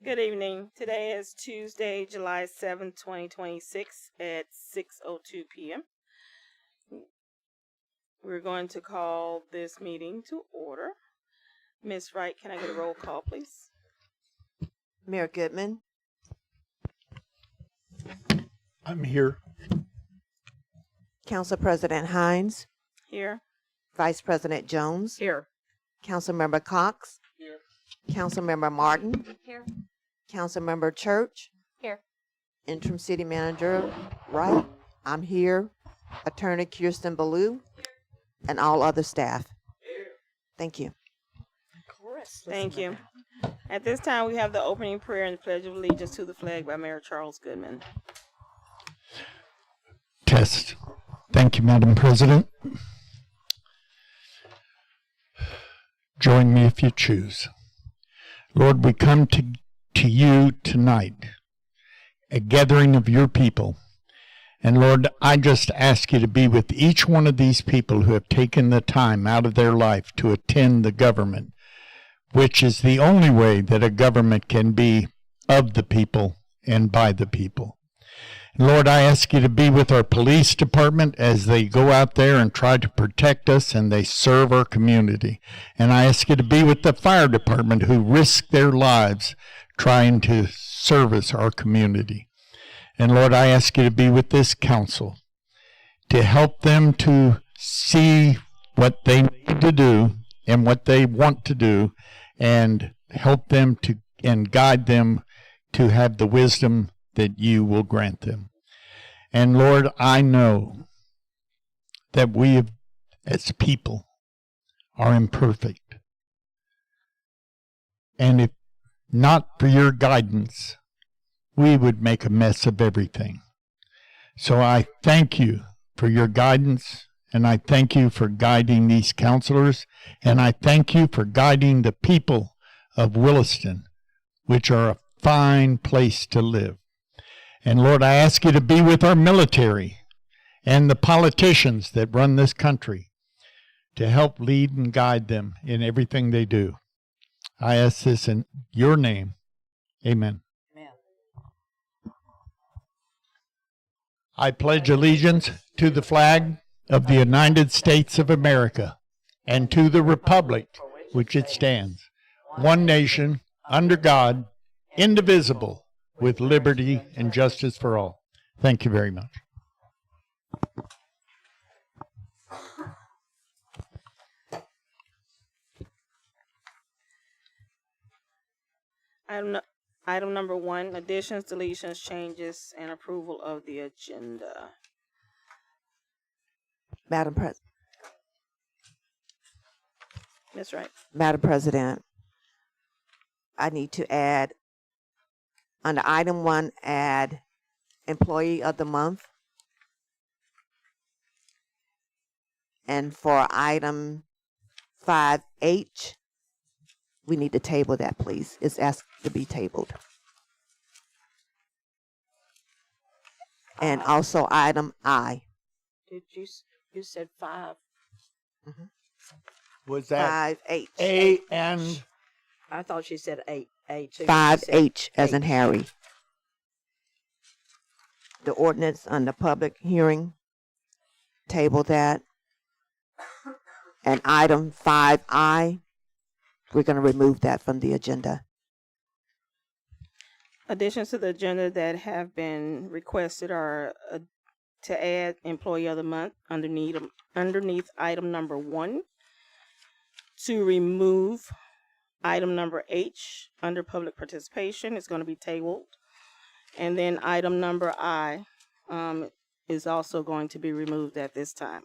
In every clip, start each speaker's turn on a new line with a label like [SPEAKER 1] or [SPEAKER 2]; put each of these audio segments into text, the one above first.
[SPEAKER 1] Good evening. Today is Tuesday, July 7th, 2026 at 6:02 p.m. We're going to call this meeting to order. Ms. Wright, can I get a roll call, please?
[SPEAKER 2] Mayor Goodman,
[SPEAKER 3] I'm here.
[SPEAKER 2] Council President Hinds,
[SPEAKER 1] Here.
[SPEAKER 2] Vice President Jones,
[SPEAKER 1] Here.
[SPEAKER 2] Councilmember Cox,
[SPEAKER 3] Here.
[SPEAKER 2] Councilmember Martin,
[SPEAKER 4] Here.
[SPEAKER 2] Councilmember Church,
[SPEAKER 4] Here.
[SPEAKER 2] Interim City Manager Wright, I'm here, Attorney Kiersten Ballou, and all other staff. Thank you.
[SPEAKER 1] Thank you. At this time, we have the opening prayer and the Pledge of Allegiance to the flag by Mayor Charles Goodman.
[SPEAKER 3] Test. Thank you, Madam President. Join me if you choose. Lord, we come to you tonight, a gathering of your people. And Lord, I just ask you to be with each one of these people who have taken the time out of their life to attend the government, which is the only way that a government can be of the people and by the people. And Lord, I ask you to be with our police department as they go out there and try to protect us and they serve our community. And I ask you to be with the fire department who risk their lives trying to service our community. And Lord, I ask you to be with this council to help them to see what they need to do and what they want to do, and help them to and guide them to have the wisdom that you will grant them. And Lord, I know that we have, as people, are imperfect. And if not for your guidance, we would make a mess of everything. So I thank you for your guidance, and I thank you for guiding these counselors, and I thank you for guiding the people of Williston, which are a fine place to live. And Lord, I ask you to be with our military and the politicians that run this country to help lead and guide them in everything they do. I ask this in your name. Amen. I pledge allegiance to the flag of the United States of America and to the republic which it stands, one nation, under God, indivisible, with liberty and justice for all. Thank you very much.
[SPEAKER 1] Item number 1, additions, deletions, changes, and approval of the agenda.
[SPEAKER 2] Madam
[SPEAKER 1] Ms. Wright.
[SPEAKER 2] Madam President, I need to add, under item 1, add Employee of the Month. And for item 5H, we need to table that, please. It's asked to be tabled. And also item I.
[SPEAKER 5] Did you said 5?
[SPEAKER 2] Mm-hmm.
[SPEAKER 3] Was that
[SPEAKER 2] 5H.
[SPEAKER 3] A and
[SPEAKER 5] I thought she said 8. A2.
[SPEAKER 2] 5H as in Harry. The ordinance on the public hearing, table that. And item 5I, we're going to remove that from the agenda.
[SPEAKER 1] Additions to the agenda that have been requested are to add Employee of the Month underneath item number 1, to remove item number H under public participation. It's going to be tabled. And then item number I is also going to be removed at this time.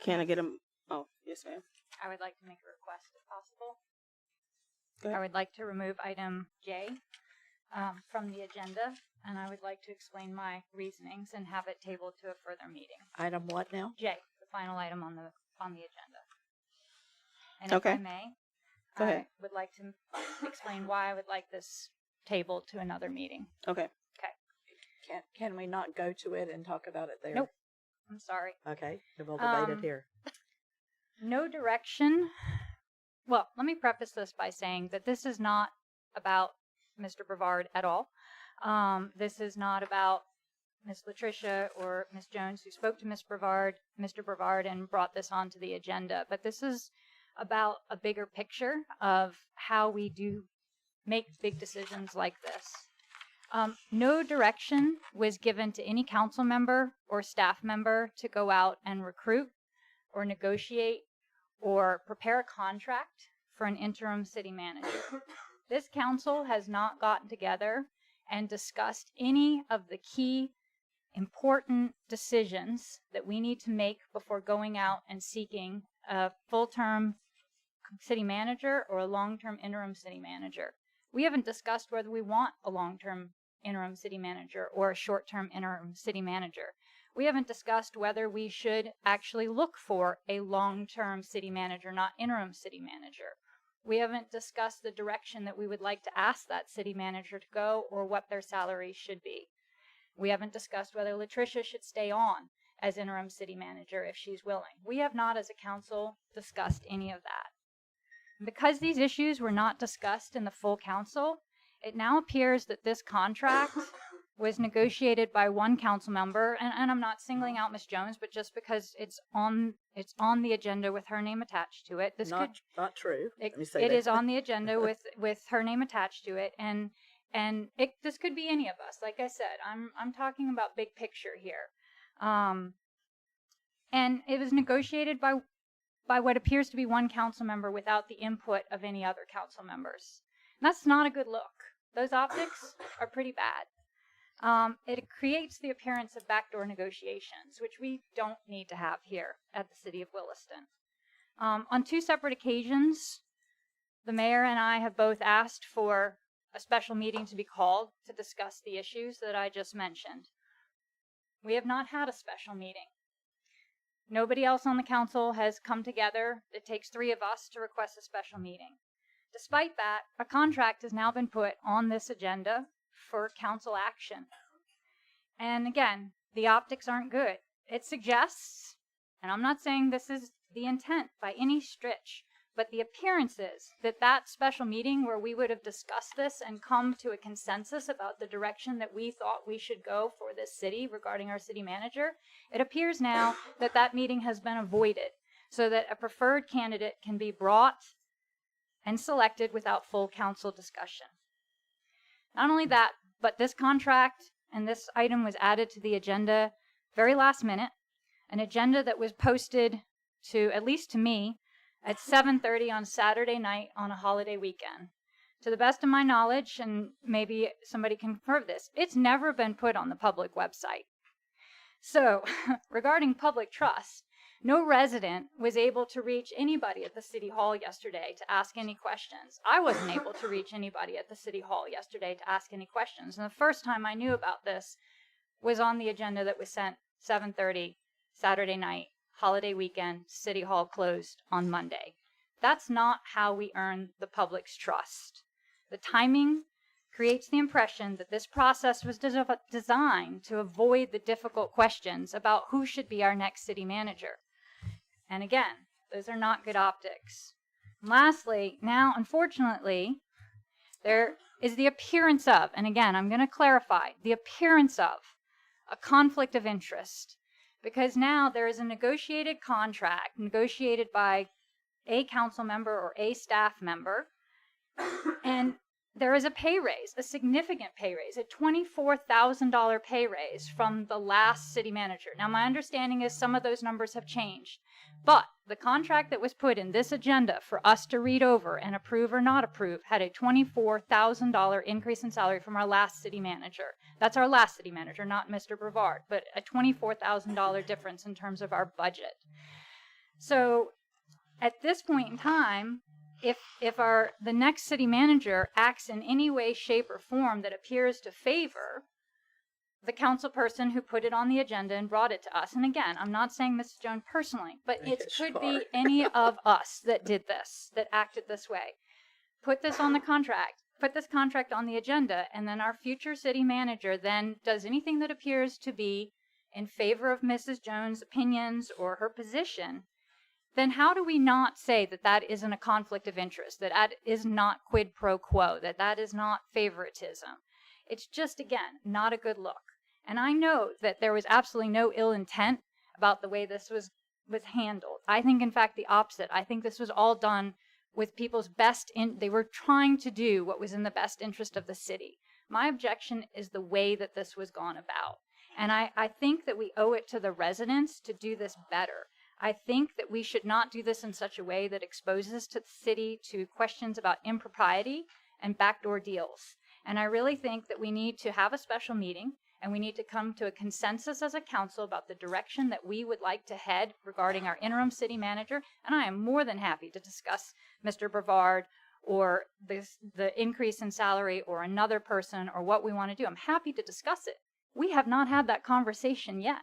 [SPEAKER 1] Can I get a... Oh, yes, ma'am.
[SPEAKER 4] I would like to make a request if possible.
[SPEAKER 1] Go ahead.
[SPEAKER 4] I would like to remove item J from the agenda, and I would like to explain my reasonings and have it tabled to a further meeting.
[SPEAKER 5] Item what now?
[SPEAKER 4] J, the final item on the agenda. And
[SPEAKER 1] Okay.
[SPEAKER 4] if I may,
[SPEAKER 1] Go ahead.
[SPEAKER 4] I would like to explain why I would like this tabled to another meeting.
[SPEAKER 1] Okay.
[SPEAKER 5] Can we not go to it and talk about it there?
[SPEAKER 4] Nope. I'm sorry.
[SPEAKER 5] Okay, then we'll debate it here.
[SPEAKER 4] No direction. Well, let me preface this by saying that this is not about Mr. Brevard at all. This is not about Ms. Latricia or Ms. Jones, who spoke to Mr. Brevard, and brought this onto the agenda. But this is about a bigger picture of how we do make big decisions like this. No direction was given to any council member or staff member to go out and recruit or negotiate or prepare a contract for an interim city manager. This council has not gotten together and discussed any of the key important decisions that we need to make before going out and seeking a full-term city manager or a long-term interim city manager. We haven't discussed whether we want a long-term interim city manager or a short-term interim city manager. We haven't discussed whether we should actually look for a long-term city manager, not interim city manager. We haven't discussed the direction that we would like to ask that city manager to go or what their salary should be. We haven't discussed whether Latricia should stay on as interim city manager if she's willing. We have not, as a council, discussed any of that. Because these issues were not discussed in the full council, it now appears that this contract was negotiated by one council member, and I'm not singling out Ms. Jones, but just because it's on the agenda with her name attached to it.
[SPEAKER 5] Not true.
[SPEAKER 4] It,
[SPEAKER 5] Let me say
[SPEAKER 4] it
[SPEAKER 5] that.
[SPEAKER 4] is on the agenda with her name attached to it, and this could be any of us. Like I said, I'm talking about big picture here, and it was negotiated by what appears to be one council member without the input of any other council members. And that's not a good look. Those optics are pretty bad. It creates the appearance of backdoor negotiations, which we don't need to have here at the city of Williston. On two separate occasions, the mayor and I have both asked for a special meeting to be called to discuss the issues that I just mentioned. We have not had a special meeting. Nobody else on the council has come together. It takes 3 of us to request a special meeting. Despite that, a contract has now been put on this agenda for council action. And again, the optics aren't good. It suggests, and I'm not saying this is the intent by any stretch, but the appearance is that that special meeting where we would have discussed this and come to a consensus about the direction that we thought we should go for this city regarding our city manager, it appears now that that meeting has been avoided so that a preferred candidate can be brought and selected without full council discussion. Not only that, but this contract and this item was added to the agenda very last minute, an agenda that was posted to, at least to me, at 7:30 on Saturday night on a holiday weekend. To the best of my knowledge, and maybe somebody can confirm this, it's never been put on the public website. So, regarding public trust, no resident was able to reach anybody at the city hall yesterday to ask any questions. I wasn't able to reach anybody at the city hall yesterday to ask any questions. And the first time I knew about this was on the agenda that was sent 7:30 Saturday night, holiday weekend, city hall closed on Monday. That's not how we earn the public's trust. The timing creates the impression that this process was designed to avoid the difficult questions about who should be our next city manager. And again, those are not good optics. And lastly, now, unfortunately, there is the appearance of, and again, I'm going to clarify, the appearance of a conflict of interest. Because now there is a negotiated contract negotiated by a council member or a staff member, and there is a pay raise, a significant pay raise, a $24,000 pay raise from the last city manager. Now, my understanding is some of those numbers have changed, but the contract that was put in this agenda for us to read over and approve or not approve had a $24,000 increase in salary from our last city manager. That's our last city manager, not Mr. Brevard, but a $24,000 difference in terms of our budget. So at this point in time, if the next city manager acts in any way, shape, or form that appears to favor the council person who put it on the agenda and brought it to us, and again, I'm not saying Mrs. Jones personally, but it could be any of us that did this, that acted this way. Put this on the contract, put this contract on the agenda, and then our future city manager then does anything that appears to be in favor of Mrs. Jones' opinions or her position, then how do we not say that that isn't a conflict of interest, that that is not quid pro quo, that that is not favoritism? It's just, again, not a good look. And I know that there was absolutely no ill intent about the way this was handled. I think, in fact, the opposite. I think this was all done with people's they were trying to do what was in the best interest of the city. My objection is the way that this was gone about. And I think that we owe it to the residents to do this better. I think that we should not do this in such a way that exposes to the city to questions about impropriety and backdoor deals. And I really think that we need to have a special meeting, and we need to come to a consensus as a council about the direction that we would like to head regarding our interim city manager. And I am more than happy to discuss Mr. Brevard or the increase in salary or another person or what we want to do. I'm happy to discuss it. We have not had that conversation yet.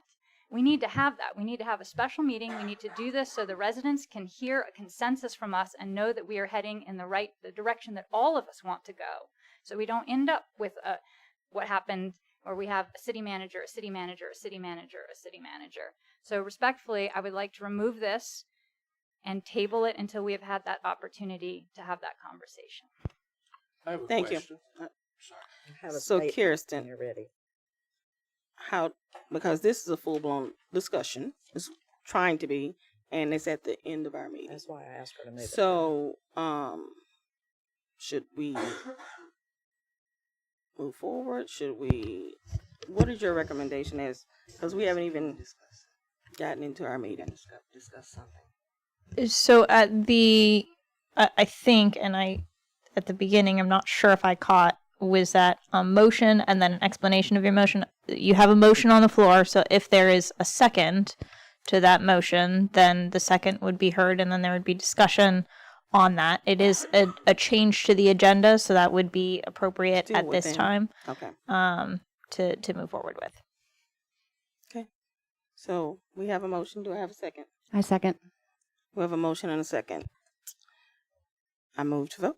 [SPEAKER 4] We need to have that. We need to have a special meeting. We need to do this so the residents can hear a consensus from us and know that we are heading in the direction that all of us want to go. So we don't end up with what happened where we have a city manager, a city manager, a city manager, a city manager. So respectfully, I would like to remove this and table it until we have had that opportunity to have that conversation.
[SPEAKER 6] I have a
[SPEAKER 1] Thank
[SPEAKER 6] question. Sorry.
[SPEAKER 1] So Kiersten,
[SPEAKER 5] You're ready.
[SPEAKER 1] because this is a full-blown discussion, it's trying to be, and it's at the end of our meeting.
[SPEAKER 5] That's why I asked her to move it.
[SPEAKER 1] So, should we move forward? What is your recommendation as, because we haven't even gotten into our meeting.
[SPEAKER 6] Discuss something.
[SPEAKER 7] So I think, and at the beginning, I'm not sure if I caught, was that a motion and then an explanation of your motion? You have a motion on the floor, so if there is a second to that motion, then the second would be heard, and then there would be discussion on that. It is a change to the agenda, so that would be appropriate
[SPEAKER 1] Still
[SPEAKER 7] at this
[SPEAKER 1] within.
[SPEAKER 7] time
[SPEAKER 1] Okay.
[SPEAKER 7] to move forward with.
[SPEAKER 1] Okay. So we have a motion. Do I have a second?
[SPEAKER 8] I second.
[SPEAKER 1] We have a motion and a second. I move to vote.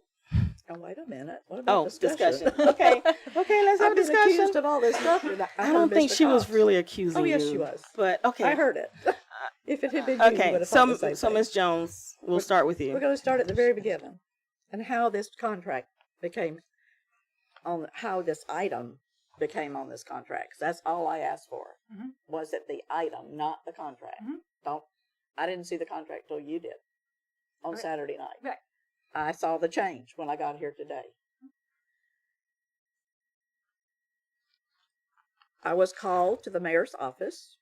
[SPEAKER 5] Oh, wait a minute. What about discussion?
[SPEAKER 1] Okay. Okay, let's have
[SPEAKER 5] I've
[SPEAKER 1] a
[SPEAKER 5] been
[SPEAKER 1] discussion.
[SPEAKER 5] accused of all this stuff. And
[SPEAKER 1] I don't think she was really accusing you.
[SPEAKER 5] Oh, yes, she was.
[SPEAKER 1] But okay.
[SPEAKER 5] I heard it. If it had been you, you
[SPEAKER 1] Okay.
[SPEAKER 5] would have thought the same
[SPEAKER 1] So
[SPEAKER 5] thing.
[SPEAKER 1] Ms. Jones, we'll start with you.
[SPEAKER 5] We're going to start at the very beginning and how this contract became how this item became on this contract. 'Cause that's all I asked for was that the item, not the contract. I didn't see the contract till you did on Saturday night.
[SPEAKER 4] Right.
[SPEAKER 5] I saw the change when I got here today. I was called to the mayor's office.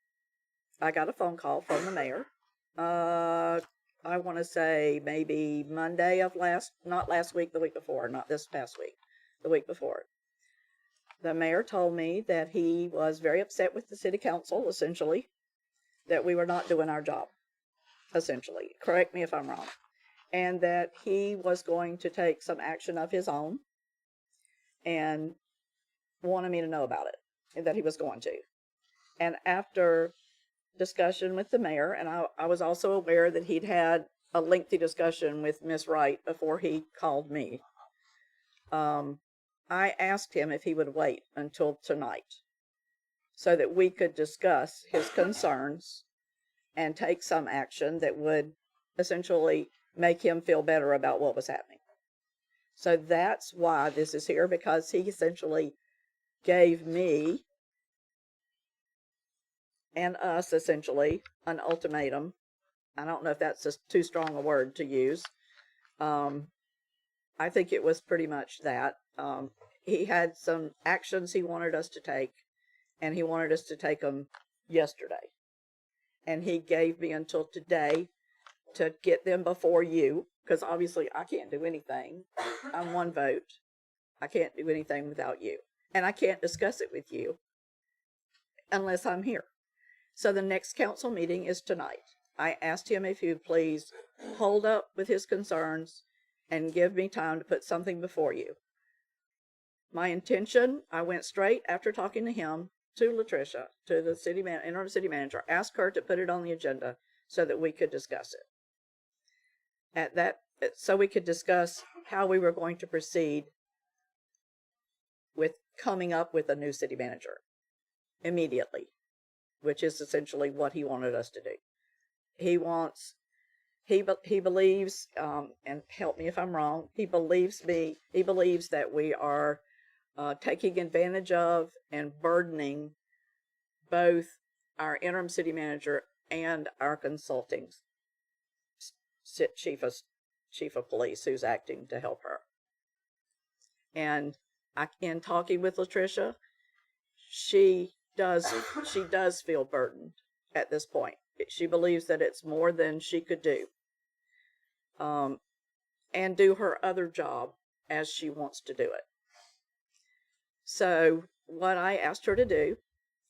[SPEAKER 5] I got a phone call from the mayor. I want to say maybe Monday of not last week, the week before, not this past week, the week before. The mayor told me that he was very upset with the city council, essentially, that we were not doing our job, essentially. Correct me if I'm wrong. And that he was going to take some action of his own and wanted me to know about it, and that he was going to. And after discussion with the mayor, and I was also aware that he'd had a lengthy discussion with Miss Wright before he called me. I asked him if he would wait until tonight so that we could discuss his concerns and take some action that would essentially make him feel better about what was happening. So that's why this is here, because he essentially gave me and us essentially an ultimatum. I don't know if that's just too strong a word to use. I think it was pretty much that. He had some actions he wanted us to take, and he wanted us to take them yesterday. And he gave me until today to get them before you, because obviously I can't do anything. I'm one vote. I can't do anything without you. And I can't discuss it with you unless I'm here. So the next council meeting is tonight. I asked him if he would please hold up with his concerns and give me time to put something before you. My intention, I went straight after talking to him to Latricia, to the interim city manager, asked her to put it on the agenda so that we could discuss it. So we could discuss how we were going to proceed with coming up with a new city manager immediately, which is essentially what he wanted us to do. he believes, and help me if I'm wrong, he believes that we are taking advantage of and burdening both our interim city manager and our consulting chief of police who's acting to help her. And in talking with Latricia, she does feel burdened at this point. She believes that it's more than she could do, and do her other job as she wants to do it. So what I asked her to do,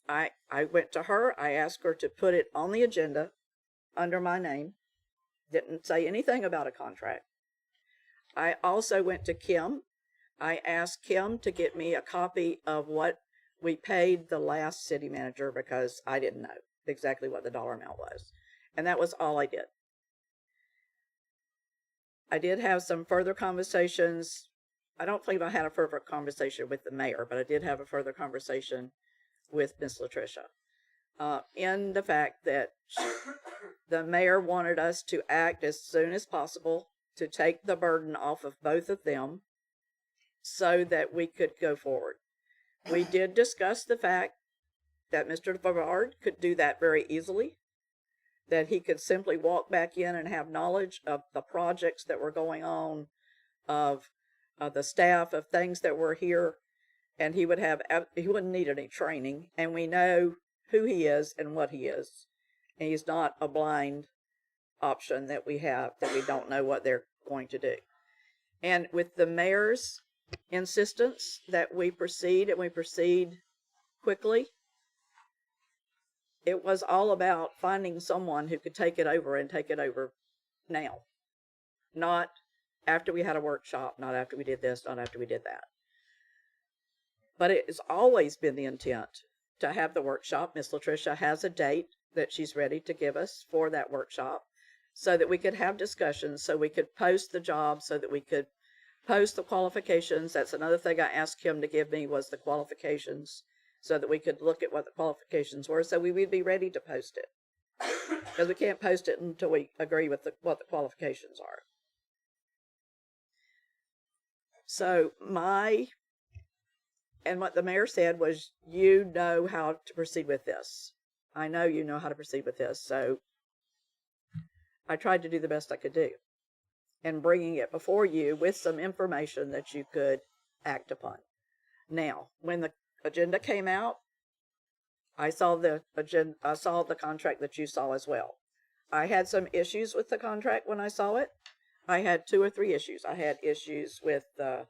[SPEAKER 5] I went to her, I asked her to put it on the agenda under my name, didn't say anything about a contract. I also went to Kim. I asked Kim to get me a copy of what we paid the last city manager because I didn't know exactly what the dollar amount was. And that was all I did. I did have some further conversations. I don't think I had a further conversation with the mayor, but I did have a further conversation with Miss Latricia. In the fact that the mayor wanted us to act as soon as possible to take the burden off of both of them so that we could go forward. We did discuss the fact that Mr. Bavard could do that very easily, that he could simply walk back in and have knowledge of the projects that were going on, of the staff, of things that were here, and he wouldn't need any training, and we know who he is and what he is. And he's not a blind option that we have, that we don't know what they're going to do. And with the mayor's insistence that we proceed, and we proceed quickly, it was all about finding someone who could take it over and take it over now. Not after we had a workshop, not after we did this, not after we did that. But it has always been the intent to have the workshop. Miss Latricia has a date that she's ready to give us for that workshop so that we could have discussions, so we could post the job, so that we could post the qualifications. That's another thing I asked him to give me, was the qualifications, so that we could look at what the qualifications were, so we would be ready to post it. Because we can't post it until we agree with what the qualifications are. So and what the mayor said was, you know how to proceed with this. I know you know how to proceed with this. So I tried to do the best I could do, and bringing it before you with some information that you could act upon. Now, when the agenda came out, I saw the contract that you saw as well. I had some issues with the contract when I saw it. I had 2 or 3 issues. I had issues with the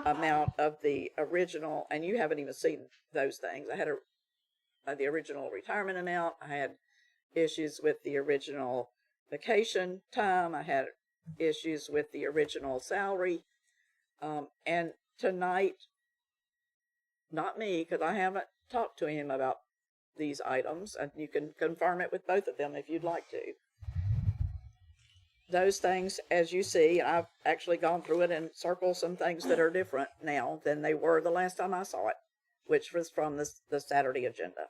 [SPEAKER 5] amount of the original, and you haven't even seen those things. I had the original retirement amount. I had issues with the original vacation time. I had issues with the original salary. And tonight, not me, because I haven't talked to him about these items, and you can confirm it with both of them if you'd like to. Those things, as you see, and I've actually gone through it and circled some things that are different now than they were the last time I saw it, which was from the Saturday agenda.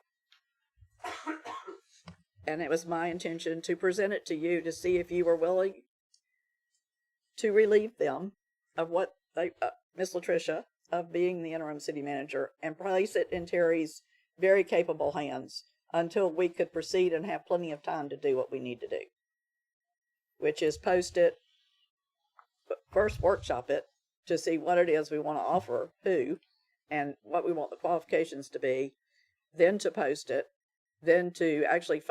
[SPEAKER 5] And it was my intention to present it to you to see if you were willing to relieve them of what Miss Latricia, of being the interim city manager, and place it in Terry's very capable hands until we could proceed and have plenty of time to do what we need to do, which is post it, first workshop it to see what it is we want to offer, who, and what we want the qualifications to be, then to post it, then to actually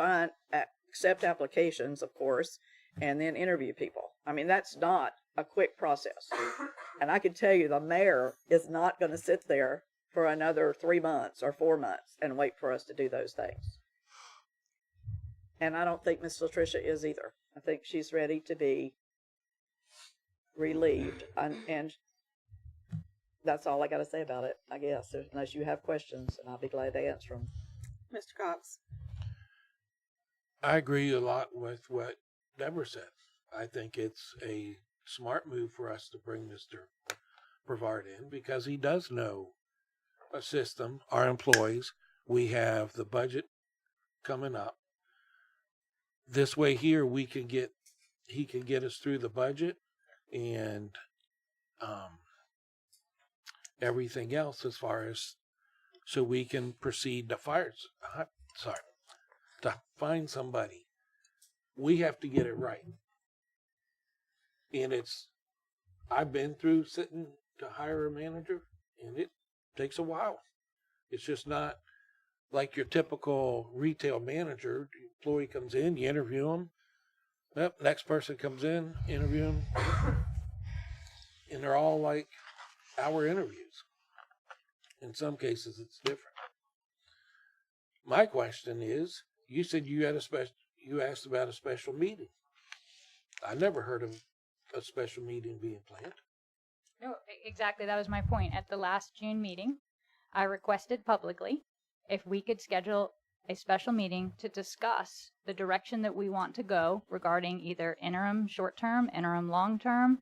[SPEAKER 5] accept applications, of course, and then interview people. I mean, that's not a quick process. And I can tell you the mayor is not going to sit there for another 3 months or 4 months and wait for us to do those things. And I don't think Miss Latricia is either. I think she's ready to be relieved. And that's all I got to say about it, I guess, unless you have questions, and I'll be glad to answer them.
[SPEAKER 1] Mr. Cox.
[SPEAKER 6] I agree a lot with what Debra said. I think it's a smart move for us to bring Mr. Brevard in because he does know a system, our employees. We have the budget coming up. This way here, we can get he can get us through the budget and everything else as far as so we can proceed to to find somebody. We have to get it right. And I've been through sitting to hire a manager, and it takes a while. It's just not like your typical retail manager. The employee comes in, you interview them. Yep, next person comes in, interview them. And they're all like hour interviews. In some cases, it's different. My question is, you said you asked about a special meeting. I never heard of a special meeting being planned.
[SPEAKER 4] No, exactly. That was my point. At the last June meeting, I requested publicly if we could schedule a special meeting to discuss the direction that we want to go regarding either interim short-term, interim long-term,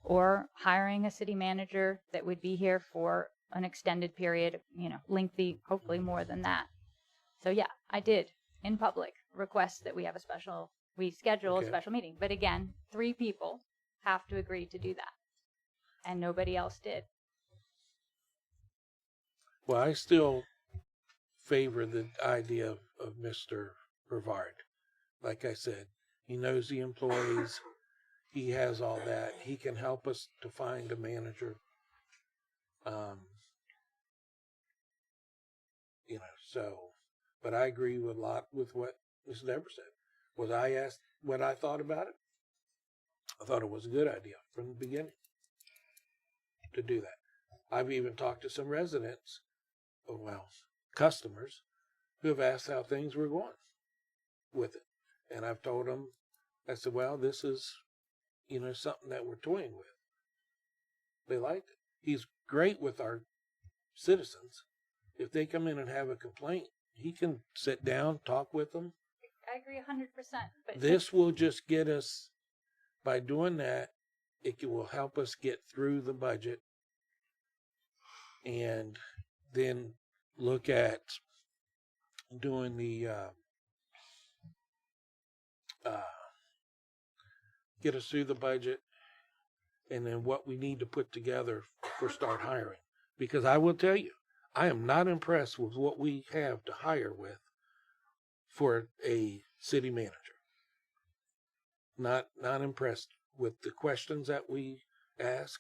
[SPEAKER 4] or hiring a city manager that would be here for an extended period, lengthy, hopefully more than that. So yeah, I did in public request that we schedule a special meeting. But again, 3 people have to agree to do that. And nobody else did.
[SPEAKER 6] Well, I still favor the idea of Mr. Brevard. Like I said, he knows the employees. He has all that. He can help us to find a manager. But I agree with a lot with what Ms. Debra said. Was I asked what I thought about it? I thought it was a good idea from the beginning to do that. I've even talked to some residents, customers, who have asked how things were going with it. And I've told them, I said, well, this is, something that we're toying with. They liked it. He's great with our citizens. If they come in and have a complaint, he can sit down, talk with them.
[SPEAKER 4] I agree 100%. But
[SPEAKER 6] this will just get us, by doing that, it will help us get through the budget and then look at doing the get us through the budget and then what we need to put together for start hiring. Because I will tell you, I am not impressed with what we have to hire with for a city manager. Not impressed with the questions that we ask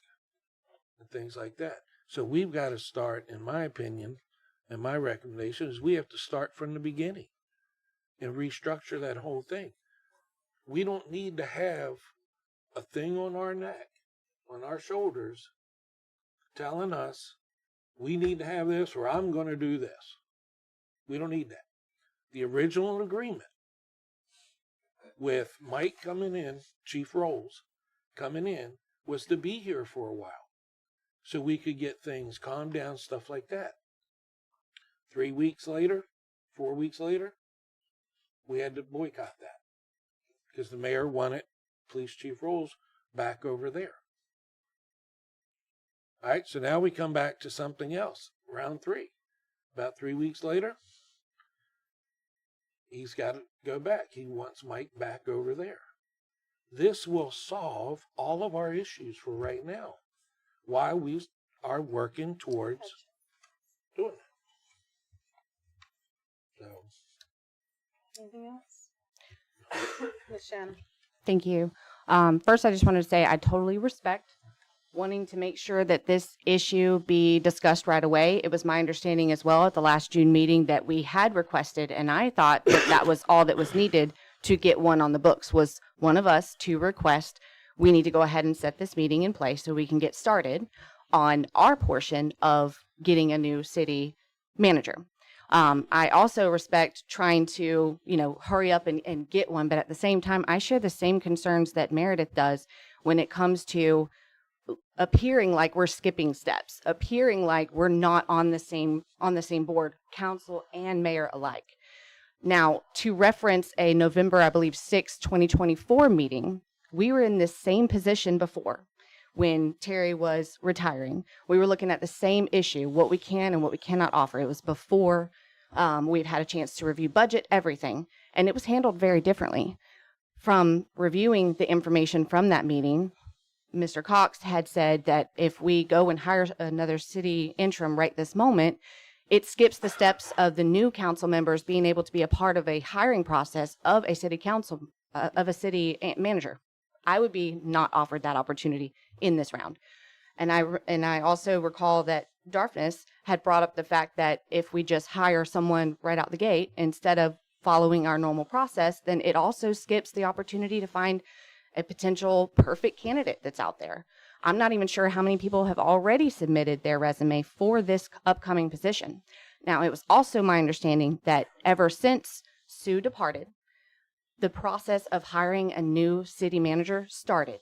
[SPEAKER 6] and things like that. So we've got to start, in my opinion, and my recommendation is we have to start from the beginning and restructure that whole thing. We don't need to have a thing on our neck, on our shoulders, telling us we need to have this or I'm going to do this. We don't need that. The original agreement with Mike coming in, Chief Rolls coming in, was to be here for a while so we could get things calmed down, stuff like that. 3 weeks later, 4 weeks later, we had to boycott that because the mayor wanted Police Chief Rolls back over there. All right, so now we come back to something else, round 3. About 3 weeks later, he's got to go back. He wants Mike back over there. This will solve all of our issues for right now, while we are working towards doing that. So,
[SPEAKER 1] anything else? Ms. Shannon.
[SPEAKER 8] Thank you. First, I just wanted to say I totally respect wanting to make sure that this issue be discussed right away. It was my understanding as well at the last June meeting that we had requested, and I thought that that was all that was needed to get one on the books, was one of us to request, we need to go ahead and set this meeting in place so we can get started on our portion of getting a new city manager. I also respect trying to, hurry up and get one, but at the same time, I share the same concerns that Meredith does when it comes to appearing like we're skipping steps, appearing like we're not on the same board, council and mayor alike. Now, to reference a November, I believe, 6, 2024 meeting, we were in this same position before when Terry was retiring. We were looking at the same issue, what we can and what we cannot offer. It was before we'd had a chance to review budget, everything, and it was handled very differently. From reviewing the information from that meeting, Mr. Cox had said that if we go and hire another city interim right this moment, it skips the steps of the new council members being able to be a part of a hiring process of a city council, of a city manager. I would be not offered that opportunity in this round. And I also recall that Darfeness had brought up the fact that if we just hire someone right out the gate instead of following our normal process, then it also skips the opportunity to find a potential perfect candidate that's out there. I'm not even sure how many people have already submitted their resume for this upcoming position. Now, it was also my understanding that ever since Sue departed, the process of hiring a new city manager started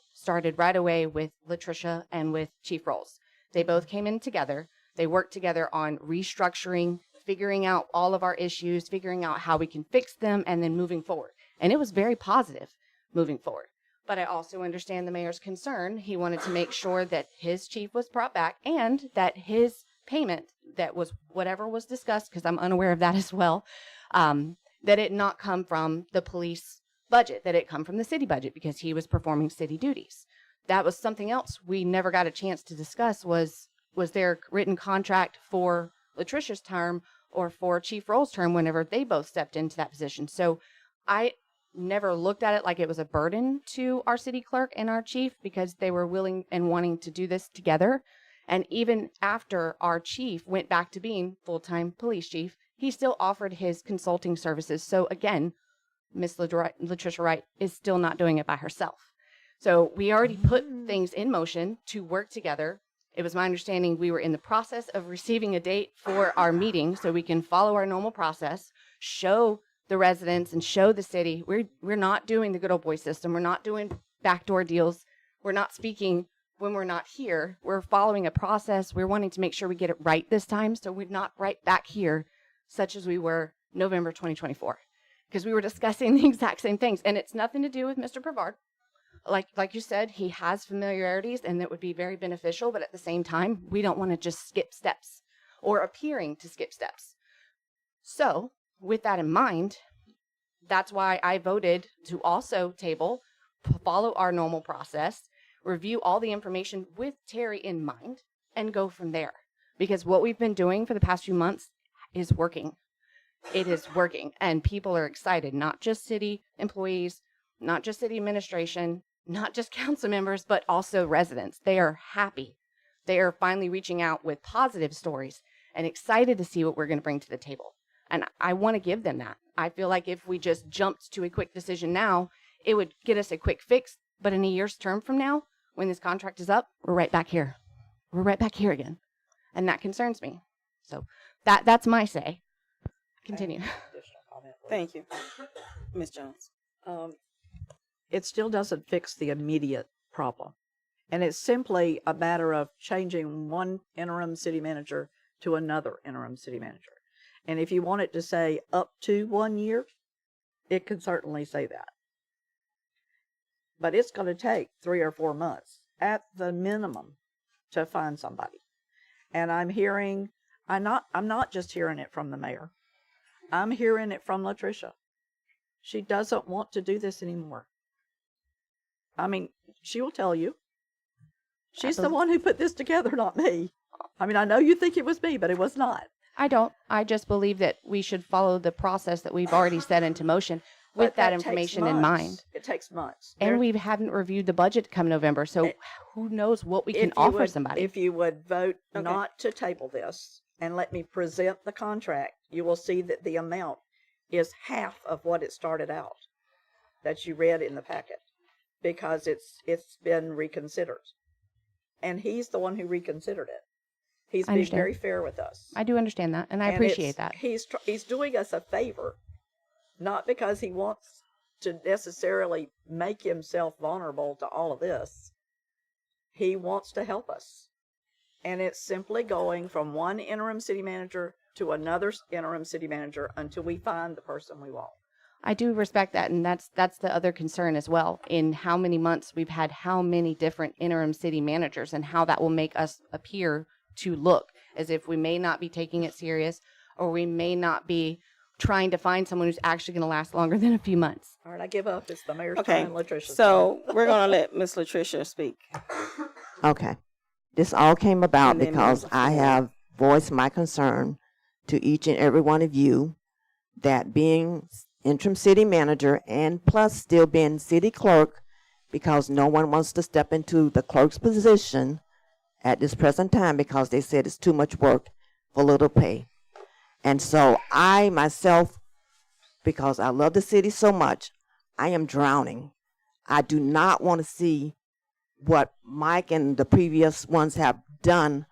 [SPEAKER 8] right away with Latricia and with Chief Rolls. They both came in together. They worked together on restructuring, figuring out all of our issues, figuring out how we can fix them, and then moving forward. And it was very positive moving forward. But I also understand the mayor's concern. He wanted to make sure that his chief was brought back and that his payment, that was whatever was discussed, because I'm unaware of that as well, that it not come from the police budget, that it come from the city budget because he was performing city duties. That was something else we never got a chance to discuss was there a written contract for Latricia's term or for Chief Roll's term whenever they both stepped into that position. So I never looked at it like it was a burden to our city clerk and our chief because they were willing and wanting to do this together. And even after our chief went back to being full-time police chief, he still offered his consulting services. So again, Miss Latricia Wright is still not doing it by herself. So we already put things in motion to work together. It was my understanding we were in the process of receiving a date for our meeting so we can follow our normal process, show the residents and show the city we're not doing the good old boy system. We're not doing backdoor deals. We're not speaking when we're not here. We're following a process. We're wanting to make sure we get it right this time so we're not right back here such as we were November 2024. Because we were discussing the exact same things. And it's nothing to do with Mr. Brevard. Like you said, he has familiarities and that would be very beneficial. But at the same time, we don't want to just skip steps or appearing to skip steps. So with that in mind, that's why I voted to also table, follow our normal process, review all the information with Terry in mind, and go from there. Because what we've been doing for the past few months is working. It is working. And people are excited, not just city employees, not just city administration, not just council members, but also residents. They are happy. They are finally reaching out with positive stories and excited to see what we're going to bring to the table. And I want to give them that. I feel like if we just jumped to a quick decision now, it would get us a quick fix. But in a year's term from now, when this contract is up, we're right back here. We're right back here again. And that concerns me. So that's my say. Continue.
[SPEAKER 1] Thank you. Ms. Jones.
[SPEAKER 5] It still doesn't fix the immediate problem. And it's simply a matter of changing one interim city manager to another interim city manager. And if you want it to say up to 1 year, it can certainly say that. But it's going to take 3 or 4 months at the minimum to find somebody. And I'm not just hearing it from the mayor. I'm hearing it from Latricia. She doesn't want to do this anymore. I mean, she will tell you. She's the one who put this together, not me. I mean, I know you think it was me, but it was not.
[SPEAKER 8] I don't. I just believe that we should follow the process that we've already set into motion with that information in mind.
[SPEAKER 5] It takes months.
[SPEAKER 8] And we haven't reviewed the budget come November, so who knows what we can offer somebody.
[SPEAKER 5] If you would vote not to table this and let me present the contract, you will see that the amount is half of what it started out that you read in the packet because it's been reconsidered. And he's the one who reconsidered it. He's being very fair with us.
[SPEAKER 8] I do understand that, and I appreciate that.
[SPEAKER 5] He's doing us a favor, not because he wants to necessarily make himself vulnerable to all of this. He wants to help us. And it's simply going from one interim city manager to another interim city manager until we find the person we want.
[SPEAKER 8] I do respect that, and that's the other concern as well. In how many months we've had how many different interim city managers, and how that will make us appear to look as if we may not be taking it serious, or we may not be trying to find someone who's actually going to last longer than a few months.
[SPEAKER 5] All right, I give up. It's the mayor's
[SPEAKER 1] Okay,
[SPEAKER 5] time, Latricia's
[SPEAKER 1] so we're gonna let Miss Latricia speak.
[SPEAKER 2] Okay. This all came about
[SPEAKER 1] And then
[SPEAKER 2] because
[SPEAKER 1] move
[SPEAKER 2] I
[SPEAKER 1] forward.
[SPEAKER 2] have voiced my concern to each and every one of you that being interim city manager and plus still being city clerk, because no one wants to step into the clerk's position at this present time because they said it's too much work for little pay. And so I myself, because I love the city so much, I am drowning. I do not want to see what Mike and the previous ones have done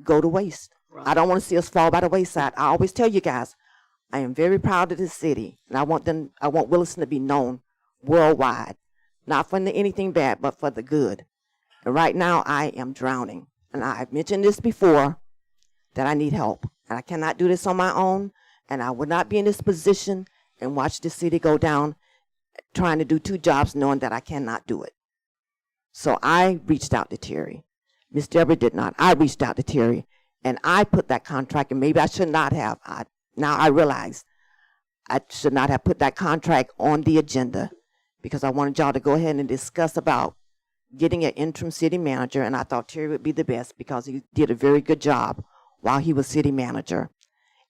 [SPEAKER 2] go to waste. I don't want to see us fall by the wayside. I always tell you guys, I am very proud of this city, and I want Williston to be known worldwide, not for anything bad, but for the good. And right now, I am drowning, and I've mentioned this before that I need help, and I cannot do this on my own, and I would not be in this position and watch this city go down, trying to do 2 jobs, knowing that I cannot do it. So I reached out to Terry. Miss Debra did not. I reached out to Terry, and I put that contract, and maybe I should not have. Now I realize I should not have put that contract on the agenda because I wanted y'all to go ahead and discuss about getting an interim city manager, and I thought Terry would be the best because he did a very good job while he was city manager.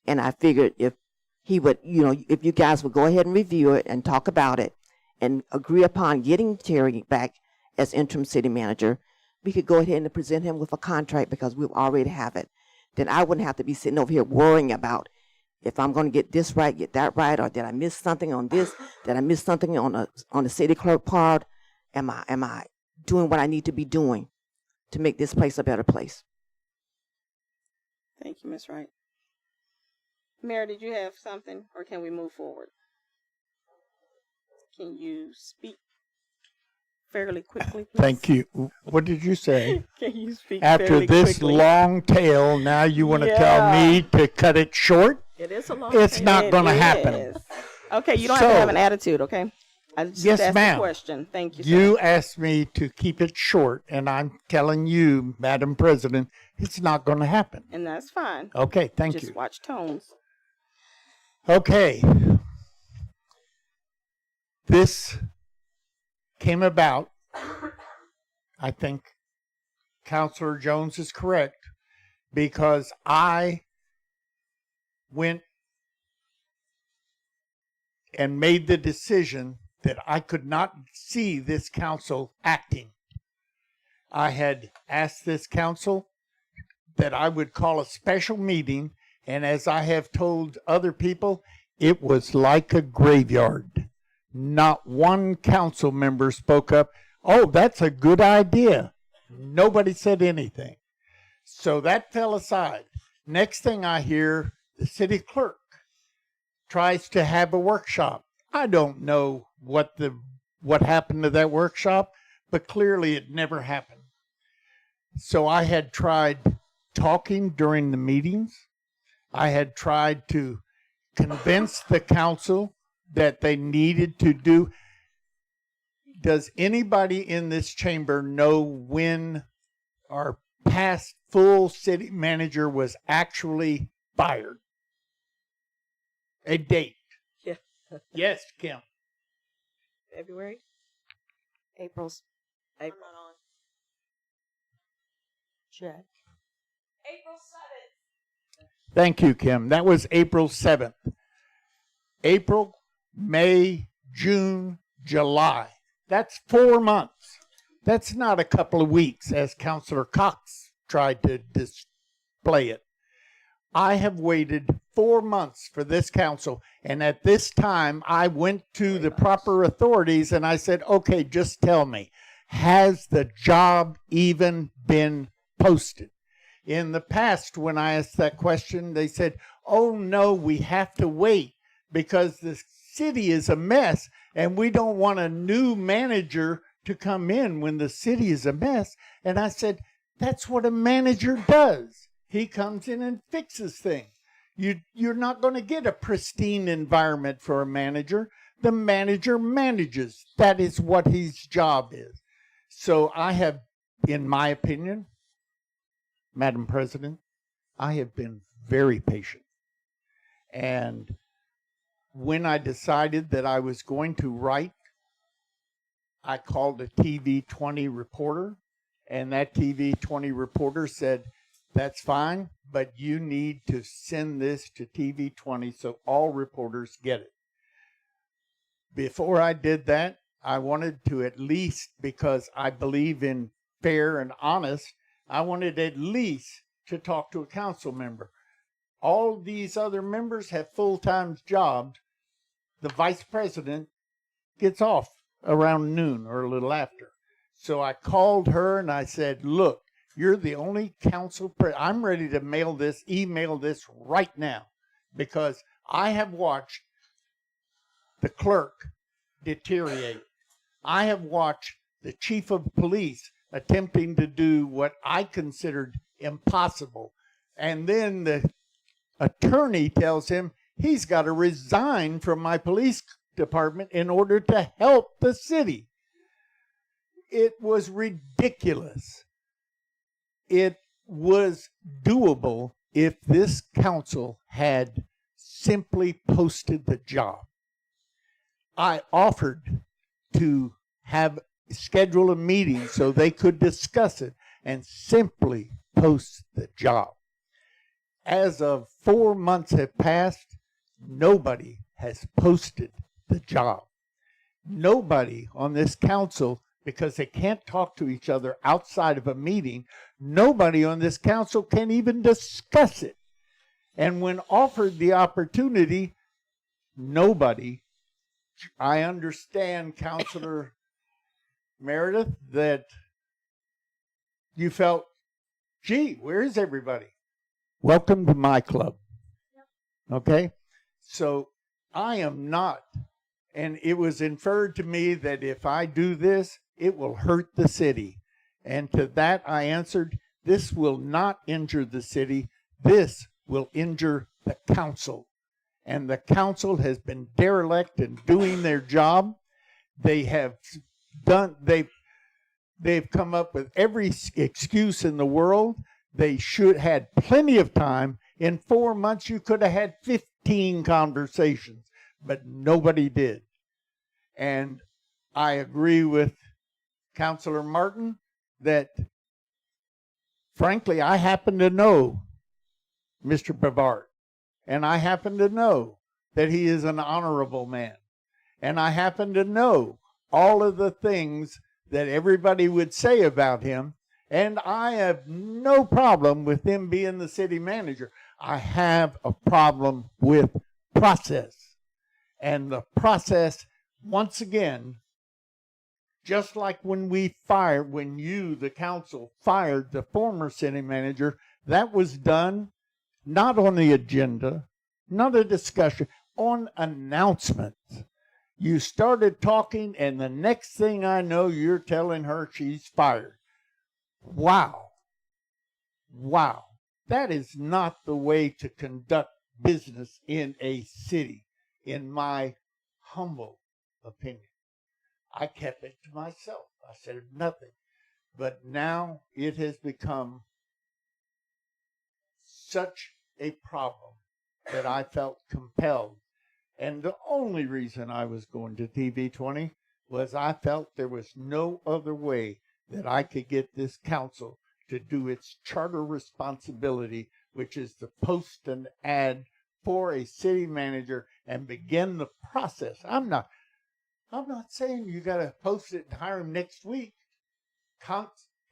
[SPEAKER 2] And I figured if he would, if you guys would go ahead and review it and talk about it and agree upon getting Terry back as interim city manager, we could go ahead and present him with a contract because we already have it. Then I wouldn't have to be sitting over here worrying about if I'm going to get this right, get that right, or did I miss something on this? Did I miss something on the city clerk part? Am I doing what I need to be doing to make this place a better place?
[SPEAKER 1] Thank you, Miss Wright. Mary, did you have something, or can we move forward? Can you speak fairly quickly, please?
[SPEAKER 3] Thank you. What did you say?
[SPEAKER 1] Can you speak
[SPEAKER 3] After
[SPEAKER 1] fairly
[SPEAKER 3] this
[SPEAKER 1] quickly?
[SPEAKER 3] long tale, now you want to tell me to cut it short?
[SPEAKER 5] It is a long
[SPEAKER 3] It's
[SPEAKER 5] tale.
[SPEAKER 3] not
[SPEAKER 1] It
[SPEAKER 3] going to happen.
[SPEAKER 1] is. Okay, you don't have to have an attitude, okay? I just
[SPEAKER 3] Yes,
[SPEAKER 1] asked
[SPEAKER 3] ma'am.
[SPEAKER 1] a question. Thank you, sir.
[SPEAKER 3] You asked me to keep it short, and I'm telling you, Madam President, it's not going to happen.
[SPEAKER 1] And that's fine.
[SPEAKER 3] Okay, thank
[SPEAKER 1] Just
[SPEAKER 3] you.
[SPEAKER 1] watch tones.
[SPEAKER 3] Okay. This came about, I think Councilor Jones is correct, because I went and made the decision that I could not see this council acting. I had asked this council that I would call a special meeting, and as I have told other people, it was like a graveyard. Not one council member spoke up, "Oh, that's a good idea." Nobody said anything. So that fell aside. Next thing I hear, the city clerk tries to have a workshop. I don't know what happened to that workshop, but clearly it never happened. So I had tried talking during the meetings. I had tried to convince the council that they needed to do. Does anybody in this chamber know when our past full city manager was actually fired? A date.
[SPEAKER 5] Yeah.
[SPEAKER 3] Yes, Kim.
[SPEAKER 5] February?
[SPEAKER 8] April's.
[SPEAKER 5] April.
[SPEAKER 2] Check.
[SPEAKER 3] Thank you, Kim. That was April 7th. April, May, June, July. That's 4 months. That's not a couple of weeks, as Councilor Cox tried to display it. I have waited 4 months for this council, and at this time, I went to the proper authorities and I said, okay, just tell me, has the job even been posted? In the past, when I asked that question, they said, oh no, we have to wait because the city is a mess and we don't want a new manager to come in when the city is a mess. And I said, that's what a manager does. He comes in and fixes things. You're not going to get a pristine environment for a manager. The manager manages. That is what his job is. So I have, in my opinion, Madam President, I have been very patient. And when I decided that I was going to write, I called a TV 20 reporter, and that TV 20 reporter said, that's fine, but you need to send this to TV 20 so all reporters get it. Before I did that, I wanted to at least, because I believe in fair and honest, I wanted at least to talk to a council member. All these other members have full-time jobs. The vice president gets off around noon or a little after. So I called her and I said, look, you're the only council I'm ready to email this right now, because I have watched the clerk deteriorate. I have watched the chief of police attempting to do what I considered impossible. And then the attorney tells him he's got to resign from my police department in order to help the city. It was ridiculous. It was doable if this council had simply posted the job. I offered to schedule a meeting so they could discuss it and simply post the job. As of 4 months have passed, nobody has posted the job. Nobody on this council, because they can't talk to each other outside of a meeting, nobody on this council can even discuss it. And when offered the opportunity, nobody. I understand, Councilor Meredith, that you felt, gee, where is everybody? Welcome to my club. Okay? So I am not, and it was inferred to me that if I do this, it will hurt the city. And to that I answered, this will not injure the city. This will injure the council. And the council has been derelict in doing their job. They have done, they've come up with every excuse in the world. They should had plenty of time. In 4 months, you could have had 15 conversations, but nobody did. And I agree with Councilor Martin that, frankly, I happen to know Mr. Brevard. And I happen to know that he is an honorable man. And I happen to know all of the things that everybody would say about him. And I have no problem with him being the city manager. I have a problem with process. And the process, once again, just like when you, the council, fired the former city manager, that was done not on the agenda, not a discussion, on announcements. You started talking, and the next thing I know, you're telling her she's fired. Wow. Wow. That is not the way to conduct business in a city, in my humble opinion. I kept it to myself. I said nothing. But now it has become such a problem that I felt compelled. And the only reason I was going to TV 20 was I felt there was no other way that I could get this council to do its charter responsibility, which is to post an ad for a city manager and begin the process. I'm not saying you got to post it and hire him next week.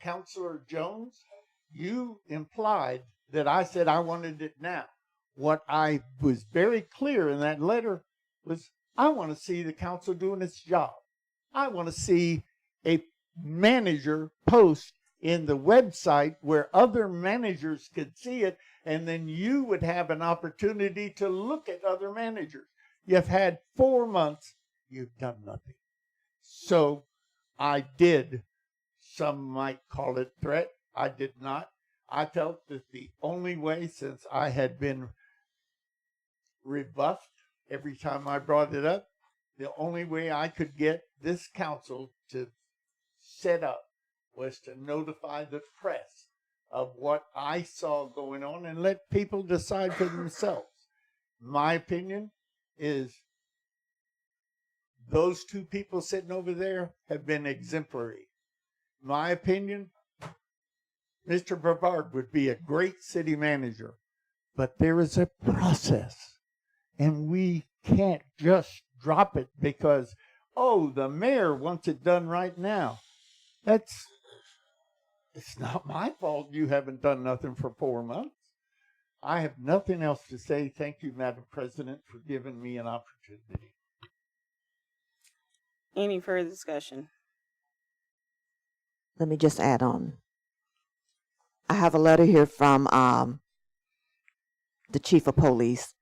[SPEAKER 3] Councilor Jones, you implied that I said I wanted it now. What I was very clear in that letter was I want to see the council doing its job. I want to see a manager post in the website where other managers could see it, and then you would have an opportunity to look at other managers. You've had 4 months. You've done nothing. So I did, some might call it threat. I did not. I felt that the only way, since I had been rebuffed every time I brought it up, the only way I could get this council to set up was to notify the press of what I saw going on and let people decide for themselves. my opinion is those two people sitting over there have been exemplary. My opinion, Mr. Brevard would be a great city manager, but there is a process, and we can't just drop it because, oh, the mayor wants it done right now. It's not my fault you haven't done nothing for 4 months. I have nothing else to say. Thank you, Madam President, for giving me an opportunity.
[SPEAKER 1] Any further discussion?
[SPEAKER 2] Let me just add on. I have a letter here from the chief of police.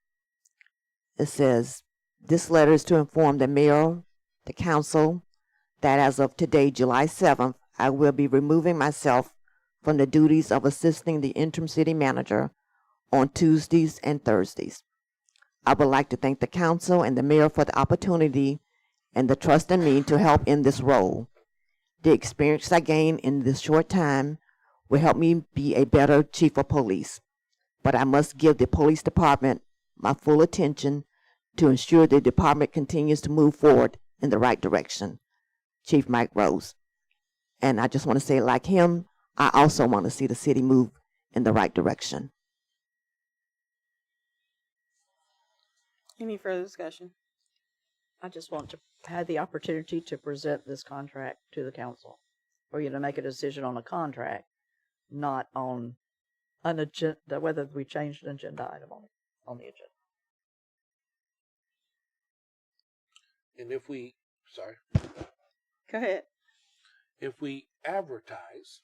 [SPEAKER 2] It says, this letter is to inform the mayor, the council, that as of today, July 7th, I will be removing myself from the duties of assisting the interim city manager on Tuesdays and Thursdays. I would like to thank the council and the mayor for the opportunity and the trust in me to help in this role. The experience I gained in this short time will help me be a better chief of police. But I must give the police department my full attention to ensure the department continues to move forward in the right direction. Chief Mike Rose. And I just want to say, like him, I also want to see the city move in the right direction.
[SPEAKER 1] Any further discussion?
[SPEAKER 5] I just want to have the opportunity to present this contract to the council, for you to make a decision on a contract, not on an agenda, whether we changed an agenda item on the agenda.
[SPEAKER 6] And if we, sorry,
[SPEAKER 1] Go ahead.
[SPEAKER 6] if we advertise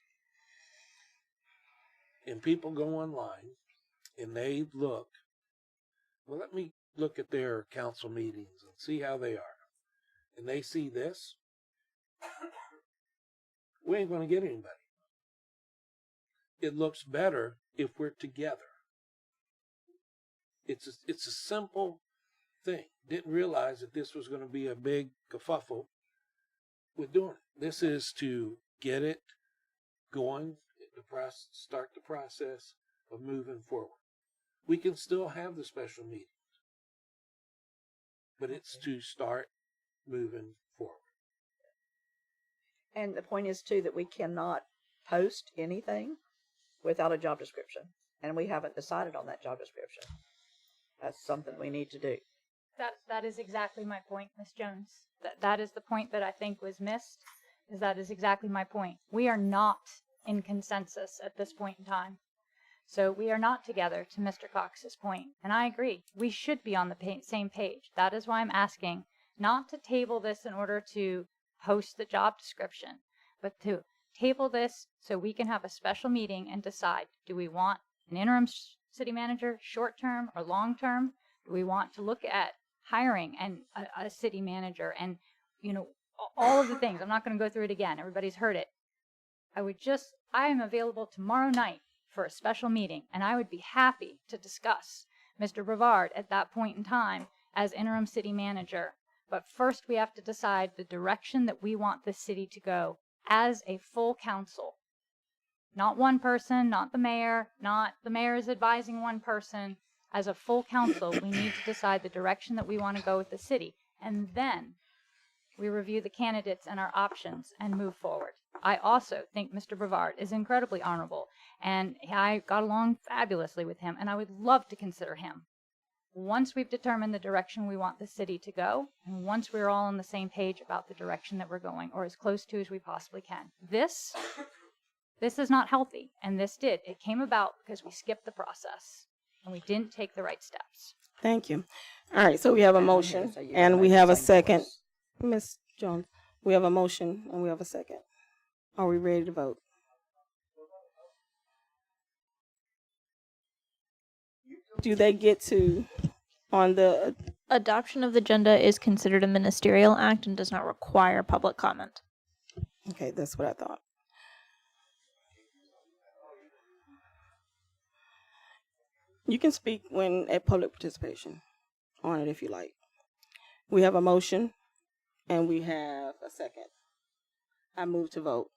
[SPEAKER 6] and people go online and they look, well, let me look at their council meetings and see how they are, and they see this, we ain't going to get anybody. It looks better if we're together. It's a simple thing. Didn't realize that this was going to be a big kerfuffle with doing it. This is to get it going, start the process of moving forward. We can still have the special meetings, but it's to start moving forward.
[SPEAKER 5] And the point is, too, that we cannot post anything without a job description. And we haven't decided on that job description. That's something we need to do.
[SPEAKER 4] That is exactly my point, Ms. Jones. That is the point that I think was missed. That is exactly my point. We are not in consensus at this point in time. So we are not together, to Mr. Cox's point. And I agree. We should be on the same page. That is why I'm asking not to table this in order to post the job description, but to table this so we can have a special meeting and decide, do we want an interim city manager, short-term or long-term? Do we want to look at hiring and a city manager and, all of the things? I'm not going to go through it again. Everybody's heard it. I am available tomorrow night for a special meeting, and I would be happy to discuss Mr. Brevard at that point in time as interim city manager. But first we have to decide the direction that we want the city to go as a full council. Not one person, not the mayor is advising one person. As a full council, we need to decide the direction that we want to go with the city. And then we review the candidates and our options and move forward. I also think Mr. Brevard is incredibly honorable, and I got along fabulously with him, and I would love to consider him. Once we've determined the direction we want the city to go, and once we're all on the same page about the direction that we're going, or as close to as we possibly can. This is not healthy, and it came about because we skipped the process, and we didn't take the right steps.
[SPEAKER 1] Thank you. All right, so we have a motion and we have a second. Ms. Jones, we have a motion and we have a second. Are we ready to vote? Do they get to, on the...
[SPEAKER 7] Adoption of the agenda is considered a ministerial act and does not require public comment.
[SPEAKER 1] Okay, that's what I thought. You can speak when at public participation on it if you like. We have a motion and we have a second. I move to vote.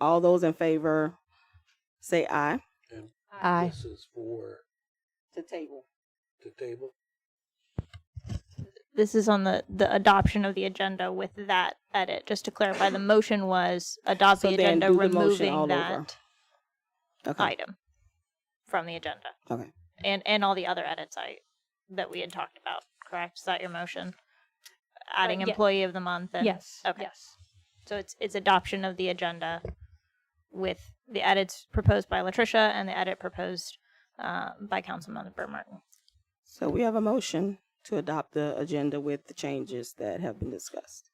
[SPEAKER 1] All those in favor say aye.
[SPEAKER 6] And
[SPEAKER 8] Aye.
[SPEAKER 6] this is for
[SPEAKER 1] To table.
[SPEAKER 6] the table.
[SPEAKER 7] This is on the adoption of the agenda with that edit. Just to clarify, the motion was adopt
[SPEAKER 1] So
[SPEAKER 7] the
[SPEAKER 1] then
[SPEAKER 7] agenda,
[SPEAKER 1] do the motion all
[SPEAKER 7] removing
[SPEAKER 1] over.
[SPEAKER 7] that
[SPEAKER 1] Okay.
[SPEAKER 7] item from the agenda.
[SPEAKER 1] Okay.
[SPEAKER 7] And all the other edits that we had talked about, correct? Is that your motion? Adding
[SPEAKER 4] yeah.
[SPEAKER 7] employee of the month and
[SPEAKER 4] Yes.
[SPEAKER 7] Okay.
[SPEAKER 4] Yes.
[SPEAKER 7] So it's adoption of the agenda with the edits proposed by Latricia and the edit proposed by Councilmember Martin.
[SPEAKER 1] So we have a motion to adopt the agenda with the changes that have been discussed.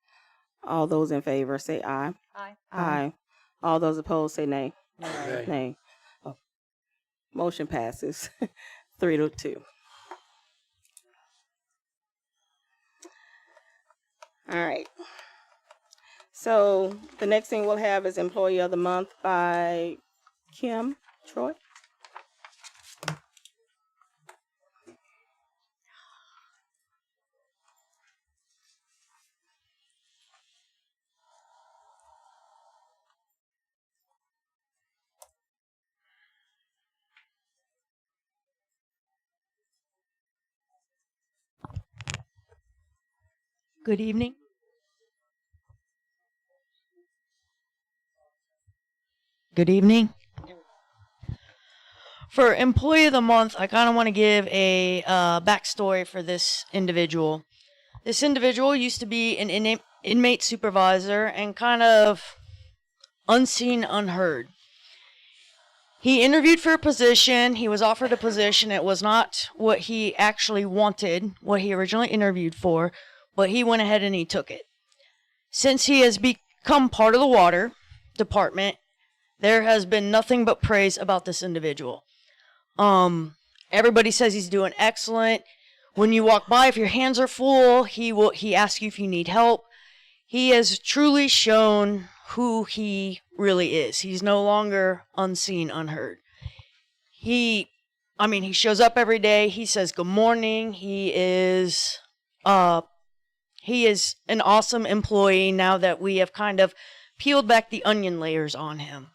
[SPEAKER 1] All those in favor say aye.
[SPEAKER 4] Aye.
[SPEAKER 1] Aye. All those opposed say nay.
[SPEAKER 6] Nay.
[SPEAKER 1] Nay. Oh. Motion passes 3-2. All right. So the next thing we'll have is Employee of the Month by Kim Troy.
[SPEAKER 9] Good evening. Good evening. For Employee of the Month, I kind of want to give a backstory for this individual. This individual used to be an inmate supervisor and kind of unseen, unheard. He interviewed for a position. He was offered a position. It was not what he actually wanted, what he originally interviewed for, but he went ahead and he took it. Since he has become part of the water department, there has been nothing but praise about this individual. Everybody says he's doing excellent. When you walk by, if your hands are full, he asks you if you need help. He has truly shown who he really is. He's no longer unseen, unheard. He shows up every day. He says good morning. He is an awesome employee now that we have kind of peeled back the onion layers on him.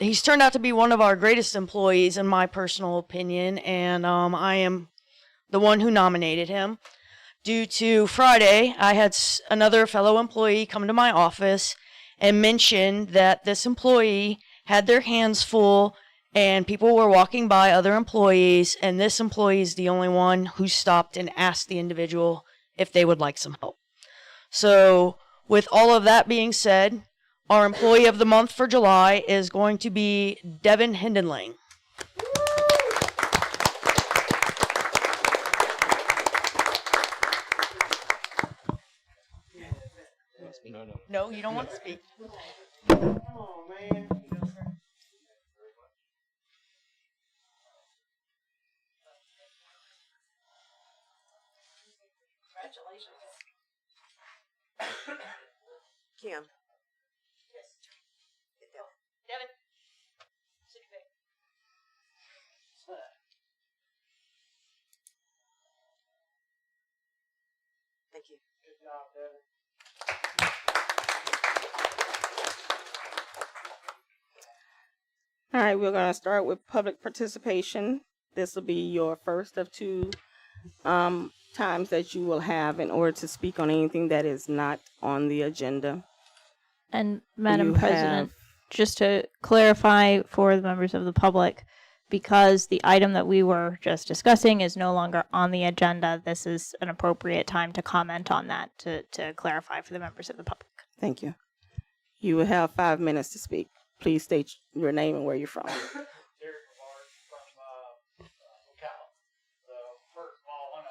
[SPEAKER 9] He's turned out to be one of our greatest employees in my personal opinion, and I am the one who nominated him. Due to Friday, I had another fellow employee come to my office and mention that this employee had their hands full and people were walking by, other employees, and this employee is the only one who stopped and asked the individual if they would like some help. So with all of that being said, our Employee of the Month for July is going to be Devin Hindenling. No, you don't want to speak.
[SPEAKER 3] Oh, man.
[SPEAKER 2] Kim.
[SPEAKER 9] Devin.
[SPEAKER 2] Thank you.
[SPEAKER 3] Good job, Devin.
[SPEAKER 1] All right, we're going to start with public participation. This will be your first of two times that you will have in order to speak on anything that is not on the agenda.
[SPEAKER 7] And Madam
[SPEAKER 1] You
[SPEAKER 7] President,
[SPEAKER 1] have-
[SPEAKER 7] just to clarify for the members of the public, because the item that we were just discussing is no longer on the agenda, this is an appropriate time to comment on that, to clarify for the members of the public.
[SPEAKER 1] Thank you. You will have 5 minutes to speak. Please state your name and where you're from.
[SPEAKER 3] From Ocala. So first of all,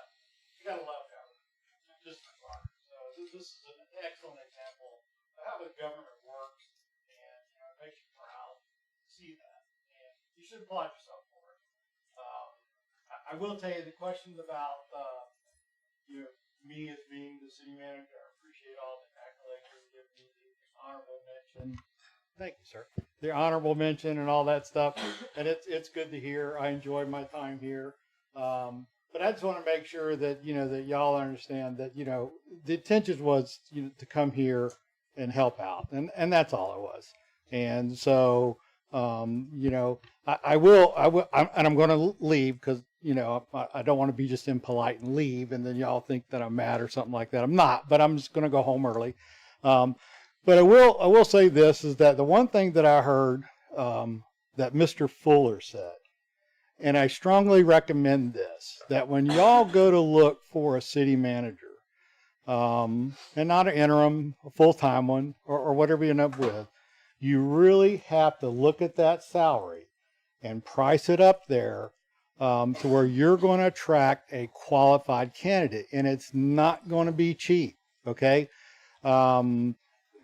[SPEAKER 3] you gotta love government. Just as far. So this is an excellent example of how the government works, and it makes you proud to see that. And you should applaud yourself for it. I will tell you the questions about me as being the city manager. I appreciate all the accolades you've given me, the honorable mention. Thank you, sir. The honorable mention and all that stuff, and it's good to hear. I enjoy my time here, but I just want to make sure that that y'all understand that the intention was to come here and help out, and that's all it was. And so I will, and I'm going to leave because
[SPEAKER 10] you know, I don't want to be just impolite and leave, and then y'all think that I'm mad or something like that. I'm not, but I'm just going to go home early. But I will say this, is that the one thing that I heard that Mr. Fuller said, and I strongly recommend this, that when y'all go to look for a city manager, and not an interim, a full-time one, or whatever you end up with, you really have to look at that salary and price it up there to where you're going to attract a qualified candidate, and it's not going to be cheap, okay?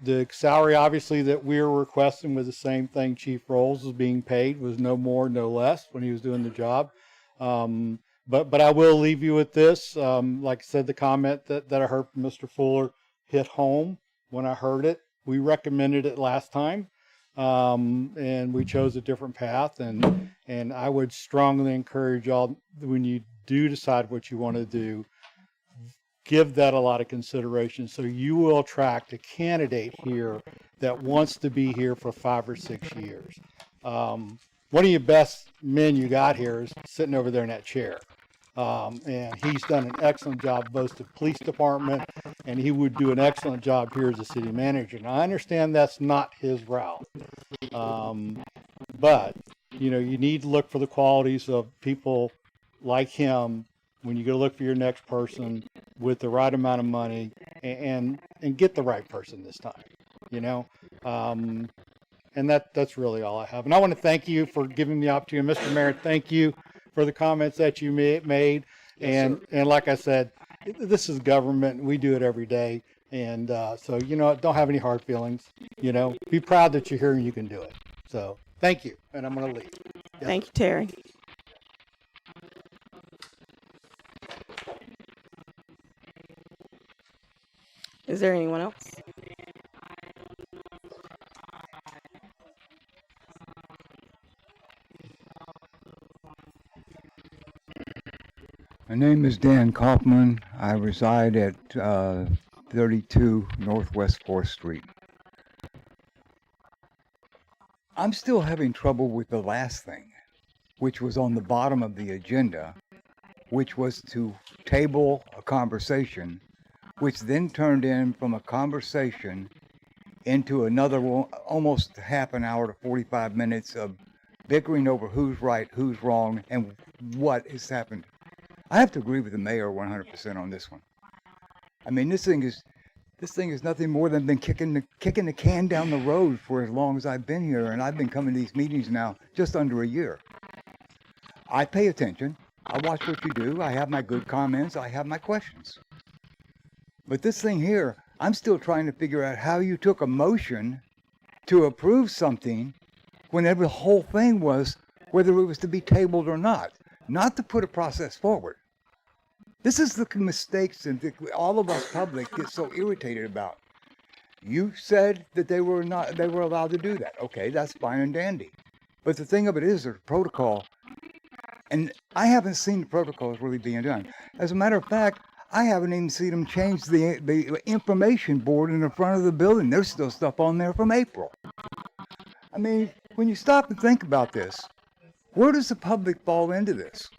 [SPEAKER 10] The salary, obviously, that we were requesting was the same thing Chief Rolls was being paid, was no more, no less when he was doing the job. But I will leave you with this. Like I said, the comment that I heard from Mr. Fuller hit home when I heard it. We recommended it last time, and we chose a different path. And I would strongly encourage y'all, when you do decide what you want to do, give that a lot of consideration, so you will attract a candidate here that wants to be here for 5 or 6 years. One of your best men you got here is sitting over there in that chair. And he's done an excellent job, both the police department, and he would do an excellent job here as a city manager. Now, I understand that's not his route. But, you know, you need to look for the qualities of people like him when you go look for your next person with the right amount of money, and get the right person this time, you know? And that's really all I have. And I want to thank you for giving me the opportunity. Mr. Mayor, thank you for the comments that you made. And like I said, this is government. We do it every day. And so, you know, don't have any hard feelings, you know? Be proud that you're here and you can do it. So thank you. And I'm going to leave. Yes.
[SPEAKER 1] Thank you, Terry. Is there anyone else?
[SPEAKER 11] My name is Dan Kaufman. I reside at 32 Northwest 4th Street. I'm still having trouble with the last thing, which was on the bottom of the agenda, which was to table a conversation, which then turned in from a conversation into another almost half an hour to 45 minutes of bickering over who's right, who's wrong, and what has happened. I have to agree with the mayor 100% on this one. I mean, this thing is nothing more than been kicking the can down the road for as long as I've been here, and I've been coming to these meetings now just under a year. I pay attention. I watch what you do. I have my good comments. I have my questions. But this thing here, I'm still trying to figure out how you took a motion to approve something when the whole thing was whether it was to be tabled or not to put a process forward. This is the mistakes that all of us public get so irritated about. You said that they were allowed to do that. Okay, that's fine and dandy. But the thing of it is, there's a protocol, and I haven't seen the protocols really being done. As a matter of fact, I haven't even seen them change the information board in the front of the building. There's still stuff on there from April. I mean, when you stop and think about this, where does the public fall into this?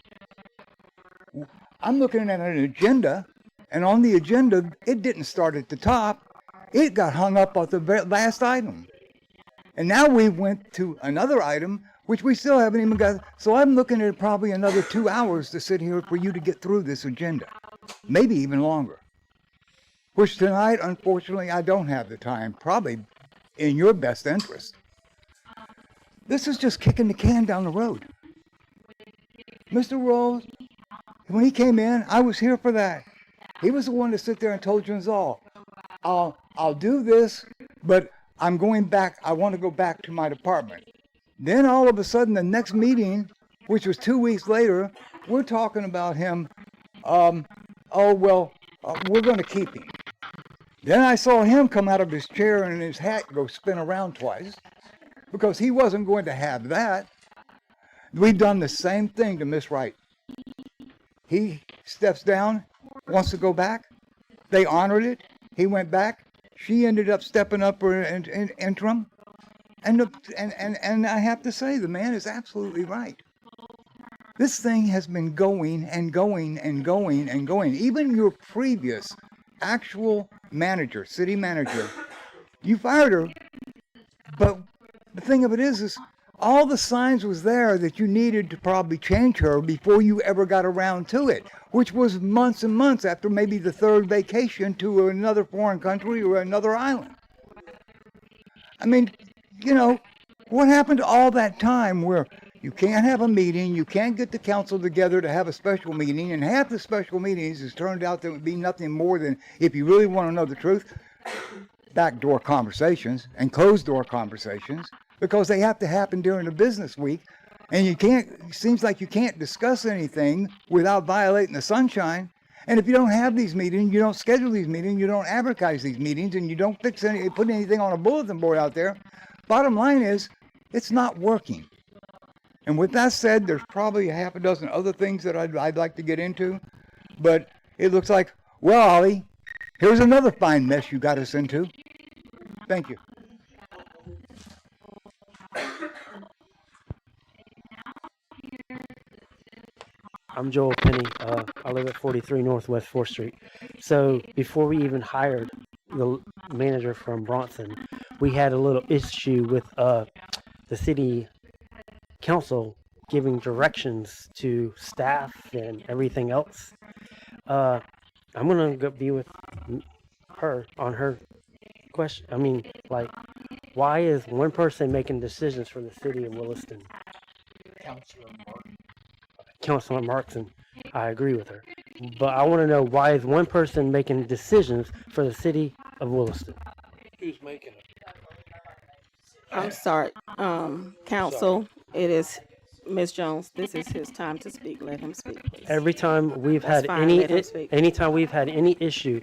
[SPEAKER 11] I'm looking at an agenda, and on the agenda, it didn't start at the top. It got hung up on the last item. And now we went to another item, which we still haven't even got. So I'm looking at probably another 2 hours to sit here for you to get through this agenda. Maybe even longer. Which tonight, unfortunately, I don't have the time, probably in your best interest. This is just kicking the can down the road. Mr. Rose, when he came in, I was here for that. He was the one to sit there and told you all, I'll do this, but I'm going back. I want to go back to my department. Then all of a sudden, the next meeting, which was 2 weeks later, we're talking about him. We're going to keep him. Then I saw him come out of his chair and his hat go spin around twice because he wasn't going to have that. We've done the same thing to Miss Wright. He steps down, wants to go back. They honored it. He went back. She ended up stepping up for an interim. And I have to say, the man is absolutely right. This thing has been going and going and going and going. Even your previous actual manager, city manager, you fired her. But the thing of it is all the signs was there that you needed to probably change her before you ever got around to it, which was months and months after maybe the third vacation to another foreign country or another island. I mean, you know, what happened to all that time where you can't have a meeting, you can't get the council together to have a special meeting, and half the special meetings has turned out to be nothing more than, if you really want to know the truth, backdoor conversations and closed door conversations, because they have to happen during the business week, and it seems like you can't discuss anything without violating the sunshine. And if you don't have these meetings, you don't schedule these meetings, you don't advertise these meetings, and you don't put anything on a bulletin board out there, bottom line is, it's not working. And with that said, there's probably a half a dozen other things that I'd like to get into, but it looks like, well, Ollie, here's another fine mess you got us into. Thank you.
[SPEAKER 12] I'm Joel Penny. I live at 43 Northwest 4th Street. So before we even hired the manager from Bronson, we had a little issue with the city council giving directions to staff and everything else. I'm going to go be with her on her question. I mean, like, why is one person making decisions for the city of Williston? Councilor Markson, I agree with her. But I want to know, why is one person making decisions for the city of Williston?
[SPEAKER 6] Who's making it?
[SPEAKER 1] I'm sorry, council, it is Ms. Jones. This is his time to speak. Let him speak, please.
[SPEAKER 12] Every time we've
[SPEAKER 1] That's
[SPEAKER 12] had
[SPEAKER 1] fine, let him speak.
[SPEAKER 12] anytime we've had any issue,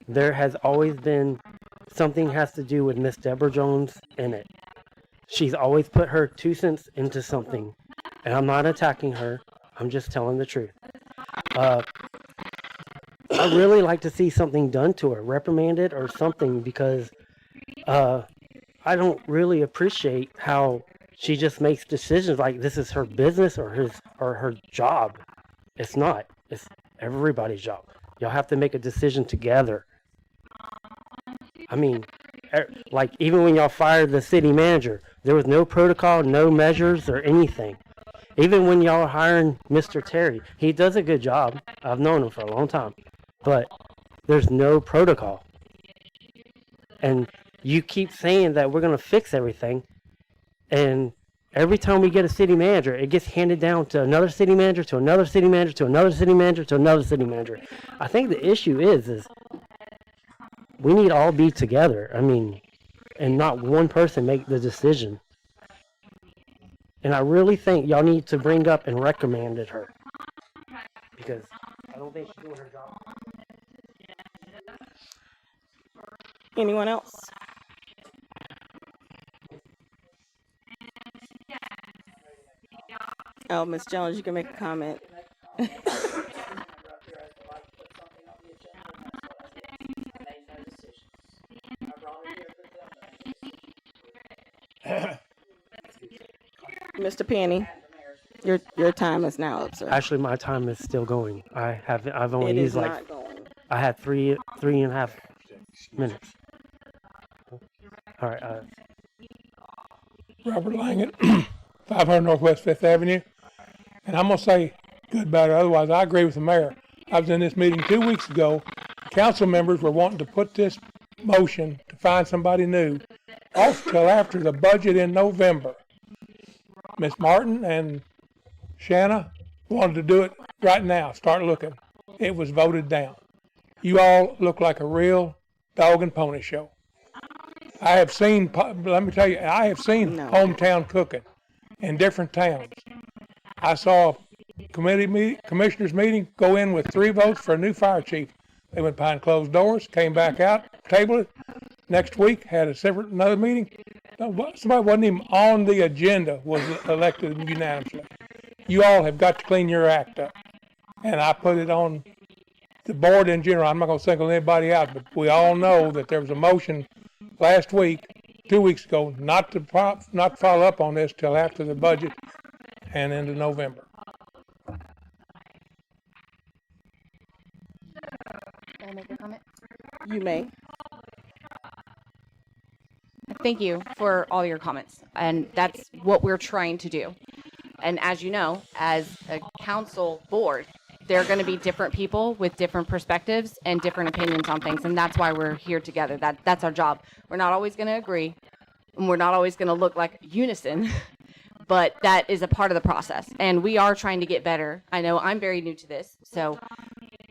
[SPEAKER 12] there has always been something has to do with Miss Debra Jones in it. She's always put her 2 cents into something, and I'm not attacking her. I'm just telling the truth. I really like to see something done to her, reprimanded or something, because I don't really appreciate how she just makes decisions like this is her business or her job. It's not. It's everybody's job. Y'all have to make a decision together. I mean, like even when y'all fired the city manager, there was no protocol, no measures or anything. Even when y'all are hiring Mr. Terry, he does a good job. I've known him for a long time. But there's no protocol. And you keep saying that we're going to fix everything. And every time we get a city manager, it gets handed down to another city manager, to another city manager, to another city manager, to another city manager. I think the issue is we need to all be together. I mean, and not one person make the decision. And I really think y'all need to bring up and recommended her. Because I don't think she's doing her job.
[SPEAKER 1] Anyone else? Oh, Ms. Jones, you can make a comment. Mr. Penny, your time is now up, sir.
[SPEAKER 12] Actually, my time is still going. I've only
[SPEAKER 1] It
[SPEAKER 12] used
[SPEAKER 1] is
[SPEAKER 12] like
[SPEAKER 1] not going.
[SPEAKER 12] I had three and a half minutes. All right.
[SPEAKER 13] Robert Langen, 500 Northwest 5th Avenue. And I'm going to say good about it. Otherwise, I agree with the mayor. I was in this meeting 2 weeks ago. Council members were wanting to put this motion to find somebody new off till after the budget in November. Miss Martin and Shanna wanted to do it right now, start looking. It was voted down. You all look like a real dog and pony show. I have seen, let me tell you, I have seen hometown cooking in different towns. I saw a commissioners meeting go in with 3 votes for a new fire chief. They went behind closed doors, came back out, tabled it. Next week, had another meeting. Somebody wasn't even on the agenda, was elected unanimously. You all have got to clean your act up. And I put it on the board in general. I'm not going to single anybody out, but we all know that there was a motion last week, 2 weeks ago, not to follow up on this till after the budget and into November.
[SPEAKER 8] make a comment?
[SPEAKER 1] You may.
[SPEAKER 8] Thank you for all your comments. And that's what we're trying to do. And as you know, as a council board, there are going to be different people with different perspectives and different opinions on things. And that's why we're here together. That's our job. We're not always going to agree, and we're not always going to look like unison, but that is a part of the process. And we are trying to get better. I know I'm very new to this. So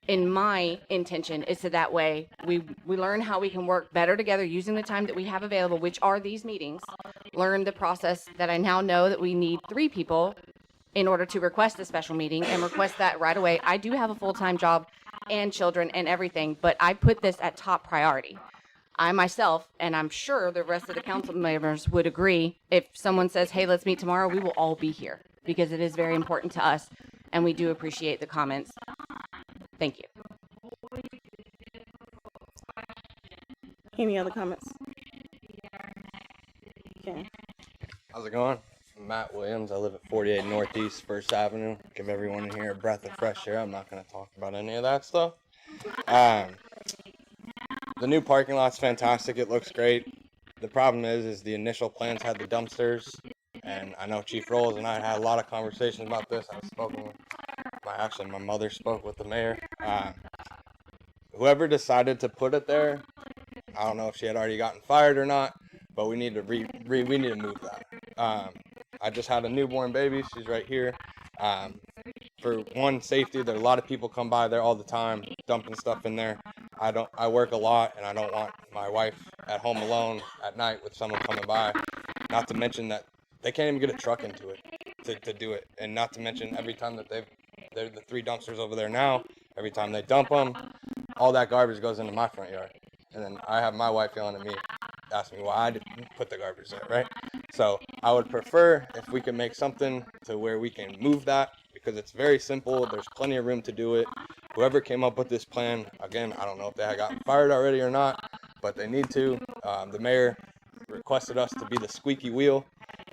[SPEAKER 8] in my intention is to that way we learn how we can work better together using the time that we have available, which are these meetings, learn the process that I now know that we need 3 people in order to request a special meeting and request that right away. I do have a full-time job and children and everything, but I put this at top priority. I myself, and I'm sure the rest of the council members would agree, if someone says, hey, let's meet tomorrow, we will all be here because it is very important to us and we do appreciate the comments. Thank you.
[SPEAKER 1] Any other comments? Okay.
[SPEAKER 14] How's it going? I'm Matt Williams. I live at 48 Northeast 1st Avenue. Give everyone in here a breath of fresh air. I'm not going to talk about any of that stuff. The new parking lot's fantastic. It looks great. The problem is the initial plans had the dumpsters, and I know Chief Rolls and I had a lot of conversations about this. I've spoken with my mother spoke with the mayor. Whoever decided to put it there, I don't know if she had already gotten fired or not, but we need to we need to move that. I just had a newborn baby. She's right here. For one, safety. There are a lot of people come by there all the time, dumping stuff in there. I work a lot, and I don't want my wife at home alone at night with someone coming by. Not to mention that they can't even get a truck into it to do it, and not to mention every time that they're the 3 dumpsters over there now. Every time they dump them, all that garbage goes into my front yard, and then I have my wife yelling at me, asking me why I didn't put the garbage there, right? So I would prefer if we can make something to where we can move that, because it's very simple. There's plenty of room to do it. Whoever came up with this plan, again, I don't know if they had gotten fired already or not, but they need to. The mayor requested us to be the squeaky wheel,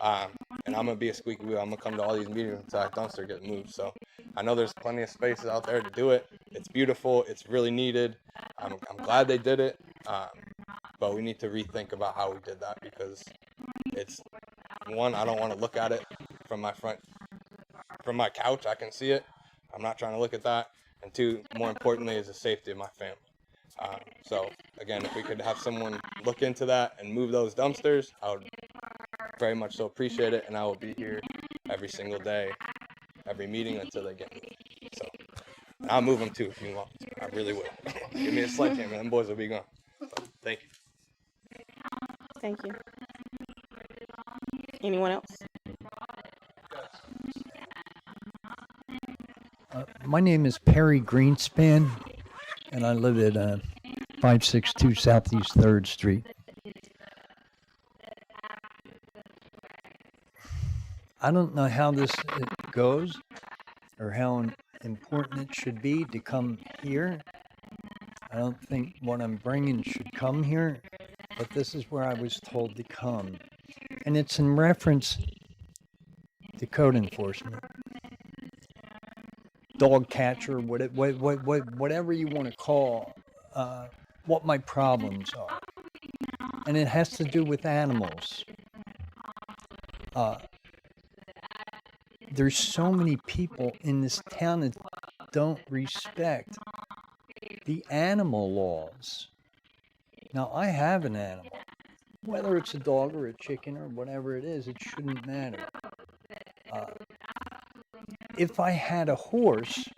[SPEAKER 14] and I'm going to be a squeaky wheel. I'm going to come to all these meetings until that dumpster gets moved. So I know there's plenty of spaces out there to do it. It's beautiful. It's really needed. I'm glad they did it, but we need to rethink about how we did that, because it's, one, I don't want to look at it from my couch. I can see it. I'm not trying to look at that. And 2, more importantly, is the safety of my family. So again, if we could have someone look into that and move those dumpsters, I would very much so appreciate it, and I will be here every single day, every meeting until they get moved. So I'll move them too if you want. I really will. Give me a sledgehammer, them boys will be gone. So, thank you.
[SPEAKER 1] Thank you. Anyone else?
[SPEAKER 15] My name is Perry Greenspan, and I live at 562 Southeast 3rd Street. I don't know how this goes or how important it should be to come here. I don't think what I'm bringing should come here, but this is where I was told to come. And it's in reference to code enforcement. Dog catcher, whatever you want to call what my problems are. And it has to do with animals. There's so many people in this town that don't respect the animal laws. Now, I have an animal. Whether it's a dog or a chicken or whatever it is, it shouldn't matter. If I had a horse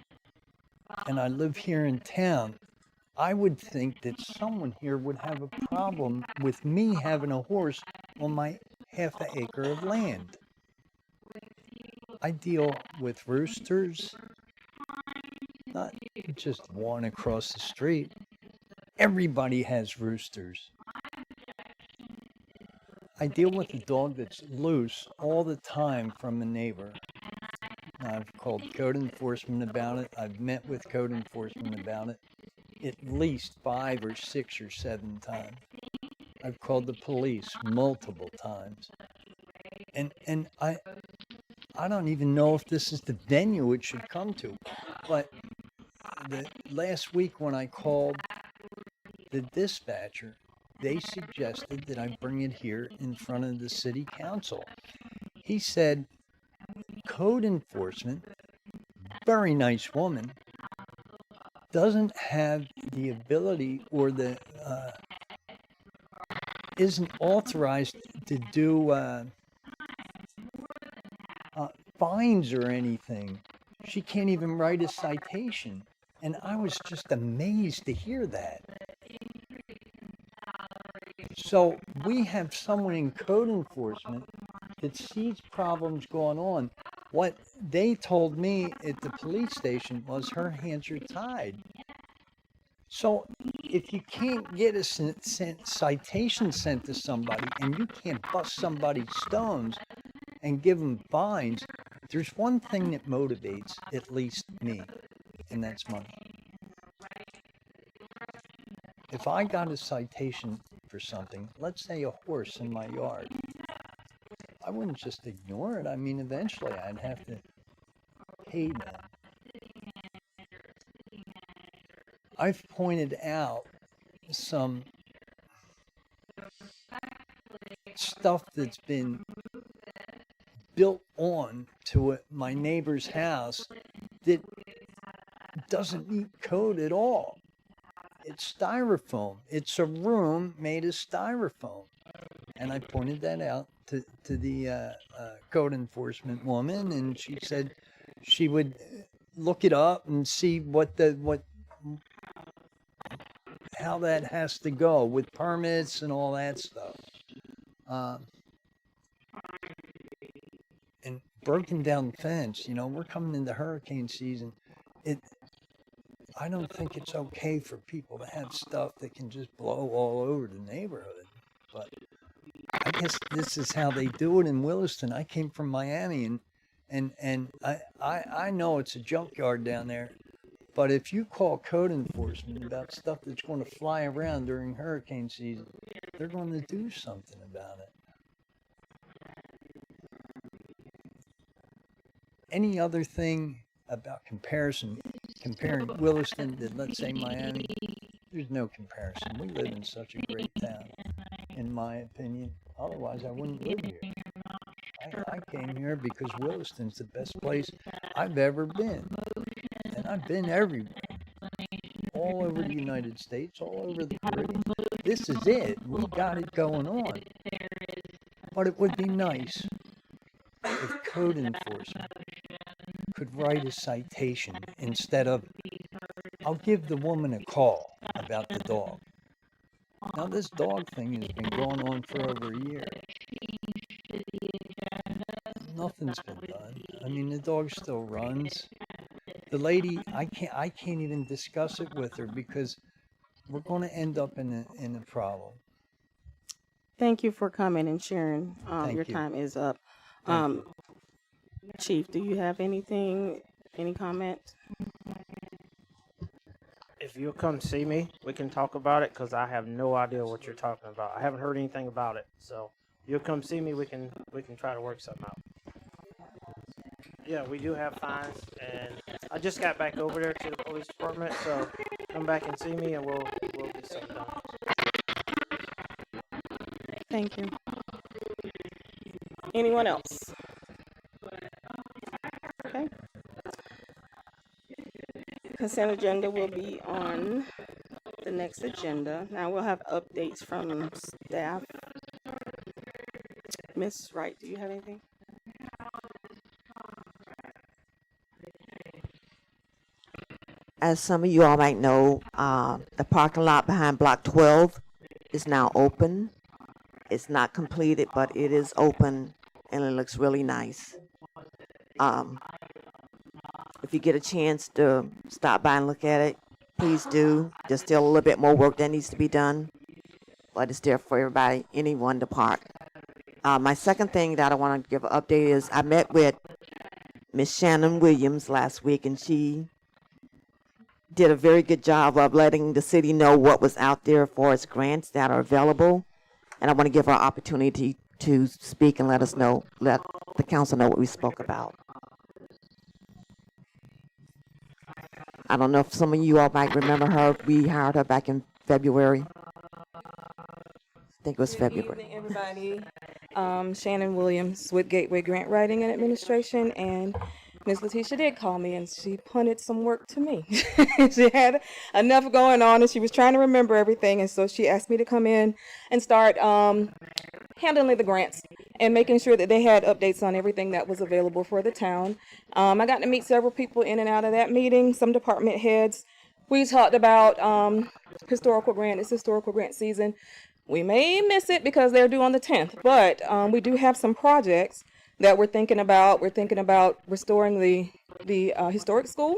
[SPEAKER 15] and I live here in town, I would think that someone here would have a problem with me having a horse on my half an acre of land. I deal with roosters, not just one across the street. Everybody has roosters. I deal with a dog that's loose all the time from a neighbor. I've called code enforcement about it. I've met with code enforcement about it at least 5 or 6 or 7 times. I've called the police multiple times. And I don't even know if this is the venue it should come to. But the last week when I called, the dispatcher, they suggested that I bring it here in front of the city council. He said, code enforcement, very nice woman, doesn't have the ability or the isn't authorized to do fines or anything. She can't even write a citation. And I was just amazed to hear that. So we have someone in code enforcement that sees problems going on. What they told me at the police station was her hands are tied. So if you can't get a citation sent to somebody and you can't bust somebody's stones and give them fines, there's one thing that motivates at least me, and that's money. If I got a citation for something, let's say a horse in my yard, I wouldn't just ignore it. I mean, eventually I'd have to pay them. I've pointed out some stuff that's been built on to my neighbor's house that doesn't meet code at all. It's styrofoam. It's a room made of styrofoam. And I pointed that out to the code enforcement woman, and she said she would look it up and see how that has to go with permits and all that stuff. And broken down fence, we're coming into hurricane season. I don't think it's okay for people to have stuff that can just blow all over the neighborhood. But I guess this is how they do it in Williston. I came from Miami, and I know it's a junkyard down there. But if you call code enforcement about stuff that's going to fly around during hurricane season, they're going to do something about it. Any other thing about comparing Williston to, let's say, Miami? There's no comparison. We live in such a great town, in my opinion. Otherwise, I wouldn't live here. I came here because Williston's the best place I've ever been. And I've been everywhere. All over the United States, all over the Caribbean. This is it. We got it going on. But it would be nice if code enforcement could write a citation instead of, I'll give the woman a call about the dog. Now, this dog thing has been going on for over a year. Nothing's been done. I mean, the dog still runs. The lady, I can't even discuss it with her because we're going to end up in a problem.
[SPEAKER 1] Thank you for coming and sharing.
[SPEAKER 15] Thank
[SPEAKER 1] Your
[SPEAKER 15] you.
[SPEAKER 1] time is up. Chief, do you have any comments?
[SPEAKER 12] If you'll come see me, we can talk about it because I have no idea what you're talking about. I haven't heard anything about it. So if you'll come see me, we can try to work something out. Yeah, we do have fines, and I just got back over there to the police department, so come back and see me, and we'll get something done.
[SPEAKER 1] Thank you. Anyone else? Okay. Consent agenda will be on the next agenda. Now we'll have updates from staff. Miss Wright, do you have anything?
[SPEAKER 2] As some of you all might know, the parking lot behind Block 12 is now open. It's not completed, but it is open, and it looks really nice. If you get a chance to stop by and look at it, please do. There's still a little bit more work that needs to be done, but it's there for everybody, anyone to park. My second thing that I want to give an update is I met with Miss Shannon Williams last week, and she did a very good job of letting the city know what was out there for its grants that are available. And I want to give her an opportunity to speak and let the council know what we spoke about. I don't know if some of you all might remember her. We hired her back in February. I think it was
[SPEAKER 16] Good
[SPEAKER 2] February.
[SPEAKER 16] evening, everybody. Shannon Williams with Gateway Grant Writing and Administration, and Miss Latricia did call me, and she punted some work to me. She had enough going on, and she was trying to remember everything, and so she asked me to come in and start handling the grants and making sure that they had updates on everything that was available for the town. I got to meet several people in and out of that meeting, some department heads. We talked about historical grant. It's historical grant season. We may miss it because they're due on the 10th, but we do have some projects that we're thinking about. We're thinking about restoring the historic school.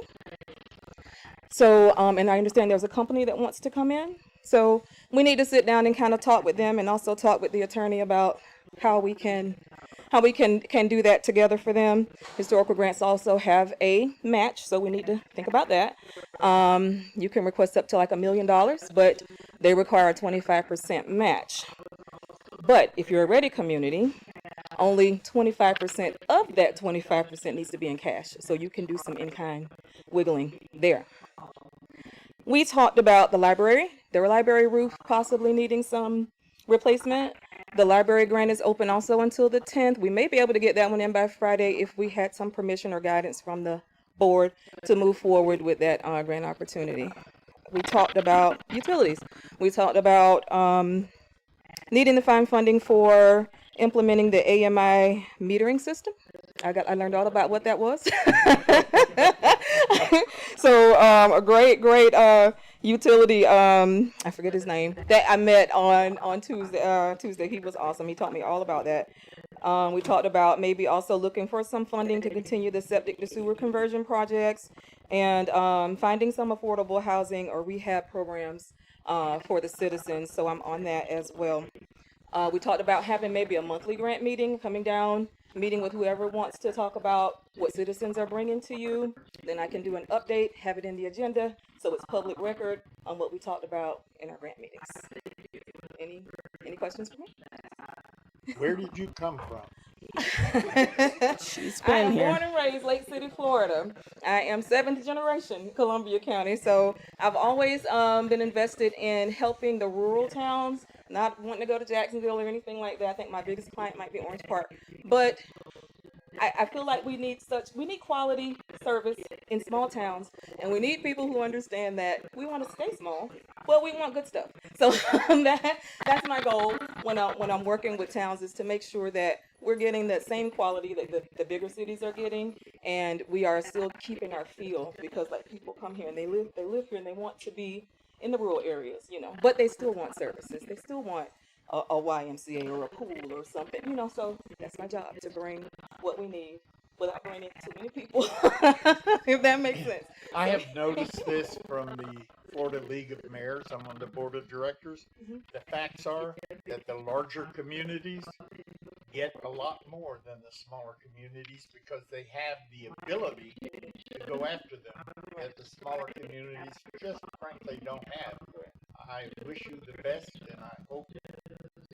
[SPEAKER 16] So, and I understand there's a company that wants to come in. So we need to sit down and kind of talk with them, and also talk with the attorney about how we can do that together for them. Historical grants also have a match, so we need to think about that. You can request up to like $1 million, but they require a 25% match. But if you're a ready community, only 25% of that 25% needs to be in cash, so you can do some in-kind wiggling there. We talked about the library roof possibly needing some replacement. The library grant is open also until the 10th. We may be able to get that one in by Friday if we had some permission or guidance from the board to move forward with that grant opportunity. We talked about utilities. We talked about needing to find funding for implementing the AMI metering system. I learned all about what that was. So a great utility, I forget his name, that I met on Tuesday. He was awesome. He taught me all about that. We talked about maybe also looking for some funding to continue the septic to sewer conversion projects, and finding some affordable housing or rehab programs for the citizens. So I'm on that as well. We talked about having maybe a monthly grant meeting, coming down, meeting with whoever wants to talk about what citizens are bringing to you. Then I can do an update, have it in the agenda, so it's public record on what we talked about in our grant meetings. Any questions for me?
[SPEAKER 3] Where did you come from?
[SPEAKER 16] I am born and raised Lake City, Florida. I am 7th generation Columbia County, so I've always been invested in helping the rural towns, not wanting to go to Jacksonville or anything like that. I think my biggest client might be Orange Park, but I feel like we need quality service in small towns, and we need people who understand that we want to stay small, but we want good stuff. So that's my goal when I'm working with towns, is to make sure that we're getting that same quality that the bigger cities are getting, and we are still keeping our feel, because like people come here and they live here and they want to be in the rural areas, but they still want services. They still want a YMCA or a pool or something, so that's my job, to bring what we need without bringing too many people, if that makes sense.
[SPEAKER 3] I have noticed this from the Florida League of Mayors. I'm on the board of directors.
[SPEAKER 16] Mm-hmm.
[SPEAKER 3] The facts are that the larger communities get a lot more than the smaller communities because they have the ability to go after them that the smaller communities just frankly don't have. I wish you the best, and I hope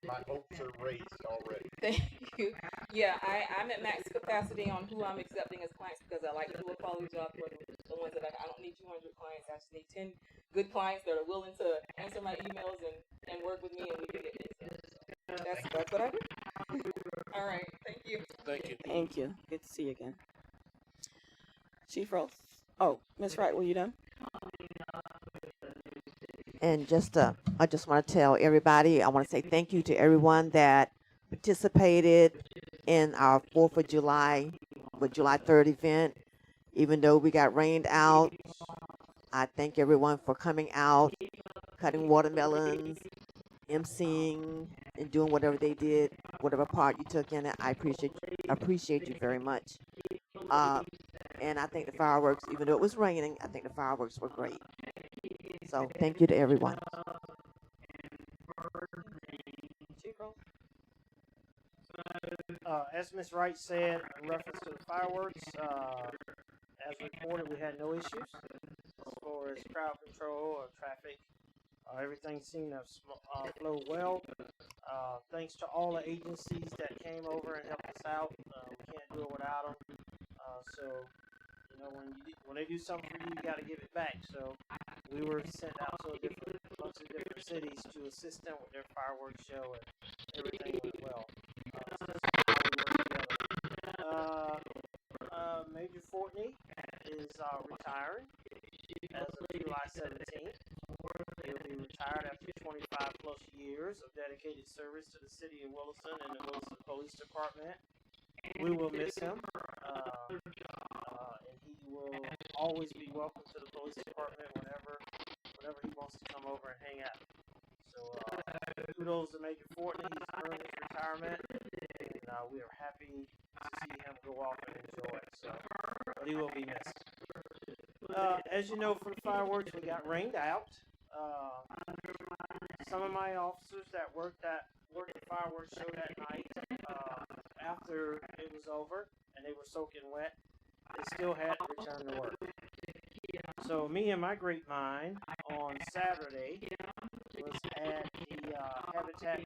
[SPEAKER 3] my hopes are raised already.
[SPEAKER 16] Thank you. Yeah, I'm at max capacity on who I'm accepting as clients, because I like to do a quality job for the ones that I don't need 200 clients. I just need 10 good clients that are willing to answer my emails and work with me, and we can get things done. That's what I do. All right. Thank you.
[SPEAKER 6] Thank you.
[SPEAKER 1] Thank you. Good to see you again. Chief Rose. Oh, Ms. Wright, were you done?
[SPEAKER 2] And I just want to tell everybody, I want to say thank you to everyone that participated in our 4th of July, July 3rd event. Even though we got rained out, I thank everyone for coming out, cutting watermelons, emceeing, and doing whatever they did, whatever part you took in it. I appreciate you very much. And I think the fireworks, even though it was raining, I think the fireworks were great. So thank you to everyone.
[SPEAKER 12] As Ms. Wright said, in reference to the fireworks, as reported, we had no issues as far as crowd control or traffic. Everything seemed to flow well. Thanks to all the agencies that came over and helped us out. We can't do it without them. So, when they do something for you, you got to give it back. So we were sent out to a different
[SPEAKER 17] bunch of different cities to assist them with their fireworks show, and everything went well. So this is how we work together. Major Fortney is retiring as of July 17th. He'll be retired after 25 plus years of dedicated service to the city of Williston and the Williston Police Department. We will miss him, and he will always be welcome to the police department whenever he wants to come over and hang out. So kudos to Major Fortney. He's earned his retirement, and we are happy to see him go off and enjoy it. So, but he will be missed. As you know, from the fireworks, we got rained out. Some of my officers that worked the fireworks show that night, after it was over and they were soaking wet, they still had to return to work. So me and my grapevine on Saturday was at the Habitat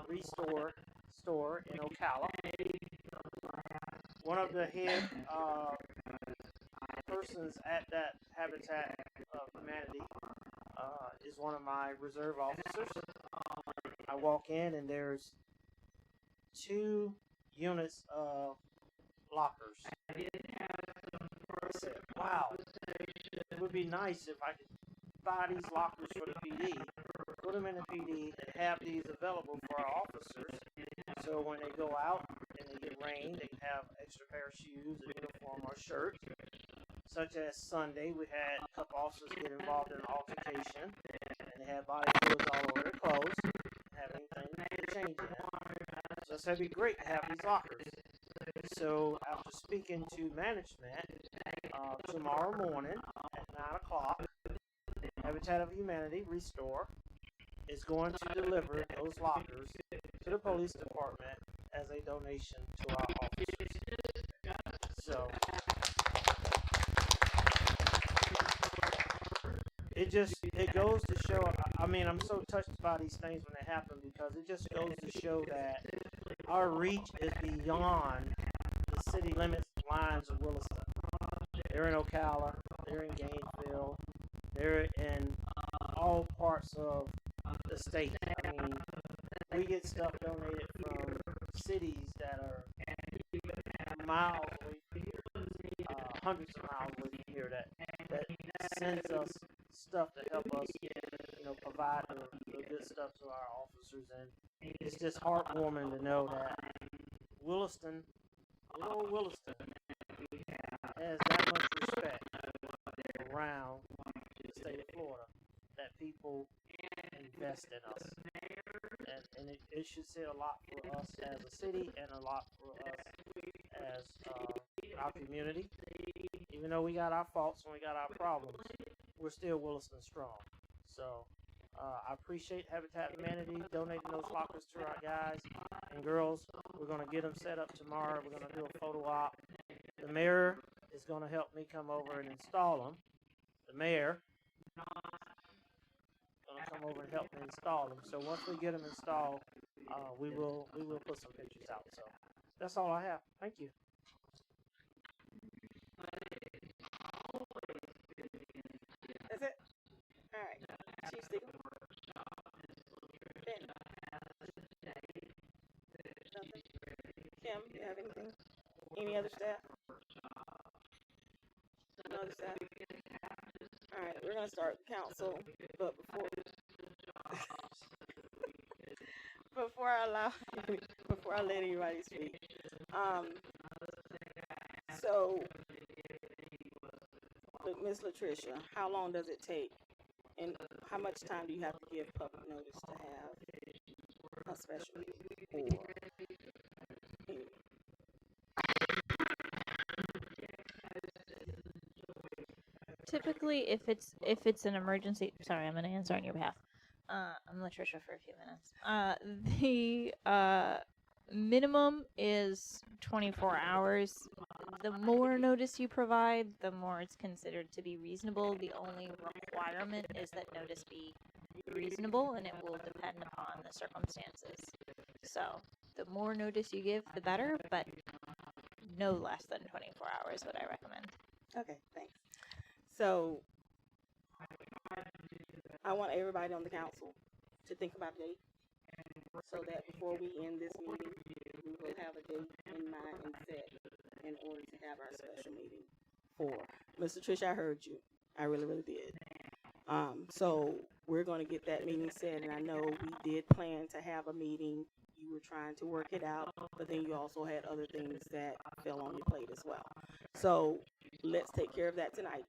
[SPEAKER 17] Restore store in Ocala. One of the head persons at that Habitat of Humanity is one of my reserve officers. I walk in and there's 2 units of lockers. I said, wow, it would be nice if I could buy these lockers for the PD, put them in the PD, and have these available for our officers. So when they go out and they get rained, they can have extra pair of shoes, a uniform, or shirt. Such as Sunday, we had a couple officers get involved in an altercation, and they had body fluids all over their clothes, have anything to change in. So I said it'd be great to have these lockers. So after speaking to management, tomorrow morning at 9 o'clock, Habitat of Humanity Restore is going to deliver those lockers to the police department as a donation to our officers. So it goes to show, I mean, I'm so touched by these things when they happen because it just goes to show that our reach is beyond the city limits lines of Williston. They're in Ocala, they're in Gainesville, they're in all parts of the state. I mean, we get stuff donated from cities that are miles away from here, hundreds of miles away from here that sends us stuff to help us, provide the good stuff to our officers. And it's just heartwarming to know that Williston, little old Williston, has that much respect around the state of Florida, that people invest in us. And it should say a lot for us as a city and a lot for us as our community. Even though we got our faults and we got our problems, we're still Williston strong. So I appreciate Habitat of Humanity donating those lockers to our guys and girls. We're going to get them set up tomorrow. We're going to do a photo op. The mayor is going to help me come over and install them. The mayor going to come over and help me install them. So once we get them installed, we will put some pictures out. So that's all I have. Thank you.
[SPEAKER 1] That's it? All right. Chief Steele. Ben. Nothing. Kim, you have anything? Any other staff? No other staff? All right, we're gonna start the council, but before I let anybody speak, so look, Miss Latricia, how long does it take, and how much time do you have to give public notice to have a special meeting? Or anyway.
[SPEAKER 7] Typically, if it's an emergency, sorry, I'm going to answer on your behalf. I'm Latricia for a few minutes. The minimum is 24 hours. The more notice you provide, the more it's considered to be reasonable. The only requirement is that notice be reasonable, and it will depend upon the circumstances. So the more notice you give, the better, but no less than 24 hours would I recommend.
[SPEAKER 1] Okay, thanks. So I want everybody on the council to think about a date so that before we end this meeting, we will have a date in mind and set in order to have our special meeting for. Mr. Trish, I heard you. I really, really did. So we're going to get that meeting set, and I know we did plan to have a meeting. You were trying to work it out, but then you also had other things that fell on your plate as well. So let's take care of that tonight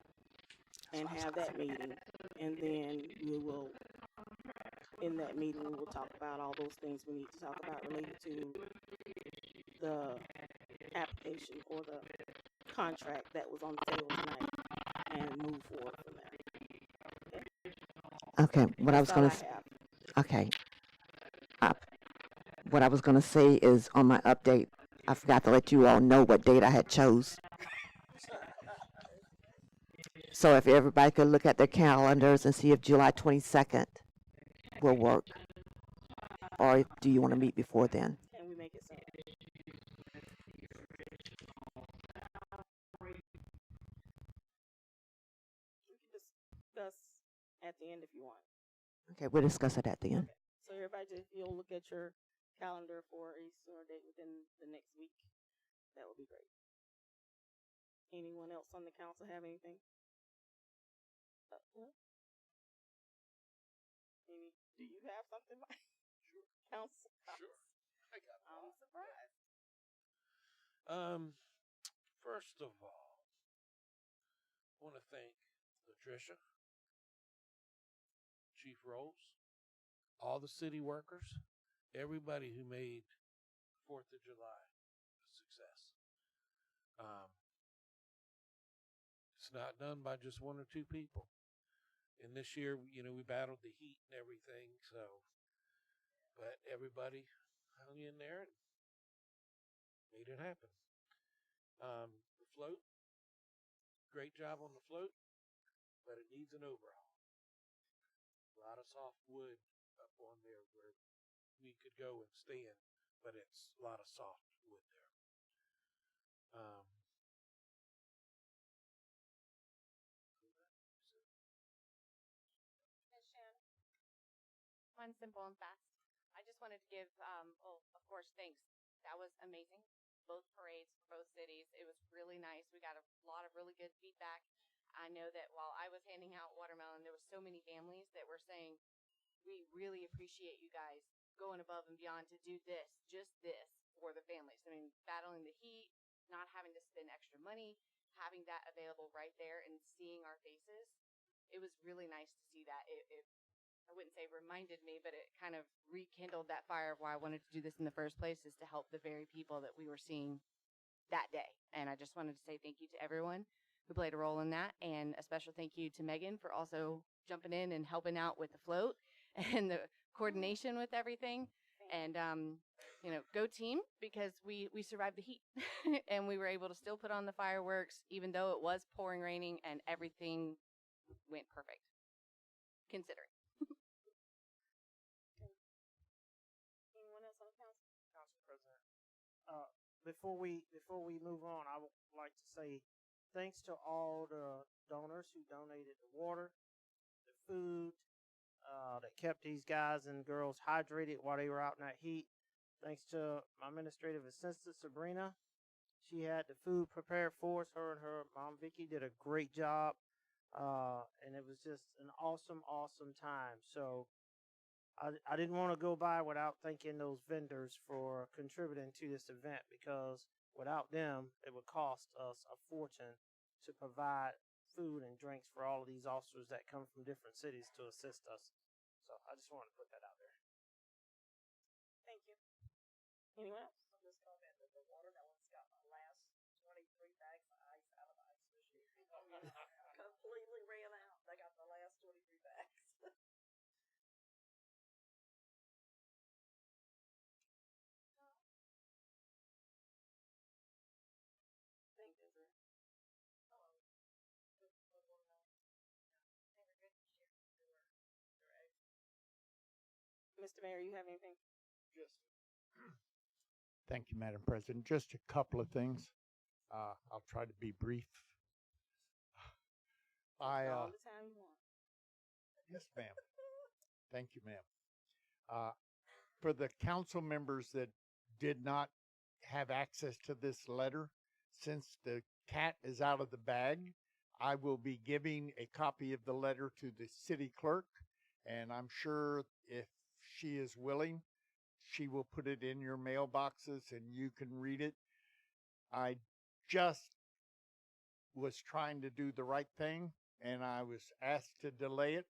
[SPEAKER 1] and have that meeting, and then we will, in that meeting, we will talk about all those things we need to talk about related to the application or the contract that was on the table tonight and move forward from there.
[SPEAKER 2] Okay, what I was
[SPEAKER 1] That's all
[SPEAKER 2] going
[SPEAKER 1] I
[SPEAKER 2] to
[SPEAKER 1] have.
[SPEAKER 2] okay. What I was going to say is on my update, I forgot to let you all know what date I had chose. So if everybody could look at their calendars and see if July 22nd will work, or do you want to meet before then?
[SPEAKER 1] Can we make it so? We can discuss at the end if you want.
[SPEAKER 2] Okay, we'll discuss it at the end.
[SPEAKER 1] So everybody, just you'll look at your calendar for a sooner date within the next week. That would be great. Anyone else on the council have anything? Well, Amy, do you have something, Mike? Sure. Council?
[SPEAKER 6] Sure. I got
[SPEAKER 1] I'm surprised.
[SPEAKER 6] First of all, I want to thank Latricia, Chief Rose, all the city workers, everybody who made 4th of July a success. It's not done by just one or two people. And this year, we battled the heat and everything, but everybody hung in there and made it happen. The float, great job on the float, but it needs an overhaul. A lot of soft wood up on there where we could go and stand, but it's a lot of soft wood there.
[SPEAKER 8] One simple and fast. I just wanted to give, of course, thanks. That was amazing. Both parades for both cities. It was really nice. We got a lot of really good feedback. I know that while I was handing out watermelon, there were so many families that were saying, we really appreciate you guys going above and beyond to do this, just this, for the families. I mean, battling the heat, not having to spend extra money, having that available right there and seeing our faces. It was really nice to see that. I wouldn't say reminded me, but it kind of rekindled that fire of why I wanted to do this in the first place, is to help the very people that we were seeing that day. And I just wanted to say thank you to everyone who played a role in that, and a special thank you to Megan for also jumping in and helping out with the float and the coordination with everything. And go team, because we survived the heat and we were able to still put on the fireworks even though it was pouring raining, and everything went perfect considering.
[SPEAKER 1] Anyone else on the council?
[SPEAKER 17] Council President. Before we move on, I would like to say thanks to all the donors who donated the water, the food, that kept these guys and girls hydrated while they were out in that heat. Thanks to my administrative assistant, Sabrina. She had the food prepared for us. Her and her mom, Vicky, did a great job. And it was just an awesome, awesome time. So I didn't want to go by without thanking those vendors for contributing to this event, because without them, it would cost us a fortune to provide food and drinks for all of these officers that come from different cities to assist us. So I just wanted to put that out there.
[SPEAKER 1] Thank you. Anyone else? I'm just comment that the watermelons got my last 23 bags of ice out of the ice machine. Completely ran out. They got the last 23 bags. Thank you, Desiree. Hello. Mr. Mayor, you have anything?
[SPEAKER 3] Thank you, Madam President. Just a couple of things. I'll try to be brief.
[SPEAKER 1] All the time you want.
[SPEAKER 3] Yes, ma'am. Thank you, ma'am. For the council members that did not have access to this letter, since the cat is out of the bag, I will be giving a copy of the letter to the city clerk, and I'm sure if she is willing, she will put it in your mailboxes and you can read it. I just was trying to do the right thing, and I was asked to delay it,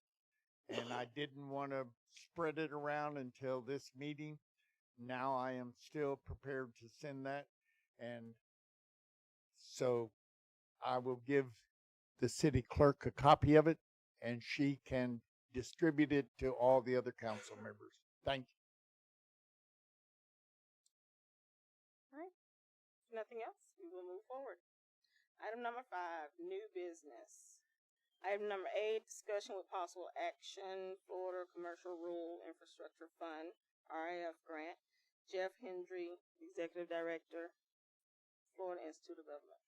[SPEAKER 3] and I didn't want to spread it around until this meeting. Now I am still prepared to send that, and so I will give the city clerk a copy of it, and she can distribute it to all the other council members. Thank you.
[SPEAKER 1] All right. Nothing else? We will move forward. Item number 5, new business. Item number 8, discussion with possible action, Florida Commercial Rural Infrastructure Fund, RIF grant. Jeff Hendry, Executive Director, Florida Institute of Government.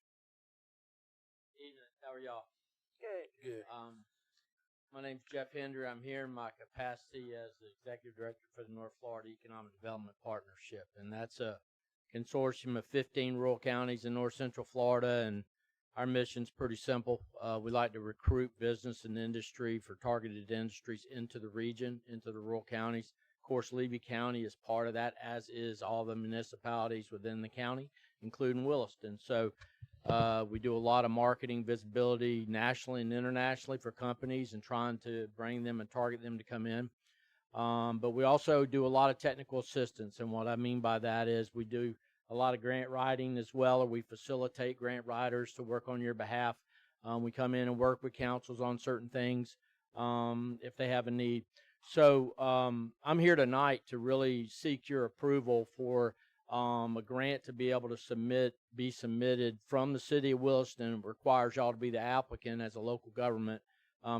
[SPEAKER 18] Evening. How are y'all?
[SPEAKER 1] Good.
[SPEAKER 6] Good.
[SPEAKER 18] My name's Jeff Hendry. I'm here in my capacity as the Executive Director for the North Florida Economic Development Partnership, and that's a consortium of 15 rural counties in North Central Florida, and our mission's pretty simple. We like to recruit business and industry for targeted industries into the region, into the rural counties. Of course, Levy County is part of that, as is all the municipalities within the county, including Williston. So we do a lot of marketing visibility nationally and internationally for companies and trying to bring them and target them to come in. But we also do a lot of technical assistance. And what I mean by that is we do a lot of grant writing as well, or we facilitate grant writers to work on your behalf. We come in and work with councils on certain things if they have a need. So I'm here tonight to really seek your approval for a grant to be able to be submitted from the city of Williston. It requires y'all to be the applicant as a local government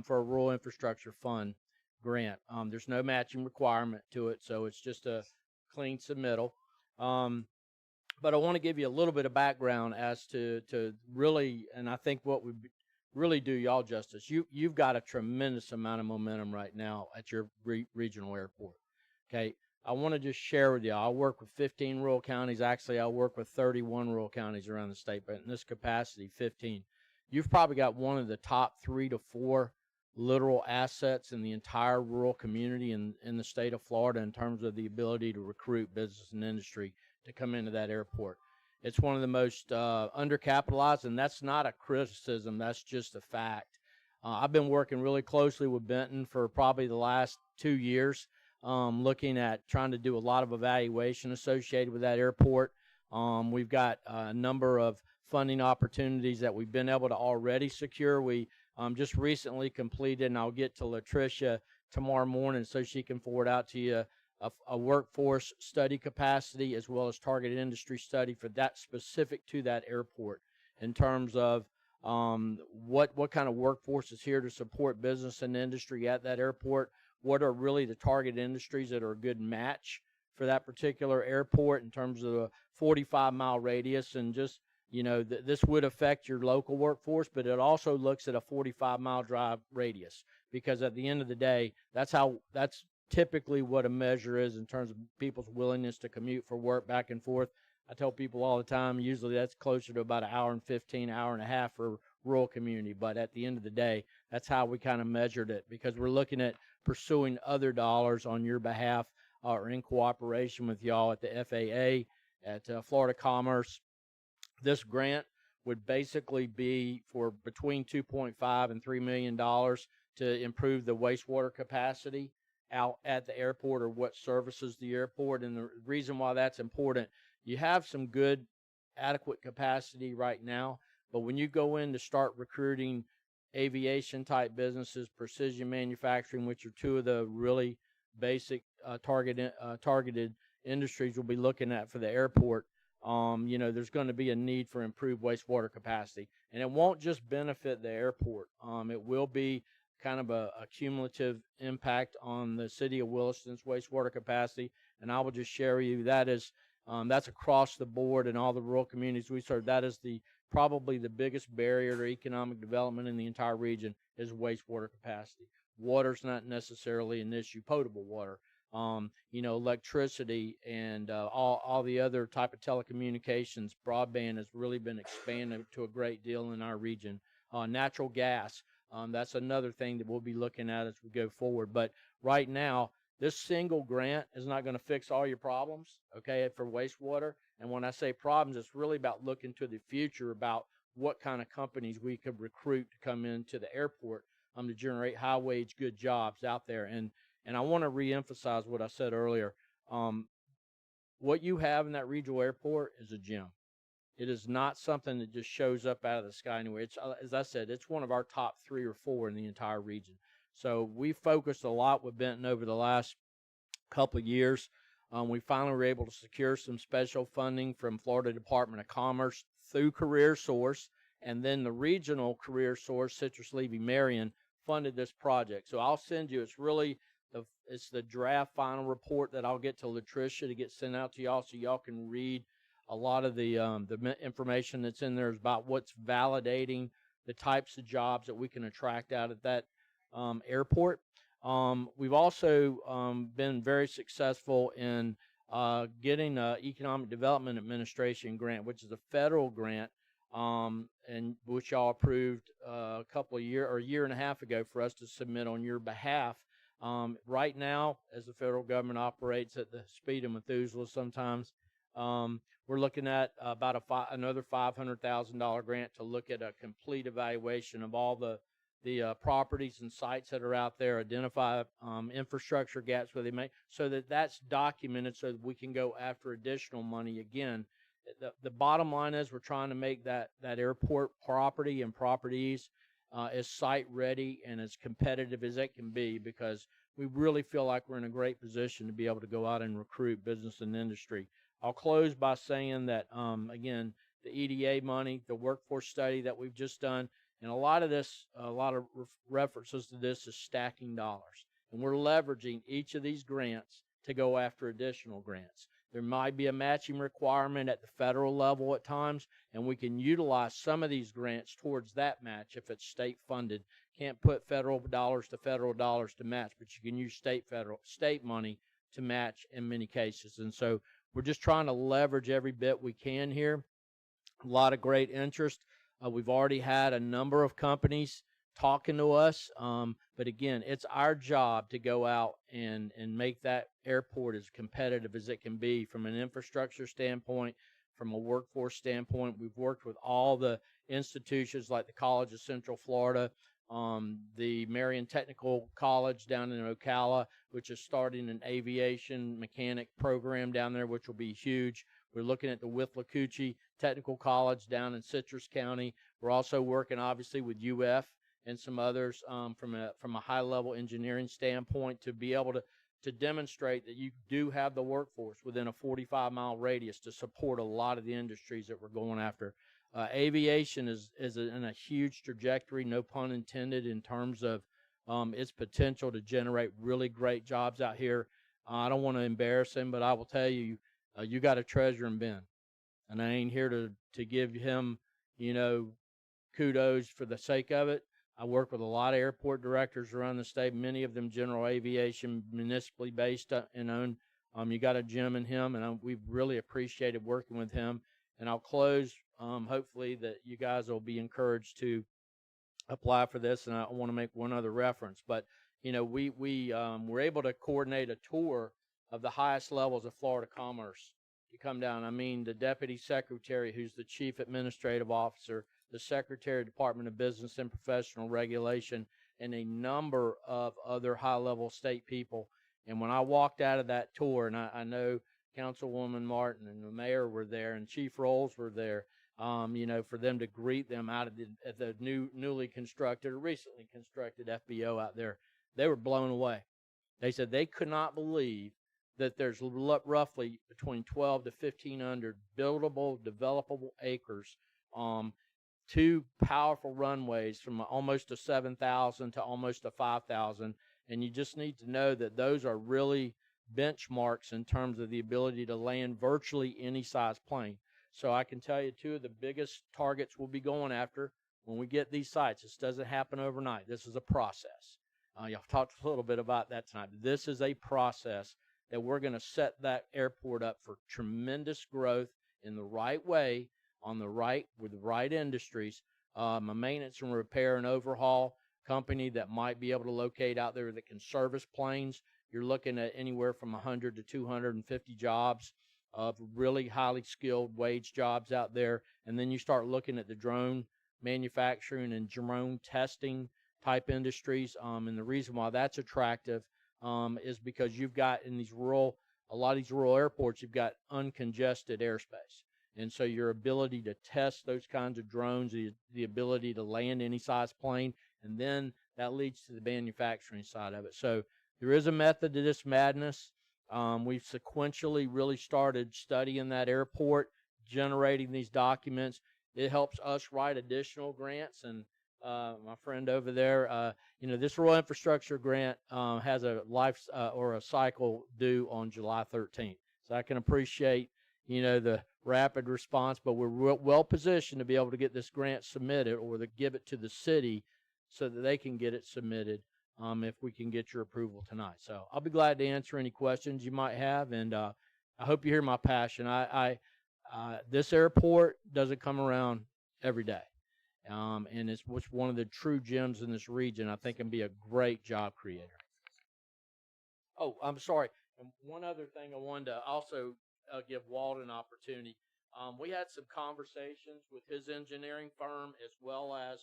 [SPEAKER 18] for a rural infrastructure fund grant. There's no matching requirement to it, so it's just a clean submittal. But I want to give you a little bit of background as to really, and I think what we really do y'all justice. You've got a tremendous amount of momentum right now at your regional airport. Okay, I want to just share with you. I work with 15 rural counties. Actually, I work with 31 rural counties around the state, but in this capacity, 15. You've probably got one of the top 3 to 4 literal assets in the entire rural community in the state of Florida in terms of the ability to recruit business and industry to come into that airport. It's one of the most undercapitalized, and that's not a criticism. That's just a fact. I've been working really closely with Benton for probably the last 2 years, looking at trying to do a lot of evaluation associated with that airport. We've got a number of funding opportunities that we've been able to already secure. We just recently completed, and I'll get to Latricia tomorrow morning so she can forward out to you a workforce study capacity as well as targeted industry study for that specific to that airport in terms of what kind of workforce is here to support business and industry at that airport, what are really the target industries that are a good match for that particular airport in terms of a 45-mile radius. And just, you know, this would affect your local workforce, but it also looks at a 45-mile drive radius, because at the end of the day, that's typically what a measure is in terms of people's willingness to commute for work back and forth. I tell people all the time, usually that's closer to about 1 hour and 15, hour and a half for rural community. But at the end of the day, that's how we kind of measured it, because we're looking at pursuing other dollars on your behalf or in cooperation with y'all at the FAA, at Florida Commerce. This grant would basically be for between $2.5 and $3 million to improve the wastewater capacity out at the airport, or what services the airport. And the reason why that's important, you have some good adequate capacity right now, but when you go in to start recruiting aviation type businesses, precision manufacturing, which are 2 of the really basic targeted industries we'll be looking at for the airport, you know, there's going to be a need for improved wastewater capacity. And it won't just benefit the airport. It will be kind of a cumulative impact on the city of Williston's wastewater capacity. And I will just share with you that is that's across the board in all the rural communities we serve. That is probably the biggest barrier to economic development in the entire region is wastewater capacity. water's not necessarily an issue, potable water. Electricity and all the other type of telecommunications, broadband has really been expanded to a great deal in our region. Natural gas, that's another thing that we'll be looking at as we go forward. But right now, this single grant is not going to fix all your problems, okay, for wastewater. And when I say problems, it's really about looking to the future about what kind of companies we could recruit to come into the airport to generate high-wage, good jobs out there. And I want to reemphasize what I said earlier. What you have in that regional airport is a gem. It is not something that just shows up out of the sky anywhere. It's, as I said, it's one of our top 3 or 4 in the entire region. So we focused a lot with Benton over the last couple of years. We finally were able to secure some special funding from Florida Department of Commerce through Career Source, and then the regional Career Source, Citrus Levy Marion, funded this project. So I'll send you, it's the draft final report that I'll get to Latricia to get sent out to y'all so y'all can read a lot of the information that's in there is about what's validating the types of jobs that we can attract out at that airport. We've also been very successful in getting an Economic Development Administration grant, which is a federal grant, and which y'all approved a year and a half ago for us to submit on your behalf. Right now, as the federal government operates at the speed of Methuselah sometimes, we're looking at about another $500,000 grant to look at a complete evaluation of all the properties and sites that are out there, identify infrastructure gaps where they may, so that's documented so that we can go after additional money. Again, the bottom line is we're trying to make that airport property and properties as site ready and as competitive as it can be, because we really feel like we're in a great position to be able to go out and recruit business and industry. I'll close by saying that, again, the EDA money, the workforce study that we've just done, and a lot of references to this is stacking dollars. And we're leveraging each of these grants to go after additional grants. There might be a matching requirement at the federal level at times, and we can utilize some of these grants towards that match if it's state funded. Can't put federal dollars to match, but you can use state money to match in many cases. And so we're just trying to leverage every bit we can here. A lot of great interest. We've already had a number of companies talking to us, but again, it's our job to go out and make that airport as competitive as it can be from an infrastructure standpoint, from a workforce standpoint. We've worked with all the institutions like the College of Central Florida, the Marion Technical College down in Ocala, which is starting an aviation mechanic program down there, which will be huge. We're looking at the Withlacoochee Technical College down in Citrus County. We're also working, obviously, with UF and some others from a high-level engineering standpoint to be able to demonstrate that you do have the workforce within a 45-mile radius to support a lot of the industries that we're going after. Aviation is in a huge trajectory, no pun intended, in terms of its potential to generate really great jobs out here. I don't want to embarrass him, but I will tell you, you got a treasure in Ben. And I ain't here to give him, kudos for the sake of it. I work with a lot of airport directors around the state, many of them general aviation, municipally based and owned. You got a gem in him, and we've really appreciated working with him. And I'll close, hopefully, that you guys will be encouraged to apply for this. And I want to make one other reference. But, we were able to coordinate a tour of the highest levels of Florida commerce to come down. I mean, the deputy secretary, who's the chief administrative officer, the secretary of Department of Business and Professional Regulation, and a number of other high-level state people. And when I walked out of that tour, and I know Councilwoman Martin and the mayor were there, and Chief Rolls were there, for them to greet them out at the newly constructed or recently constructed FBO out there, they were blown away. They said they could not believe that there's roughly between 12 to 1,500 buildable, developable acres, 2 powerful runways from almost a 7,000 to almost a 5,000. And you just need to know that those are really benchmarks in terms of the ability to land virtually any size plane. So I can tell you 2 of the biggest targets we'll be going after when we get these sites. This doesn't happen overnight. This is a process. Y'all talked a little bit about that tonight. This is a process that we're going to set that airport up for tremendous growth in the right way, with the right industries. A maintenance and repair and overhaul company that might be able to locate out there that can service planes. You're looking at anywhere from 100 to 250 jobs of really highly skilled wage jobs out there. And then you start looking at the drone manufacturing and drone testing type industries. And the reason why that's attractive is because you've got in these a lot of these rural airports, you've got uncongested airspace. And so your ability to test those kinds of drones, the ability to land any size plane, and then that leads to the manufacturing side of it. So there is a method to this madness. We've sequentially really started studying that airport, generating these documents. It helps us write additional grants. And my friend over there, this rural infrastructure grant has a or a cycle due on July 13th. So I can appreciate, the rapid response, but we're well positioned to be able to get this grant submitted or to give it to the city so that they can get it submitted if we can get your approval tonight. So I'll be glad to answer any questions you might have, and I hope you hear my passion. This airport doesn't come around every day, and it's one of the true gems in this region. I think can be a great job creator. Oh, I'm sorry. And one other thing I wanted to also give Walt an opportunity. We had some conversations with his engineering firm as well as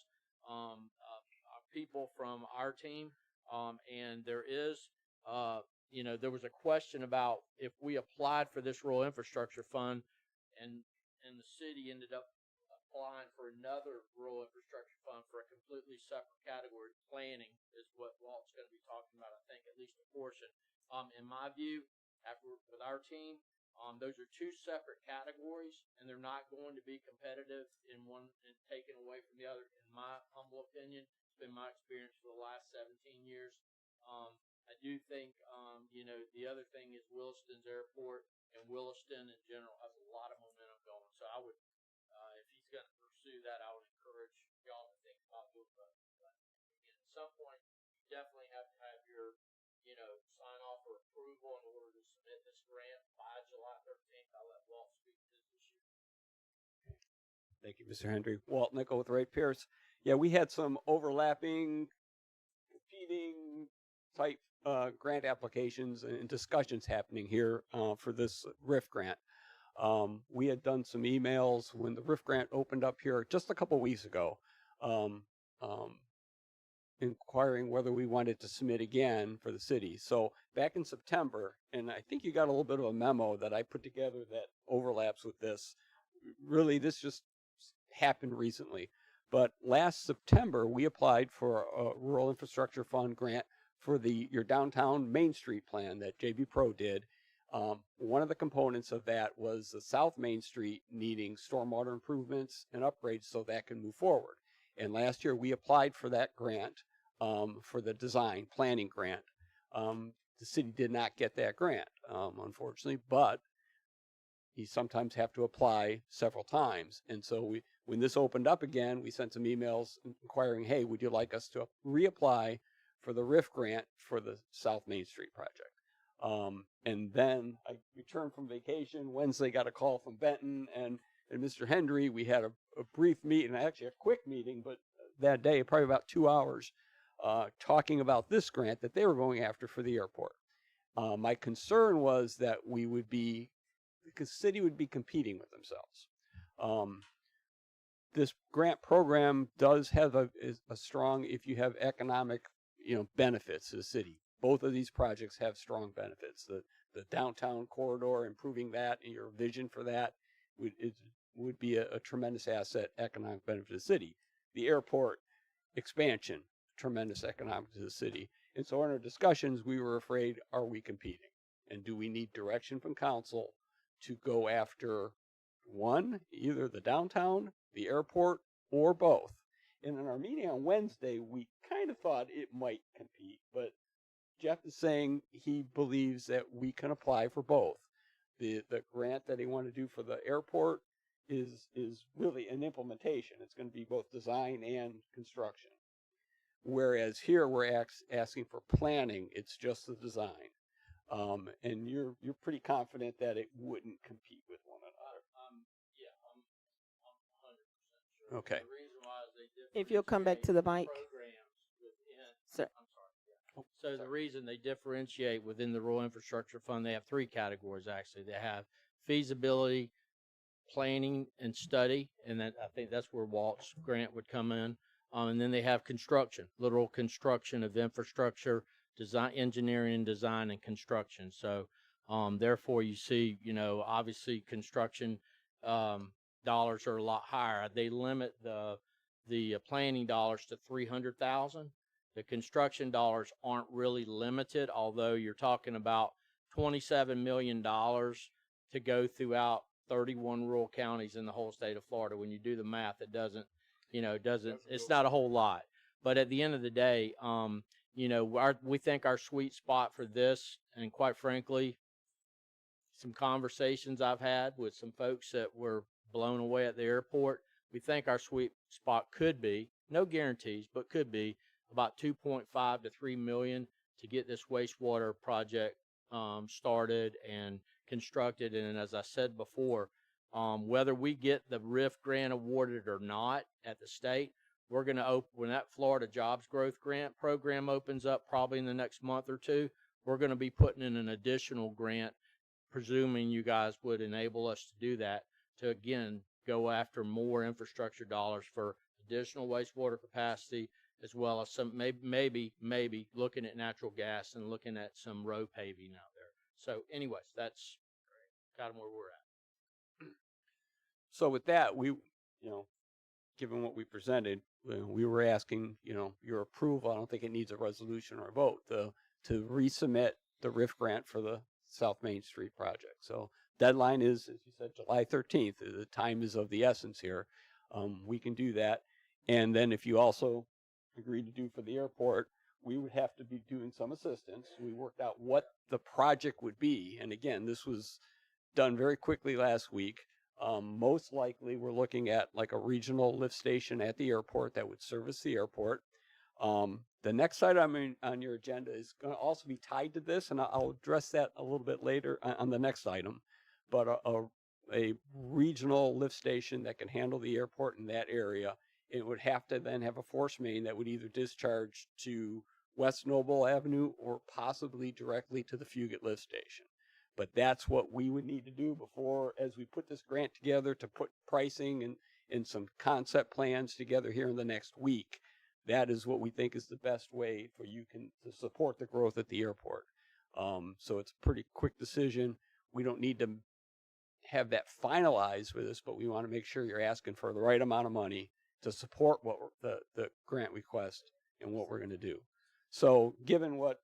[SPEAKER 18] people from our team, and there was a question about if we applied for this rural infrastructure fund, and the city ended up applying for another rural infrastructure fund for a completely separate category. Planning is what Walt's going to be talking about, I think, at least a portion. In my view, with our team, those are two separate categories, and they're not going to be competitive in one and taken away from the other. In my humble opinion, it's been my experience for the last 17 years. I do think, the other thing is Williston's airport, and Williston in general has a lot of momentum going. So I would, if he's going to pursue that, I would encourage y'all to think about doing that. But again, at some point, you definitely have to have your sign off or approval in order to submit this grant by July 13th. I'll let Walt speak to this issue.
[SPEAKER 19] Thank you, Mr. Hendry. Walt Nickel with Wright Pierce. Yeah, we had some overlapping, competing type grant applications and discussions happening here for this RIF grant. We had done some emails when the RIF grant opened up here just a couple weeks ago, inquiring whether we wanted to submit again for the city. So back in September, and I think you got a little bit of a memo that I put together that overlaps with this. Really, this just happened recently. But last September, we applied for a Rural Infrastructure Fund grant for your downtown Main Street plan that JB Pro did. One of the components of that was the South Main Street needing stormwater improvements and upgrades so that can move forward. And last year we applied for that grant for the design planning grant. The city did not get that grant, unfortunately, but you sometimes have to apply several times. And so when this opened up again, we sent some emails inquiring, hey, would you like us to reapply for the RIF grant for the South Main Street project? And then I returned from vacation. Wednesday, got a call from Benton and Mr. Hendry. We had a brief meeting, actually a quick meeting, but that day, probably about 2 hours, talking about this grant that they were going after for the airport. My concern was that the city would be competing with themselves. This grant program does have a strong, if you have economic, benefits to the city. Both of these projects have strong benefits. The downtown corridor, improving that, and your vision for that would be a tremendous asset, economic benefit to the city. The airport expansion, tremendous economic to the city. And so in our discussions, we were afraid, are we competing? And do we need direction from council to go after one, either the downtown, the airport, or both? And in our meeting on Wednesday, we kind of thought it might compete, but Jeff is saying he believes that we can apply for both. The grant that he wanted to do for the airport is really an implementation. It's going to be both design and construction. Whereas here we're asking for planning. It's just the design. And you're pretty confident that it wouldn't compete with one another.
[SPEAKER 18] Yeah, I'm 100% sure.
[SPEAKER 19] Okay.
[SPEAKER 18] The reason why is they
[SPEAKER 1] If you'll come back to the mic.
[SPEAKER 18] programs within,
[SPEAKER 1] Sir.
[SPEAKER 18] I'm sorry. So the reason they differentiate within the Rural Infrastructure Fund, they have three categories actually. They have feasibility, planning, and study, and that I think that's where Walt's grant would come in. And then they have construction, literal construction of infrastructure, design, engineering, design, and construction. So therefore, you see, obviously construction dollars are a lot higher. They limit the planning dollars to $300,000. The construction dollars aren't really limited, although you're talking about $27 million to go throughout 31 rural counties in the whole state of Florida. When you do the math, it doesn't, it's not a whole lot. But at the end of the day, we think our sweet spot for this, and quite frankly, some conversations I've had with some folks that were blown away at the airport, we think our sweet spot could be, no guarantees, but could be about 2.5 to 3 million to get this wastewater project started and constructed. And as I said before, whether we get the RIF grant awarded or not at the state, we're going to open, when that Florida Jobs Growth Grant program opens up probably in the next month or two, we're going to be putting in an additional grant, presuming you guys would enable us to do that, to again go after more infrastructure dollars for additional wastewater capacity, as well as some maybe looking at natural gas and looking at some road paving out there. So anyways, that's kind of where we're at.
[SPEAKER 19] So with that, given what we presented, we were asking, your approval. I don't think it needs a resolution or a vote to resubmit the RIF grant for the South Main Street project. So deadline is, as you said, July 13th. The time is of the essence here. We can do that. And then if you also agree to do for the airport, we would have to be doing some assistance. We worked out what the project would be. And again, this was done very quickly last week. Most likely we're looking at like a regional lift station at the airport that would service the airport. The next item on your agenda is going to also be tied to this, and I'll address that a little bit later on the next item. But a regional lift station that can handle the airport in that area, it would have to then have a force main that would either discharge to West Noble Avenue or possibly directly to the Fugate lift station. But that's what we would need to do before, as we put this grant together, to put pricing and some concept plans together here in the next week. That is what we think is the best way for you to support the growth at the airport. So it's a pretty quick decision. We don't need to have that finalized with us, but we want to make sure you're asking for the right amount of money to support what the grant request and what we're going to do. So given what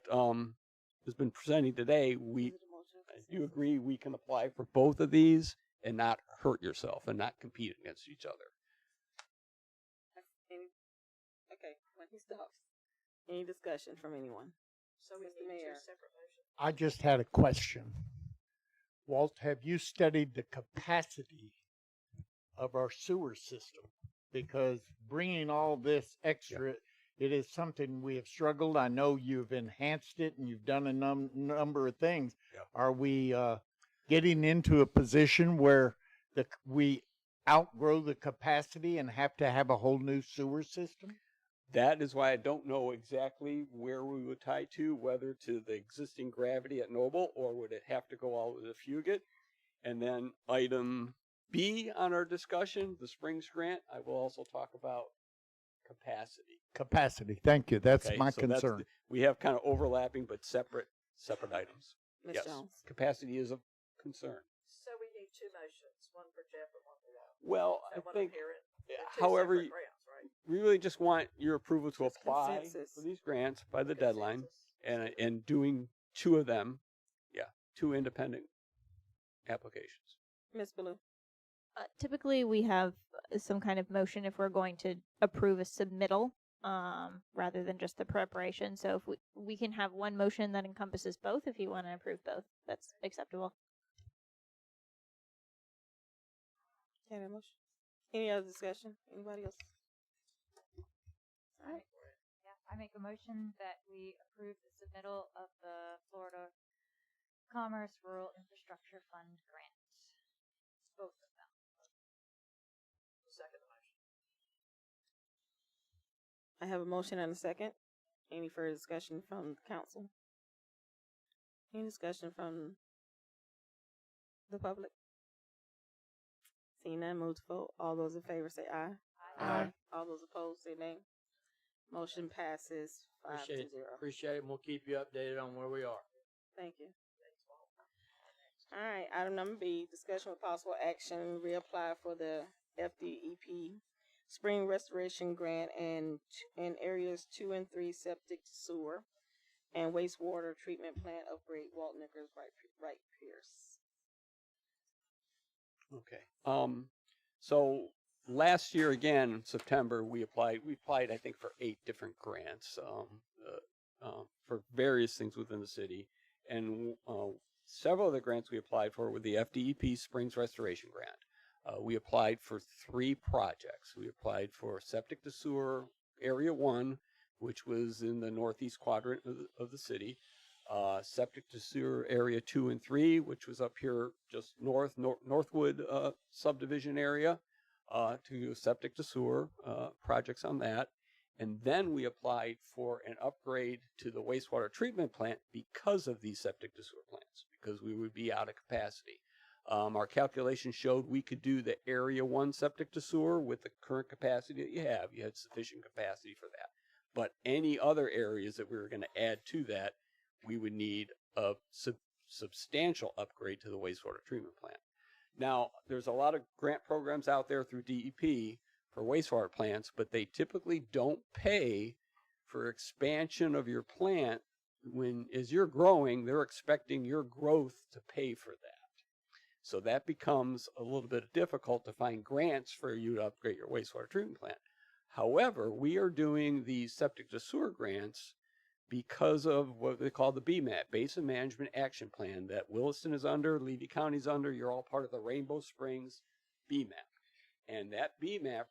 [SPEAKER 19] has been presented today, I do agree we can apply for both of these and not hurt yourself and not compete against each other.
[SPEAKER 1] Okay, when he stops. Any discussion from anyone?
[SPEAKER 5] So we
[SPEAKER 1] Mr.
[SPEAKER 5] need
[SPEAKER 1] Mayor.
[SPEAKER 5] two separate motions.
[SPEAKER 3] I just had a question. Walt, have you studied the capacity of our sewer system? Because bringing all this extra, it is something we have struggled. I know you've enhanced it and you've done a number of things. Are we getting into a position where we outgrow the capacity and have to have a whole new sewer system?
[SPEAKER 19] That is why I don't know exactly where we would tie to, whether to the existing gravity at Noble or would it have to go all the way to Fugate. And then item B on our discussion, the Springs grant, I will also talk about capacity.
[SPEAKER 3] Capacity, thank you. That's
[SPEAKER 19] Okay,
[SPEAKER 3] my
[SPEAKER 19] so
[SPEAKER 3] concern.
[SPEAKER 19] We have kind of overlapping but separate items.
[SPEAKER 1] Ms.
[SPEAKER 19] Yes,
[SPEAKER 1] Jones.
[SPEAKER 19] capacity is a concern.
[SPEAKER 5] So we need two motions, one for Jeff and one for Walt.
[SPEAKER 19] Well,
[SPEAKER 5] Is that
[SPEAKER 19] I
[SPEAKER 5] what
[SPEAKER 19] think,
[SPEAKER 5] I'm hearing? They're two
[SPEAKER 19] however,
[SPEAKER 5] separate grants, right?
[SPEAKER 19] we really just want your approval to
[SPEAKER 1] Just
[SPEAKER 19] apply
[SPEAKER 1] consensus.
[SPEAKER 19] for these grants by the deadline and doing two of them, two independent applications.
[SPEAKER 1] Ms. Ballou.
[SPEAKER 7] Typically, we have some kind of motion if we're going to approve a submittal rather than just the preparation. So if we can have one motion that encompasses both if you want to approve both. That's acceptable.
[SPEAKER 1] Okay, that motion. Any other discussion? Anybody else? All right.
[SPEAKER 4] I make a motion that we approve the submittal of the Florida Commerce Rural Infrastructure Fund grant. Both of them.
[SPEAKER 5] Second motion.
[SPEAKER 1] I have a motion and a second. Any further discussion from the council? Any discussion from the public? Seeing none, move to vote. All those in favor say aye.
[SPEAKER 18] Aye.
[SPEAKER 1] All those opposed say nay. Motion passes 5-0.
[SPEAKER 18] Appreciate it, and we'll keep you updated on where we are.
[SPEAKER 1] Thank you. All right, item number B, discussion with possible action, reapply for the FDEP Spring Restoration Grant and in areas 2 and 3 septic sewer and wastewater treatment plant upgrade, Walt Nickers, Wright Pierce.
[SPEAKER 19] Okay. So last year again, in September, we applied, I think, for 8 different grants, for various things within the city. And, several of the grants we applied for were the FDEP Springs Restoration Grant. We applied for 3 projects. We applied for septic to sewer area 1, which was in the northeast quadrant of the city. Septic to sewer area 2 and 3, which was up here just Northwood subdivision area, to septic to sewer projects on that. And then we applied for an upgrade to the wastewater treatment plant because of these septic to sewer plants, because we would be out of capacity. Our calculations showed we could do the area 1 septic to sewer with the current capacity that you have. You had sufficient capacity for that. But any other areas that we were going to add to that, we would need a substantial upgrade to the wastewater treatment plant. Now, there's a lot of grant programs out there through DEP for wastewater plants, but they typically don't pay for expansion of your plant. When, as you're growing, they're expecting your growth to pay for that. So that becomes a little bit difficult to find grants for you to upgrade your wastewater treatment plant. However, we are doing these septic to sewer grants because of what they call the BMAP, Basin Management Action Plan, that Williston is under, Levy County's under. You're all part of the Rainbow Springs BMAP. And that BMAP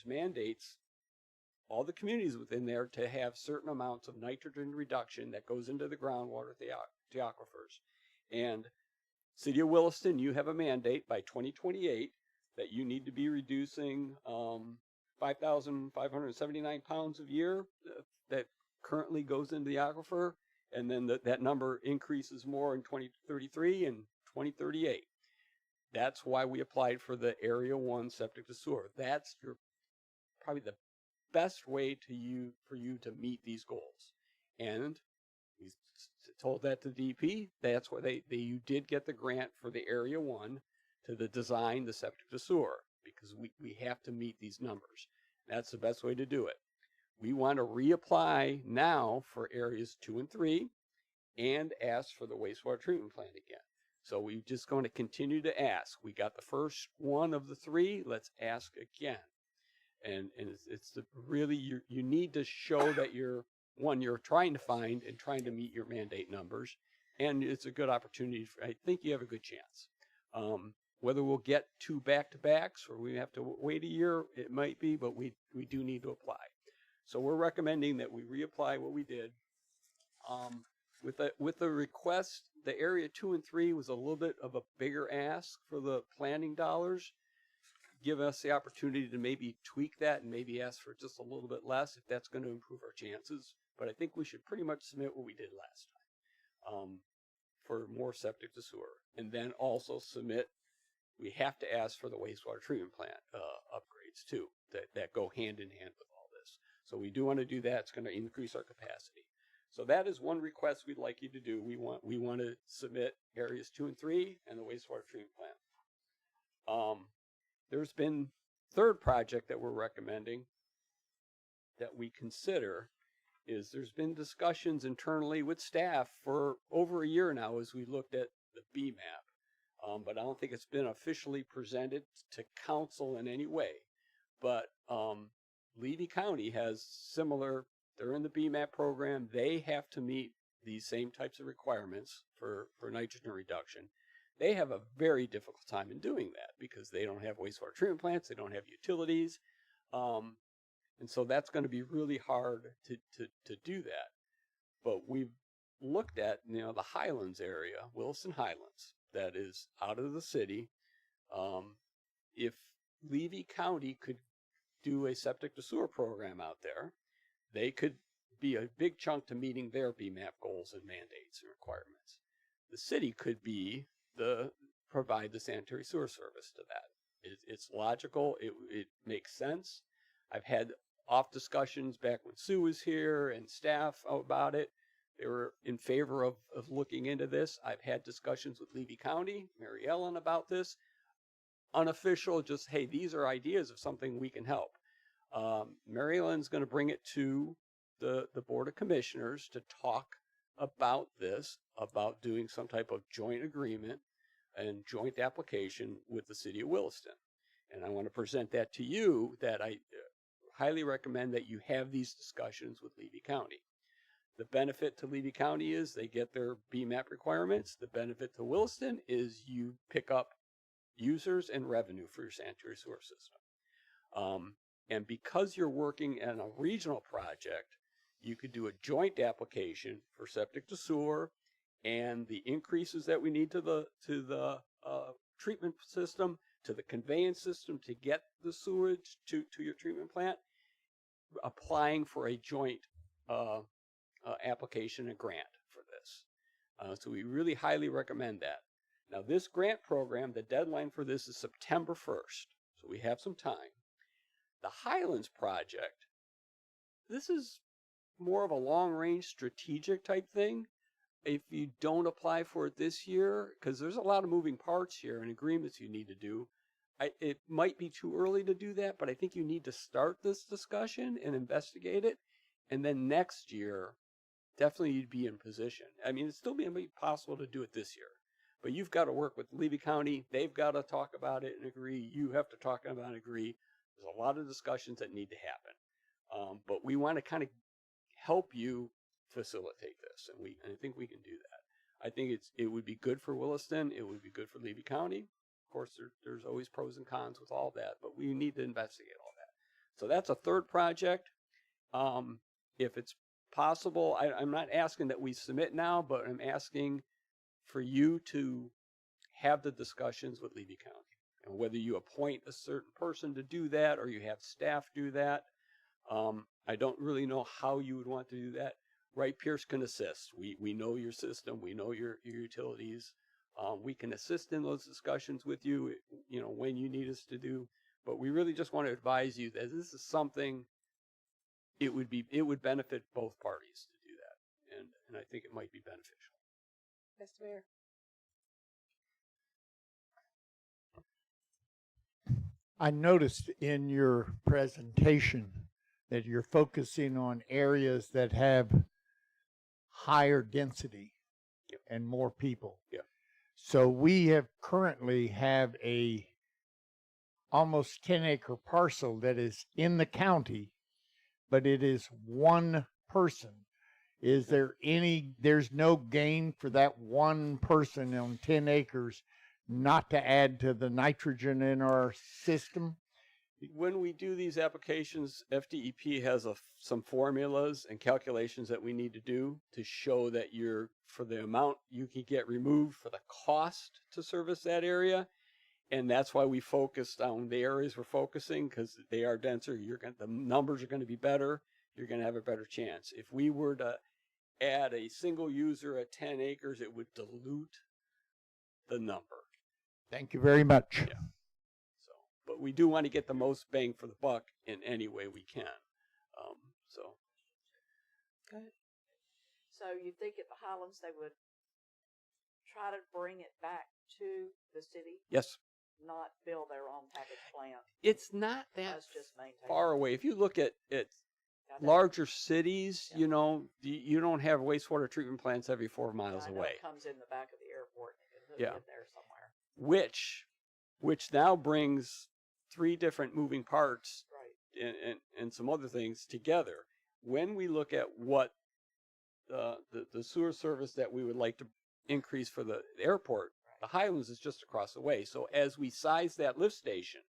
[SPEAKER 19] mandates all the communities within there to have certain amounts of nitrogen reduction that goes into the groundwater, the aquifers. And City of Williston, you have a mandate by 2028 that you need to be reducing 5,579 pounds a year that currently goes into the aquifer, and then that number increases more in 2033 and 2038. That's why we applied for the Area 1 septic to sewer. That's probably the best way for you to meet these goals. And we told that to DP. That's why you did get the grant for the Area 1 to design the septic to sewer, because we have to meet these numbers. That's the best way to do it. We want to reapply now for areas 2 and 3 and ask for the wastewater treatment plant again. So we're just going to continue to ask. We got the first one of the 3. Let's ask again. And it's really, you need to show that you're trying to find and trying to meet your mandate numbers. And it's a good opportunity. I think you have a good chance. Whether we'll get 2 back-to-backs or we have to wait a year, it might be, but we do need to apply. So we're recommending that we reapply what we did. With the request, the area 2 and 3 was a little bit of a bigger ask for the planning dollars. Give us the opportunity to maybe tweak that and maybe ask for just a little bit less if that's going to improve our chances. But I think we should pretty much submit what we did last time for more septic to sewer. And then also submit, we have to ask for the wastewater treatment plant upgrades too, that go hand in hand with all this. So we do want to do that. It's going to increase our capacity. So that is one request we'd like you to do. We want to submit areas 2 and 3 and the wastewater treatment plant. There's been third project that we're recommending that we consider is there's been discussions internally with staff for over a year now as we looked at the BMAP. But I don't think it's been officially presented to council in any way. But Levy County has similar, they're in the BMAP program. They have to meet these same types of requirements for nitrogen reduction. They have a very difficult time in doing that because they don't have wastewater treatment plants. They don't have utilities. And so that's going to be really hard to do that. But we've looked at, the Highlands area, Williston Highlands, that is out of the city. If Levy County could do a septic to sewer program out there, they could be a big chunk to meeting their BMAP goals and mandates and requirements. The city could provide the sanitary sewer service to that. It's logical. It makes sense. I've had off discussions back when Sue was here and staff about it. They were in favor of looking into this. I've had discussions with Levy County, Mary Ellen, about this. Unofficial, just, hey, these are ideas of something we can help. Mary Ellen's going to bring it to the Board of Commissioners to talk about this, about doing some type of joint agreement and joint application with the city of Williston. And I want to present that to you, that I highly recommend that you have these discussions with Levy County. The benefit to Levy County is they get their BMAP requirements. The benefit to Williston is you pick up users and revenue for your sanitary sewer system. And because you're working on a regional project, you could do a joint application for septic to sewer and the increases that we need to the treatment system, to the conveyance system to get the sewage to your treatment plant, applying for a joint application and grant for this. So we really highly recommend that. Now, this grant program, the deadline for this is September 1st, so we have some time. The Highlands project, this is more of a long-range strategic type thing. If you don't apply for it this year, because there's a lot of moving parts here and agreements you need to do, it might be too early to do that, but I think you need to start this discussion and investigate it. And then next year, definitely you'd be in position. I mean, it'd still be possible to do it this year, but you've got to work with Levy County. They've got to talk about it and agree. You have to talk about it and agree. There's a lot of discussions that need to happen. But we want to kind of help you facilitate this, and I think we can do that. I think it would be good for Williston. It would be good for Levy County. Of course, there's always pros and cons with all that, but we need to investigate all that. So that's a third project. If it's possible, I'm not asking that we submit now, but I'm asking for you to have the discussions with Levy County, and whether you appoint a certain person to do that or you have staff do that. I don't really know how you would want to do that. Wright Pierce can assist. We know your system. We know your utilities. We can assist in those discussions with you, when you need us to do. But we really just want to advise you that this is something, it would benefit both parties to do that. And I think it might be beneficial.
[SPEAKER 16] Mr. Mayor.
[SPEAKER 3] I noticed in your presentation that you're focusing on areas that have higher density and more people.
[SPEAKER 19] Yeah.
[SPEAKER 3] So we currently have a almost 10-acre parcel that is in the county, but it is one person. Is there there's no gain for that one person on 10 acres not to add to the nitrogen in our system?
[SPEAKER 19] When we do these applications, FDEP has some formulas and calculations that we need to do to show that for the amount you can get removed for the cost to service that area. And that's why we focused on the areas we're focusing, because they are denser. The numbers are going to be better. You're going to have a better chance. If we were to add a single user at 10 acres, it would dilute the number.
[SPEAKER 3] Thank you very much.
[SPEAKER 19] Yeah. But we do want to get the most bang for the buck in any way we can.
[SPEAKER 5] Go ahead. So you think at the Highlands they would try to bring it back to the city?
[SPEAKER 19] Yes.
[SPEAKER 5] Not build their own package plant.
[SPEAKER 19] It's not that
[SPEAKER 5] just
[SPEAKER 19] far away. If you look at larger cities, you don't have wastewater treatment plants every 4 miles away.
[SPEAKER 5] It comes in the back of the airport. And
[SPEAKER 19] Yeah.
[SPEAKER 5] in there somewhere.
[SPEAKER 19] Which now brings 3 different moving parts,
[SPEAKER 5] right,
[SPEAKER 19] and some other things together. When we look at what the sewer service that we would like to increase for the airport, the Highlands is just across the way. So as we size that lift station,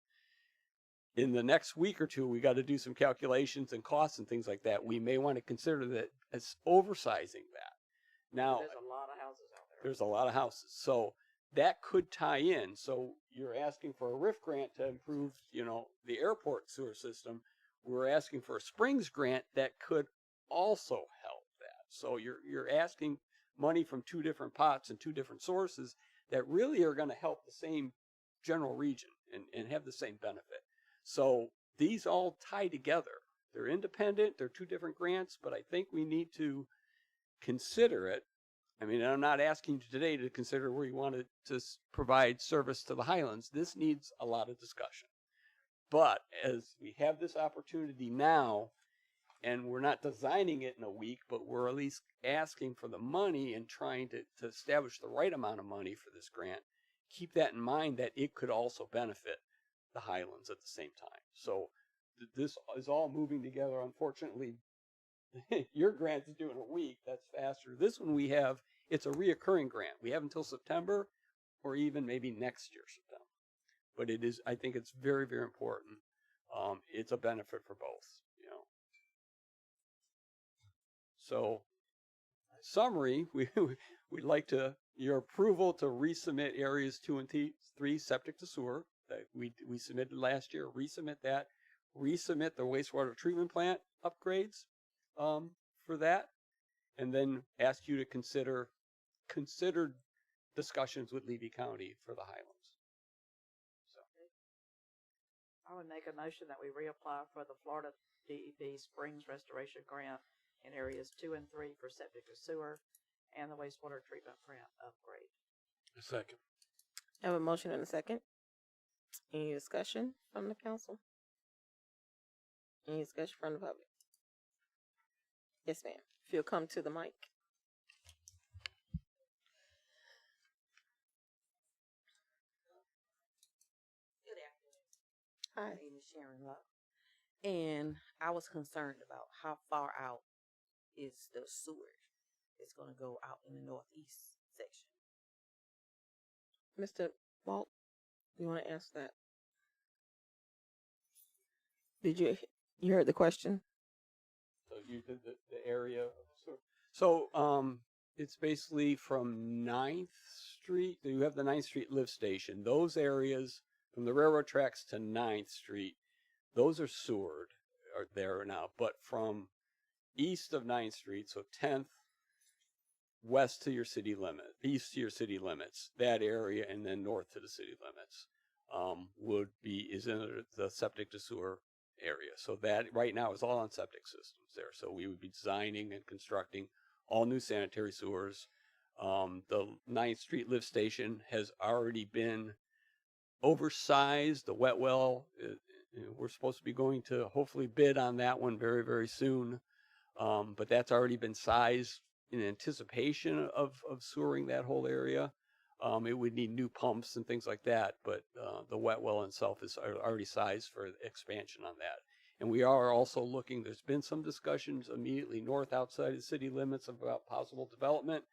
[SPEAKER 19] in the next week or two, we got to do some calculations and costs and things like that. We may want to consider that as oversizing that. Now,
[SPEAKER 5] There's a lot of houses out there.
[SPEAKER 19] there's a lot of houses. So that could tie in. So you're asking for a RIF grant to improve, the airport sewer system. We're asking for a Springs grant that could also help that. So you're asking money from two different pots and two different sources that really are going to help the same general region and have the same benefit. So these all tie together. They're independent. They're two different grants, but I think we need to consider it. I mean, I'm not asking you today to consider where you want to provide service to the Highlands. This needs a lot of discussion. But as we have this opportunity now, and we're not designing it in a week, but we're at least asking for the money and trying to establish the right amount of money for this grant, keep that in mind that it could also benefit the Highlands at the same time. So this is all moving together. Unfortunately, your grant is due in a week. That's faster. This one it's a reoccurring grant. We have until September or even maybe next year, September. But I think it's very, very important. It's a benefit for both, So, summary, we'd like your approval to resubmit areas 2 and 3 septic to sewer that we submitted last year. Resubmit that. Resubmit the wastewater treatment plant upgrades for that, and then ask you to consider discussions with Levy County for the Highlands.
[SPEAKER 5] I would make a motion that we reapply for the Florida DEP Springs Restoration Grant in areas 2 and 3 for septic to sewer and the wastewater treatment plant upgrade.
[SPEAKER 6] A second.
[SPEAKER 1] I have a motion and a second. Any discussion from the council? Any discussion from the public? Yes, ma'am. If you'll come to the mic.
[SPEAKER 20] Hi. My name is Sharon Love. And I was concerned about how far out is the sewer. It's going to go out in the northeast section.
[SPEAKER 1] Mr. Walt, you want to answer that? Did you heard the question?
[SPEAKER 19] So you did the area. So it's basically from 9th Street. You have the 9th Street lift station. Those areas from the railroad tracks to 9th Street, those are sewered, are there now. But from east of 9th Street, so 10th, west to your city limit, east to your city limits, that area, and then north to the city limits is in the septic to sewer area. So that right now is all on septic systems there. So we would be designing and constructing all new sanitary sewers. The 9th Street lift station has already been oversized. The wet well, we're supposed to be going to hopefully bid on that one very, very soon. But that's already been sized in anticipation of sewering that whole area. It would need new pumps and things like that, but the wet well itself is already sized for expansion on that. And we are also looking, there's been some discussions immediately north outside the city limits about possible development.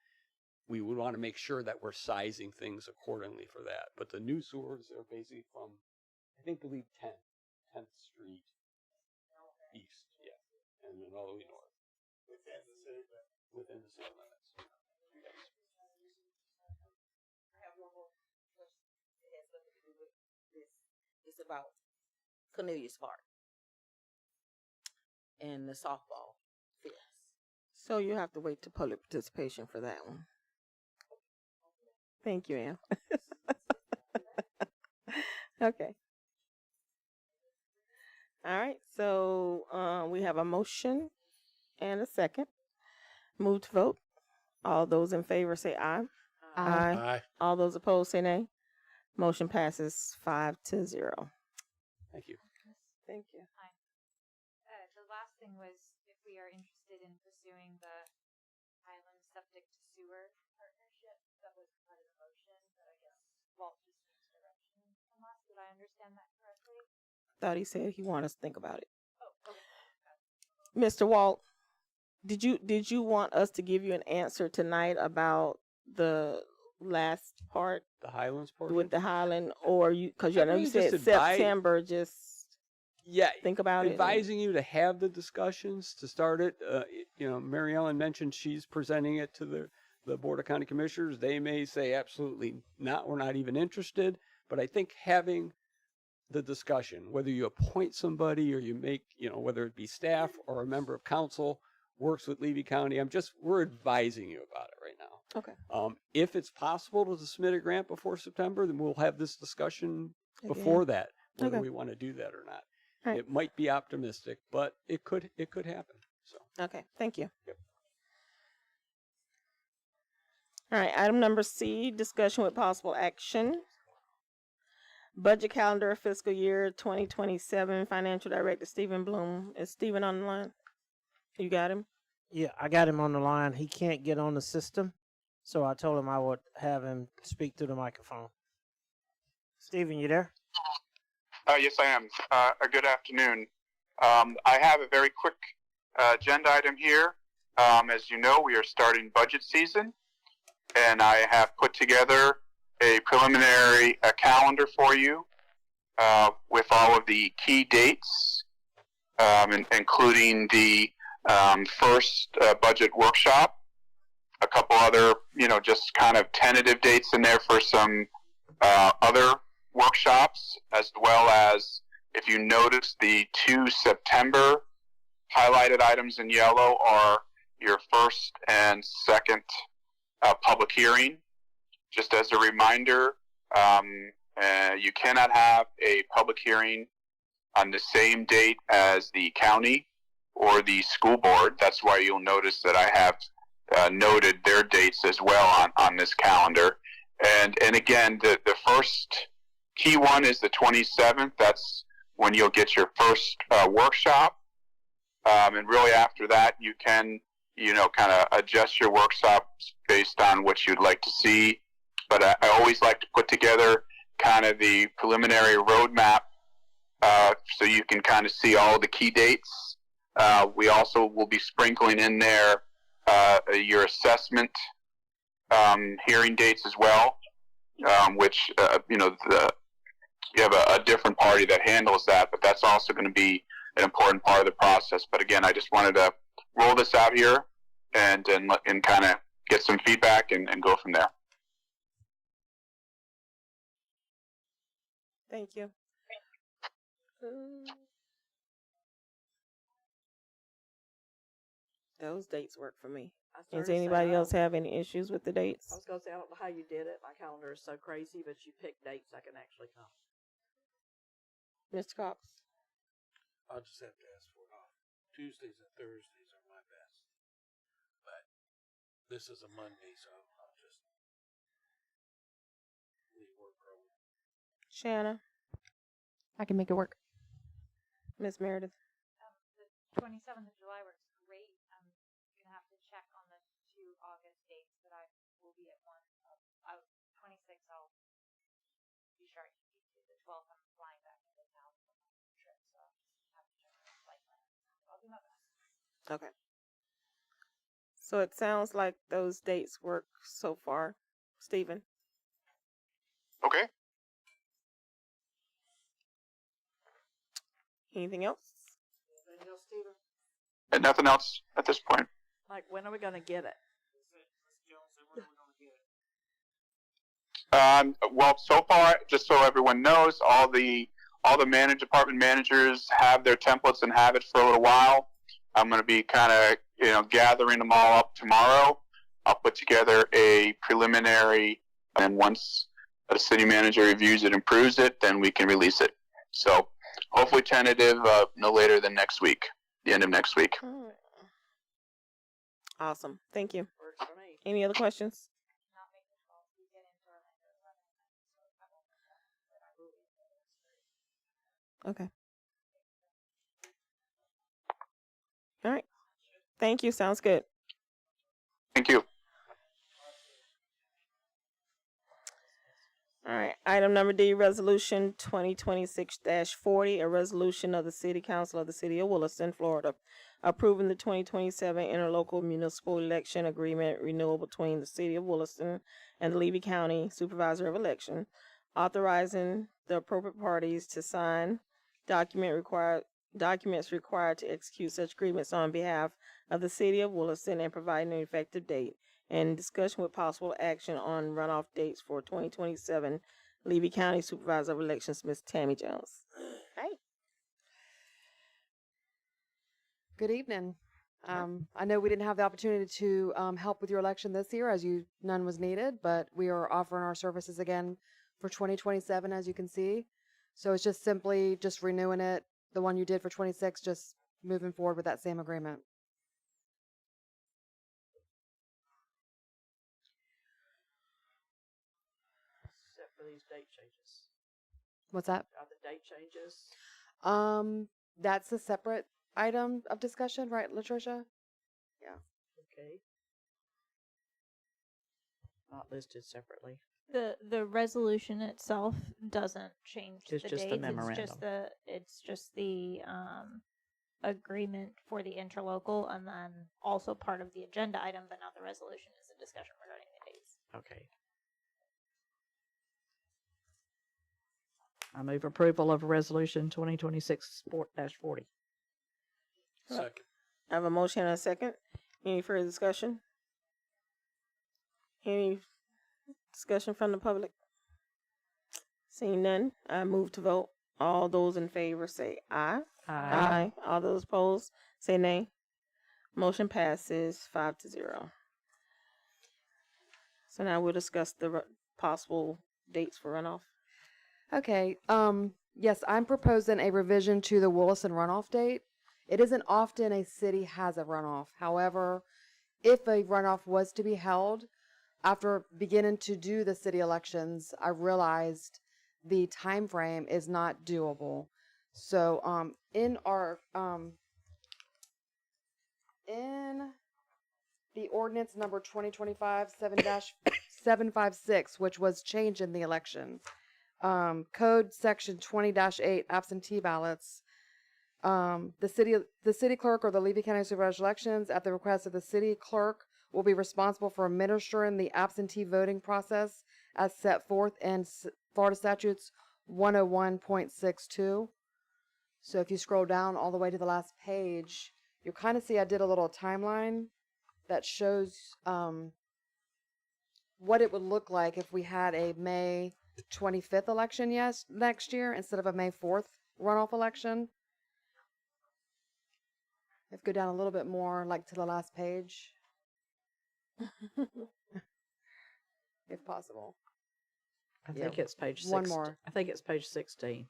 [SPEAKER 19] We would want to make sure that we're sizing things accordingly for that. But the new sewers are basically from, I believe 10th Street east, yeah, and then all the way north. Within the city limits.
[SPEAKER 20] I have one more question. It has nothing to do with this. It's about Cornelius Park and the softball fields.
[SPEAKER 1] So you have to wait to public participation for that one. Thank you, Ann. Okay. All right. So we have a motion and a second. Move to vote. All those in favor say aye.
[SPEAKER 6] Aye. Aye.
[SPEAKER 1] All those opposed say nay. Motion passes 5-0.
[SPEAKER 19] Thank you.
[SPEAKER 1] Thank you.
[SPEAKER 4] Hi. The last thing was if we are interested in pursuing the Highland Septic to Sewer partnership. That was part of the motion, but I guess Walt just needs direction from us. Did I understand that correctly?
[SPEAKER 1] Thought he said he wanted us to think about it.
[SPEAKER 4] Oh, okay.
[SPEAKER 1] Mr. Walt, did you want us to give you an answer tonight about the last part?
[SPEAKER 19] The Highlands portion?
[SPEAKER 1] With the Highland, or you, because I know you
[SPEAKER 19] just
[SPEAKER 1] said
[SPEAKER 19] advise-
[SPEAKER 1] September, just
[SPEAKER 19] Yeah,
[SPEAKER 1] think about it.
[SPEAKER 19] advising you to have the discussions to start it. Mary Ellen mentioned she's presenting it to the Board of County Commissioners. They may say absolutely not, we're not even interested. But I think having the discussion, whether you appoint somebody or you make, whether it be staff or a member of council, works with Levy County. We're advising you about it right now.
[SPEAKER 1] Okay.
[SPEAKER 19] If it's possible to submit a grant before September, then we'll have this discussion
[SPEAKER 1] Again.
[SPEAKER 19] before that, whether
[SPEAKER 1] Okay.
[SPEAKER 19] we want to do that or not.
[SPEAKER 1] Right.
[SPEAKER 19] It might be optimistic, but it could happen. So.
[SPEAKER 1] Okay, thank you.
[SPEAKER 19] Yep.
[SPEAKER 1] All right, item number C, discussion with possible action. Budget calendar fiscal year 2027, Financial Director Stephen Bloom. Is Stephen on the line? You got him?
[SPEAKER 17] Yeah, I got him on the line. He can't get on the system, so I told him I would have him speak through the microphone. Stephen, you there?
[SPEAKER 21] Yes, I am. Good afternoon. I have a very quick agenda item here. As you know, we are starting budget season, and I have put together a preliminary calendar for you with all of the key dates, including the first budget workshop, a couple other, just kind of tentative dates in there for some other workshops, as well as, if you notice, the 2 September highlighted items in yellow are your first and second public hearing. Just as a reminder, you cannot have a public hearing on the same date as the county or the school board. That's why you'll notice that I have noted their dates as well on this calendar. And again, the first key one is the 27th. That's when you'll get your first workshop. And really after that, you can, kind of adjust your workshops based on what you'd like to see. But I always like to put together kind of the preliminary roadmap so you can kind of see all the key dates. We also will be sprinkling in there your assessment hearing dates as well, which, you have a different party that handles that, but that's also going to be an important part of the process. But again, I just wanted to roll this out here and kind of get some feedback and go from there.
[SPEAKER 1] Thank you. Those dates work for me. Does anybody else have any issues with the dates?
[SPEAKER 5] I was going to say, I don't know how you did it. My calendar is so crazy, but you picked dates I can actually come.
[SPEAKER 1] Mr. Cox?
[SPEAKER 6] I'll just have to ask for it off. Tuesdays and Thursdays are my best. But this is a Monday, so I'll just leave work early.
[SPEAKER 1] Shanna?
[SPEAKER 8] I can make it work.
[SPEAKER 1] Miss Meredith?
[SPEAKER 4] The 27th of July works great. I'm going to have to check on the 2 August dates, but I will be at one. 26th, I'll be sure I can be to. The 12th, I'm flying back into town for my trip, so I'll just have to check my flight plan. I'll do my best.
[SPEAKER 1] Okay. So it sounds like those dates work so far. Stephen?
[SPEAKER 21] Okay.
[SPEAKER 1] Anything else?
[SPEAKER 5] Anything else, Stephen?
[SPEAKER 21] And nothing else at this point.
[SPEAKER 5] Like, when are we going to get it?
[SPEAKER 21] Well, so far, just so everyone knows, all the department managers have their templates and have it for a little while. I'm going to be kind of, gathering them all up tomorrow. I'll put together a preliminary, and once the city manager reviews it and approves it, then we can release it. So hopefully tentative, no later than next week, the end of next week.
[SPEAKER 1] Awesome. Thank you. Any other questions? Okay. All right. Thank you. Sounds good.
[SPEAKER 21] Thank you.
[SPEAKER 1] All right. Item number D, Resolution 2026-40, a resolution of the City Council of the City of Williston, Florida, approving the 2027 interlocal municipal election agreement renewal between the City of Williston and the Levy County Supervisor of Election, authorizing the appropriate parties to sign documents required to execute such agreements on behalf of the city of Williston and providing an effective date, and discussion with possible action on runoff dates for 2027 Levy County Supervisor of Elections, Ms. Tammy Jones. Hi.
[SPEAKER 9] Good evening. I know we didn't have the opportunity to help with your election this year, as none was needed, but we are offering our services again for 2027, as you can see. So it's just simply just renewing it, the one you did for 26, just moving forward with that same agreement.
[SPEAKER 5] Except for these date changes.
[SPEAKER 9] What's that?
[SPEAKER 5] Are the date changes?
[SPEAKER 9] That's a separate item of discussion, right, Latricia? Yeah.
[SPEAKER 5] Okay. Not listed separately.
[SPEAKER 7] The resolution itself doesn't change
[SPEAKER 5] It's
[SPEAKER 7] the
[SPEAKER 5] just the
[SPEAKER 7] dates.
[SPEAKER 5] memorandum.
[SPEAKER 7] It's just the agreement for the interlocal, and then also part of the agenda item, but not the resolution, is a discussion regarding the dates.
[SPEAKER 5] Okay. I move approval of resolution 2026-40.
[SPEAKER 6] Second.
[SPEAKER 1] I have a motion and a second. Any further discussion? Any discussion from the public? Seeing none, I move to vote. All those in favor say aye.
[SPEAKER 5] Aye.
[SPEAKER 1] All those opposed say nay. Motion passes 5-0. So now we'll discuss the possible dates for runoff.
[SPEAKER 9] Okay. Yes, I'm proposing a revision to the Williston runoff date. It isn't often a city has a runoff. However, if a runoff was to be held, after beginning to do the city elections, I realized the time frame is not doable. So, in our in the ordinance number 2025-7-756, which was changed in the election, code section 20-8, absentee ballots. The city clerk or the Levy County Supervisor elections, at the request of the city clerk, will be responsible for administering the absentee voting process as set forth in Florida Statutes 101.62. So if you scroll down all the way to the last page, you'll kind of see I did a little timeline that shows what it would look like if we had a May 25th election next year instead of a May 4th runoff election. If you go down a little bit more, like to the last page, if possible.
[SPEAKER 5] I think it's page 6.
[SPEAKER 9] One more.
[SPEAKER 5] I think it's page 16.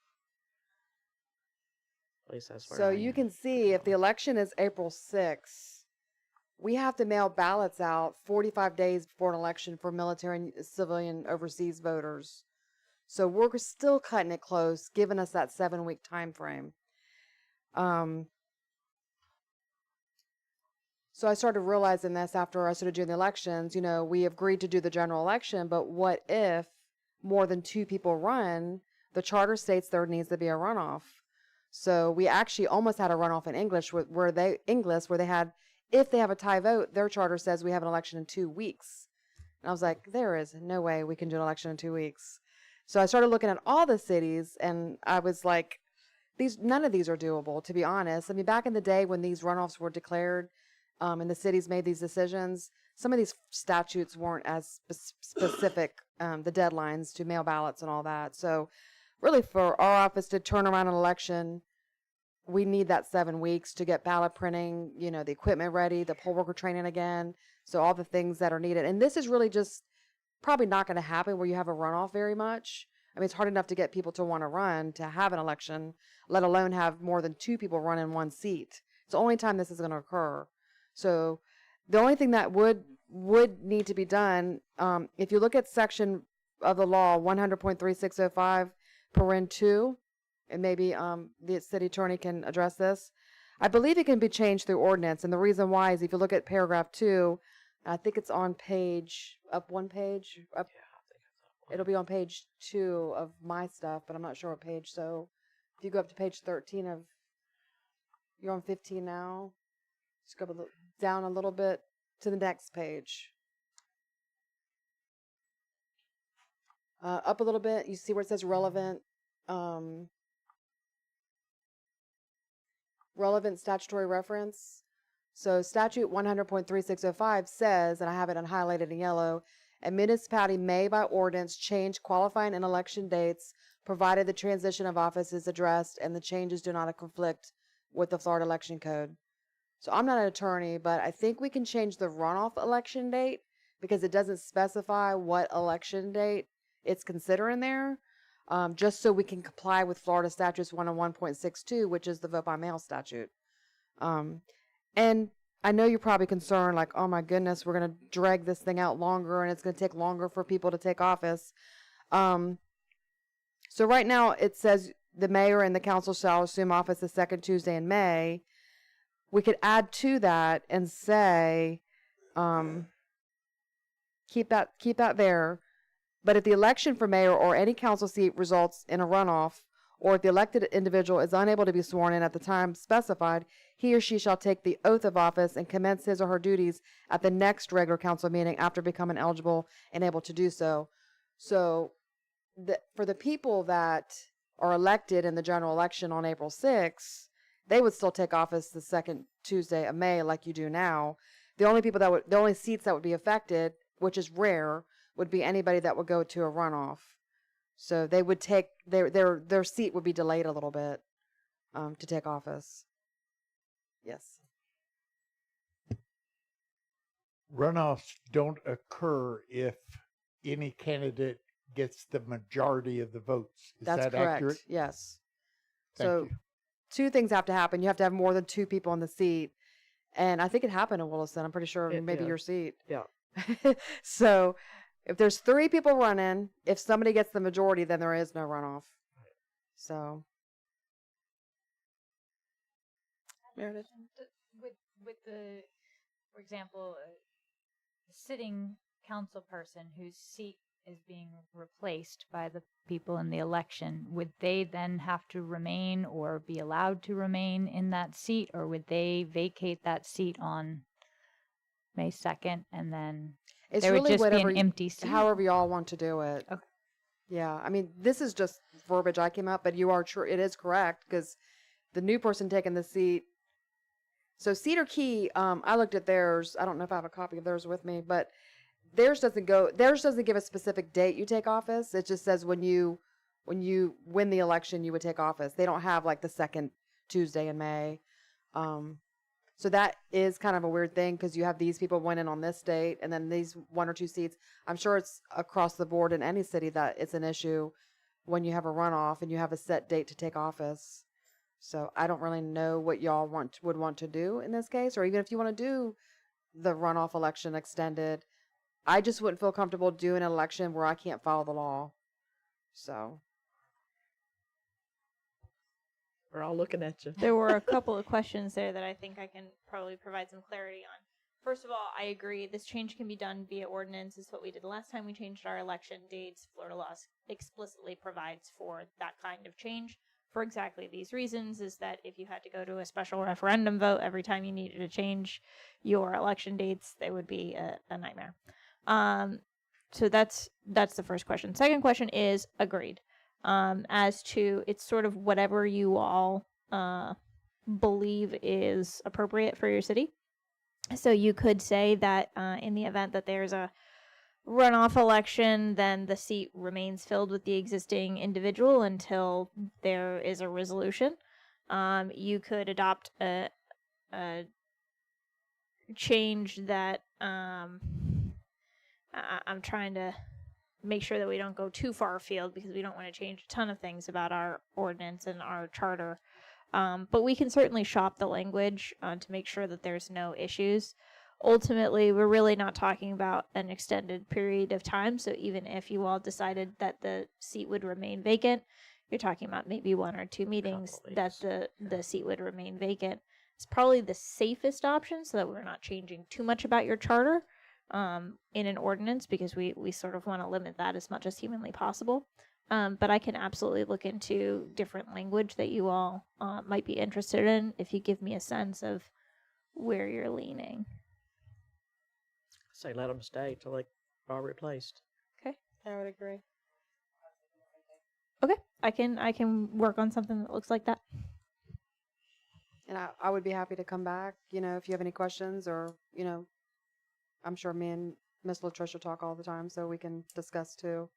[SPEAKER 5] At least that's where
[SPEAKER 9] So
[SPEAKER 5] I
[SPEAKER 9] you
[SPEAKER 5] am.
[SPEAKER 9] can see if the election is April 6th, we have to mail ballots out 45 days before an election for military and civilian overseas voters. So we're still cutting it close, giving us that 7-week time frame. So I started realizing this after I started doing the elections. You know, we agreed to do the general election, but what if more than 2 people run? The charter states there needs to be a runoff. So we actually almost had a runoff in English where they had, if they have a tie vote, their charter says we have an election in 2 weeks. And I was like, there is no way we can do an election in 2 weeks. So I started looking at all the cities, and I was like, none of these are doable, to be honest. I mean, back in the day when these runoffs were declared, and the cities made these decisions, some of these statutes weren't as specific, the deadlines to mail ballots and all that. So really for our office to turn around an election, we need that 7 weeks to get ballot printing, you know, the equipment ready, the poll worker training again. So all the things that are needed. And this is really just probably not going to happen where you have a runoff very much. I mean, it's hard enough to get people to want to run to have an election, let alone have more than 2 people run in 1 seat. It's the only time this is going to occur. So the only thing that would need to be done, if you look at section of the law 100.3605 paren 2, and maybe the city attorney can address this. I believe it can be changed through ordinance, and the reason why is if you look at paragraph 2, I think it's on page, up 1 page, up, it'll be on page 2 of my stuff, but I'm not sure what page. So if you go up to page 13 of, you're on 15 now, just go down a little bit to the next page. Up a little bit, you see where it says relevant relevant statutory reference. So statute 100.3605 says, and I have it highlighted in yellow, a municipality may by ordinance change qualifying and election dates provided the transition of office is addressed and the changes do not conflict with the Florida election code. So I'm not an attorney, but I think we can change the runoff election date because it doesn't specify what election date it's considering there, just so we can comply with Florida statutes 101.62, which is the vote by mail statute. And I know you're probably concerned, like, oh my goodness, we're going to drag this thing out longer and it's going to take longer for people to take office. So right now it says the mayor and the council shall assume office the second Tuesday in May. We could add to that and say, keep that there. But if the election for mayor or any council seat results in a runoff, or if the elected individual is unable to be sworn in at the time specified, he or she shall take the oath of office and commence his or her duties at the next regular council meeting after becoming eligible and able to do so. So for the people that are elected in the general election on April 6th, they would still take office the second Tuesday of May like you do now. The only seats that would be affected, which is rare, would be anybody that would go to a runoff. So they would take their seat would be delayed a little bit to take office. Yes.
[SPEAKER 3] Runoffs don't occur if any candidate gets the majority of the votes. Is
[SPEAKER 9] That's
[SPEAKER 3] that
[SPEAKER 9] correct.
[SPEAKER 3] accurate?
[SPEAKER 9] Yes.
[SPEAKER 3] Thank
[SPEAKER 9] So
[SPEAKER 3] you.
[SPEAKER 9] two things have to happen. You have to have more than two people in the seat. And I think it happened in Williston. I'm pretty sure maybe your seat.
[SPEAKER 5] Yeah.
[SPEAKER 9] So if there's 3 people running, if somebody gets the majority, then there is no runoff. So.
[SPEAKER 4] Meredith? With the, for example, a sitting council person whose seat is being replaced by the people in the election, would they then have to remain or be allowed to remain in that seat, or would they vacate that seat on May 2nd and then
[SPEAKER 9] It's
[SPEAKER 4] there
[SPEAKER 9] really
[SPEAKER 4] would just be
[SPEAKER 9] whatever
[SPEAKER 4] an empty seat?
[SPEAKER 9] however y'all want to do it.
[SPEAKER 4] Okay.
[SPEAKER 9] Yeah, I mean, this is just verbiage I came up, but you are true. It is correct because the new person taking the seat. So Cedar Key, I looked at theirs. I don't know if I have a copy of theirs with me, but theirs doesn't give a specific date you take office. It just says when you win the election, you would take office. They don't have like the second Tuesday in May. So that is kind of a weird thing because you have these people winning on this date and then these 1 or 2 seats. I'm sure it's across the board in any city that it's an issue when you have a runoff and you have a set date to take office. So I don't really know what y'all would want to do in this case, or even if you want to do the runoff election extended. I just wouldn't feel comfortable doing an election where I can't follow the law. So.
[SPEAKER 5] We're all looking at you.
[SPEAKER 7] There were a couple of questions there that I think I can probably provide some clarity on. First of all, I agree. This change can be done via ordinance. Is what we did the last time we changed our election dates. Florida law explicitly provides for that kind of change for exactly these reasons, is that if you had to go to a special referendum vote every time you needed to change your election dates, they would be a nightmare. So that's the first question. Second question is agreed. As to it's sort of whatever you all believe is appropriate for your city. So you could say that in the event that there's a runoff election, then the seat remains filled with the existing individual until there is a resolution. You could adopt a change that I'm trying to make sure that we don't go too far afield because we don't want to change a ton of things about our ordinance and our charter. But we can certainly shop the language to make sure that there's no issues. Ultimately, we're really not talking about an extended period of time. So even if you all decided that the seat would remain vacant, you're talking about maybe 1 or 2 meetings that the seat would remain vacant. It's probably the safest option so that we're not changing too much about your charter in an ordinance, because we sort of want to limit that as much as humanly possible. But I can absolutely look into different language that you all might be interested in if you give me a sense of where you're leaning.
[SPEAKER 5] Say let them stay till they are replaced.
[SPEAKER 7] Okay.
[SPEAKER 16] I would agree.
[SPEAKER 7] Okay. I can work on something that looks like that.
[SPEAKER 9] And I would be happy to come back, you know, if you have any questions or, you know, I'm sure me and Miss Latricia talk all the time, so we can discuss too.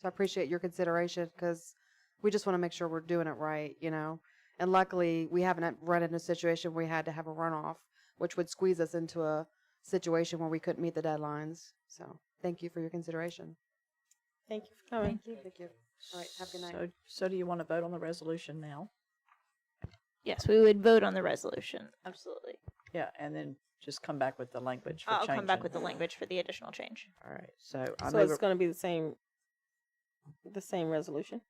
[SPEAKER 9] So I appreciate your consideration because we just want to make sure we're doing it right, you know. And luckily, we haven't run into a situation where we had to have a runoff, which would squeeze us into a situation where we couldn't meet the deadlines. So thank you for your consideration.
[SPEAKER 1] Thank you for coming.
[SPEAKER 9] Thank you. All right, have a good night.
[SPEAKER 5] So do you want to vote on the resolution now?
[SPEAKER 7] Yes, we would vote on the resolution. Absolutely.
[SPEAKER 5] Yeah, and then just come back with the language for
[SPEAKER 7] I'll come back
[SPEAKER 5] changing.
[SPEAKER 7] with the language for the additional change.
[SPEAKER 5] All right, so I
[SPEAKER 1] So
[SPEAKER 5] move
[SPEAKER 1] it's going to be the same resolution?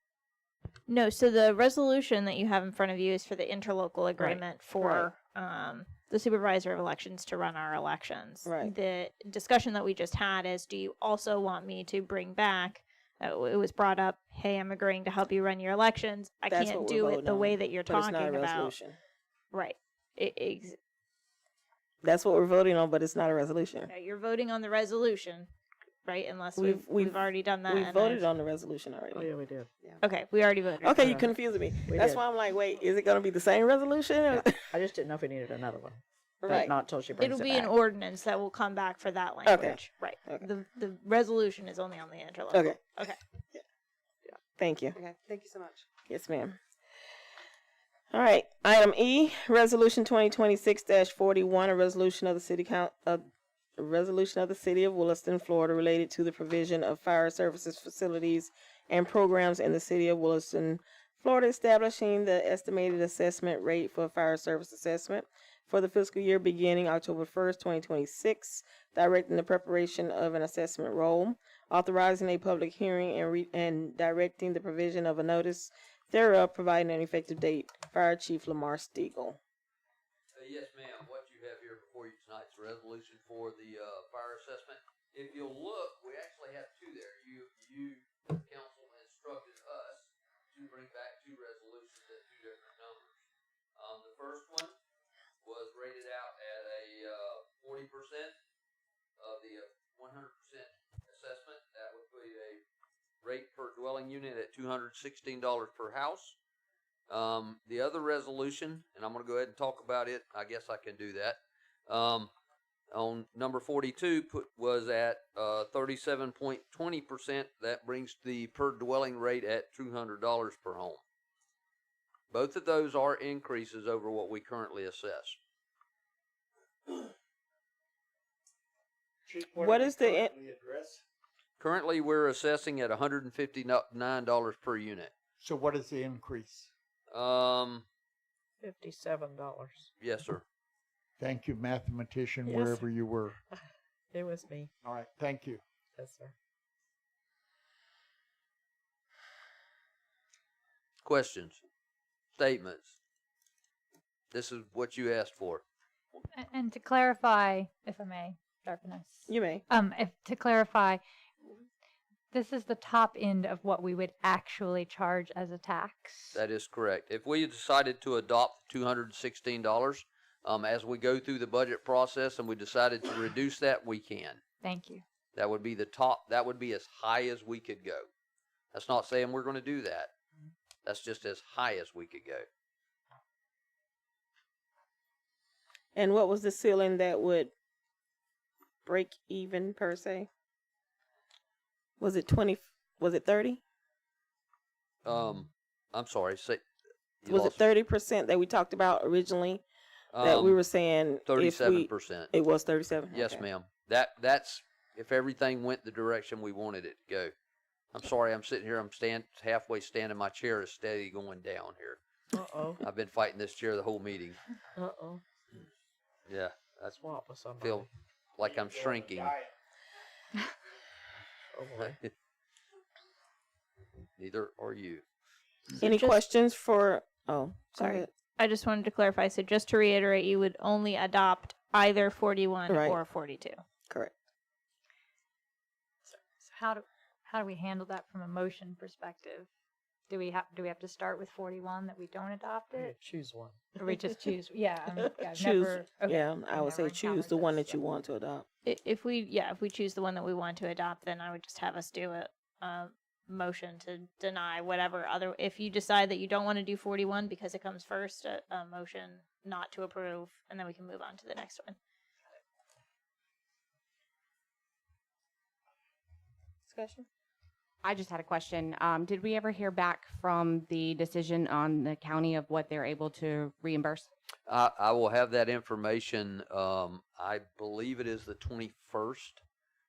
[SPEAKER 7] No, so the resolution that you have in front of you is for the interlocal agreement for the supervisor of elections to run our elections.
[SPEAKER 1] Right.
[SPEAKER 7] The discussion that we just had is, do you also want me to bring back, it was brought up, hey, I'm agreeing to help you run your elections. I
[SPEAKER 1] That's
[SPEAKER 7] can't
[SPEAKER 1] what we're
[SPEAKER 7] do it
[SPEAKER 1] voting
[SPEAKER 7] the way
[SPEAKER 1] on,
[SPEAKER 7] that you're
[SPEAKER 1] but it's
[SPEAKER 7] talking
[SPEAKER 1] not a
[SPEAKER 7] about.
[SPEAKER 1] resolution.
[SPEAKER 7] Right.
[SPEAKER 1] That's what we're voting on, but it's not a resolution.
[SPEAKER 7] Yeah, you're voting on the resolution, right? Unless we've already done that.
[SPEAKER 1] We
[SPEAKER 7] and
[SPEAKER 1] voted on the resolution already.
[SPEAKER 5] Oh, yeah, we did. Yeah.
[SPEAKER 7] Okay, we already voted.
[SPEAKER 1] Okay, you confused me.
[SPEAKER 5] We
[SPEAKER 1] That's
[SPEAKER 5] did.
[SPEAKER 1] why I'm like, wait, is it going to be the same resolution? Or-
[SPEAKER 5] I just didn't know if we needed another one. But
[SPEAKER 1] Right.
[SPEAKER 5] not until she brings
[SPEAKER 7] It'll
[SPEAKER 5] it
[SPEAKER 7] be
[SPEAKER 5] back.
[SPEAKER 7] an ordinance that will come back for that language. Right.
[SPEAKER 1] Okay.
[SPEAKER 7] The resolution is only on the interlocal.
[SPEAKER 1] Okay.
[SPEAKER 7] Okay.
[SPEAKER 1] Thank you.
[SPEAKER 9] Okay, thank you so much.
[SPEAKER 1] Yes, ma'am. All right. Item E, Resolution 2026-41, a resolution of the City of Williston, Florida, related to the provision of fire services facilities and programs in the City of Williston, Florida, establishing the estimated assessment rate for fire service assessment for the fiscal year beginning October 1st, 2026, directing the preparation of an assessment roll, authorizing a public hearing and directing the provision of a notice thereof, providing an effective date. Fire Chief Lamar Stiegel.
[SPEAKER 10] Yes, ma'am. What you have here before you tonight is a resolution for the fire assessment. If you'll look, we actually have two there. The council instructed us to bring back two resolutions at two different numbers. The first one was rated out at a 40% of the 100% assessment. That would be a rate per dwelling unit at $216 per house. The other resolution, and I'm going to go ahead and talk about it. I guess I can do that. On number 42 was at 37.20%. That brings the per dwelling rate at $200 per home. Both of those are increases over what we currently assess.
[SPEAKER 1] What is the
[SPEAKER 10] address? Currently, we're assessing at $159 per unit.
[SPEAKER 3] So what is the increase?
[SPEAKER 5] $57.
[SPEAKER 10] Yes, sir.
[SPEAKER 3] Thank you, mathematician,
[SPEAKER 5] Yes.
[SPEAKER 3] wherever you were.
[SPEAKER 5] It was me.
[SPEAKER 3] All right, thank you.
[SPEAKER 5] Yes, sir.
[SPEAKER 10] Questions? Statements? This is what you asked for.
[SPEAKER 4] And to clarify, if I may, Darfeness.
[SPEAKER 1] You may.
[SPEAKER 4] To clarify, this is the top end of what we would actually charge as a tax.
[SPEAKER 10] That is correct. If we decided to adopt $216, as we go through the budget process and we decided to reduce that, we can.
[SPEAKER 4] Thank you.
[SPEAKER 10] That would be the top, that would be as high as we could go. That's not saying we're going to do that. That's just as high as we could go.
[SPEAKER 1] And what was the ceiling that would break even per se? Was it 20? Was it 30?
[SPEAKER 10] I'm sorry.
[SPEAKER 1] Was it 30% that we talked about originally? That we were saying
[SPEAKER 10] 37%.
[SPEAKER 1] It was 37.
[SPEAKER 10] Yes,
[SPEAKER 1] Okay.
[SPEAKER 10] ma'am. That's if everything went the direction we wanted it to go. I'm sorry. I'm sitting here. I'm halfway standing. My chair is steady going down here.
[SPEAKER 5] Uh-oh.
[SPEAKER 10] I've been fighting this chair the whole meeting.
[SPEAKER 5] Uh-oh.
[SPEAKER 10] Yeah, that's
[SPEAKER 5] Swap with somebody.
[SPEAKER 10] feel like I'm shrinking.
[SPEAKER 5] Oh boy.
[SPEAKER 10] Neither are you.
[SPEAKER 1] Any questions for? Oh,
[SPEAKER 7] Sorry.
[SPEAKER 1] go ahead.
[SPEAKER 7] I just wanted to clarify. So just to reiterate, you would only adopt either 41
[SPEAKER 1] Right.
[SPEAKER 7] or 42.
[SPEAKER 1] Correct.
[SPEAKER 4] So how do we handle that from a motion perspective? Do we have to start with 41 that we don't adopt it?
[SPEAKER 5] Choose one.
[SPEAKER 4] Or we just choose? Yeah, I've
[SPEAKER 1] Choose.
[SPEAKER 4] never. Okay,
[SPEAKER 1] Yeah, I
[SPEAKER 4] I've
[SPEAKER 1] would say
[SPEAKER 4] never
[SPEAKER 1] choose
[SPEAKER 4] encountered
[SPEAKER 1] the one
[SPEAKER 4] this,
[SPEAKER 1] that you want to adopt.
[SPEAKER 7] If we choose the one that we want to adopt, then I would just have us do a motion to deny whatever other. If you decide that you don't want to do 41 because it comes first, a motion not to approve, and then we can move on to the next one.
[SPEAKER 1] Discussion?
[SPEAKER 8] I just had a question. Did we ever hear back from the decision on the county of what they're able to reimburse?
[SPEAKER 10] I will have that information. I believe it is the 21st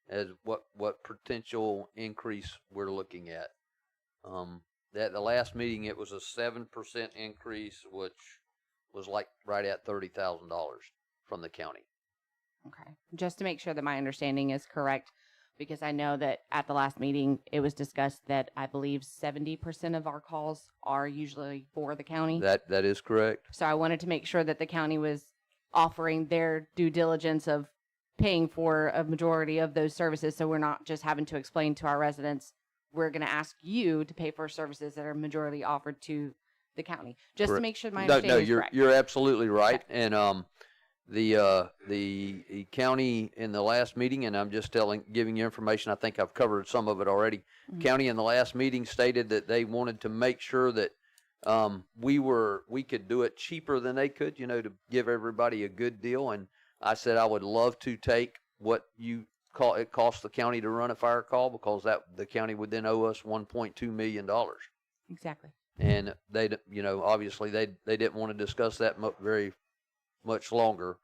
[SPEAKER 10] as what potential increase we're looking at. At the last meeting, it was a 7% increase, which was like right at $30,000 from the county.
[SPEAKER 8] Okay. Just to make sure that my understanding is correct, because I know that at the last meeting, it was discussed that I believe 70% of our calls are usually for the county.
[SPEAKER 10] That is correct.
[SPEAKER 8] So I wanted to make sure that the county was offering their due diligence of paying for a majority of those services, so we're not just having to explain to our residents, we're going to ask you to pay for services that are majority offered to the county. Just
[SPEAKER 10] Correct.
[SPEAKER 8] to make sure my understanding is correct.
[SPEAKER 10] You're absolutely right. Okay. And the county in the last meeting, and I'm just giving you information. I think I've covered some of it already. Mm-hmm. County in the last meeting stated that they wanted to make sure that we could do it cheaper than they could, to give everybody a good deal. And I said I would love to take what it costs the county to run a fire call, because the county would then owe us $1.2 million.
[SPEAKER 8] Exactly.
[SPEAKER 10] And they, obviously they didn't want to discuss that very much longer.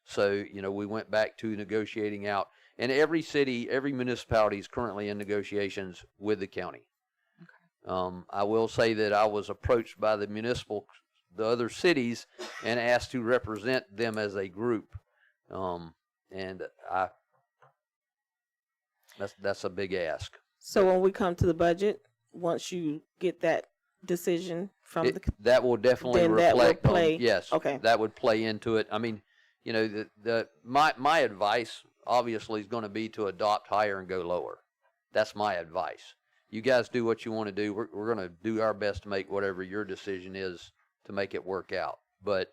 [SPEAKER 10] So, we went back to negotiating out. And every city, every municipality is currently in negotiations with the county. Okay. I will say that I was approached by the other cities and asked to represent them as a group. And that's a big ask.
[SPEAKER 1] So when we come to the budget, once you get that decision from
[SPEAKER 10] that will definitely
[SPEAKER 1] then
[SPEAKER 10] reflect
[SPEAKER 1] that will play.
[SPEAKER 10] On, yes.
[SPEAKER 1] Okay.
[SPEAKER 10] That would play into it. I mean, my advice obviously is going to be to adopt higher and go lower. That's my advice. You guys do what you want to do. We're going to do our best to make whatever your decision is to make it work out. But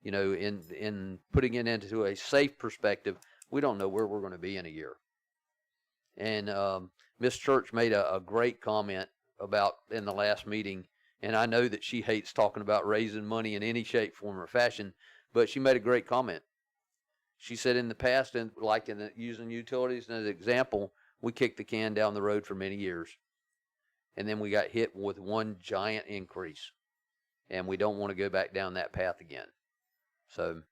[SPEAKER 10] in putting it into a safe perspective, we don't know where we're going to be in a year. And Ms. Church made a great comment about in the last meeting, and I know that she hates talking about raising money in any shape, form, or fashion, but she made a great comment. She said in the past, and like using utilities as an example, we kicked the can down the road for many years, and then we got hit with one giant increase, and we don't want to go back down that path again. So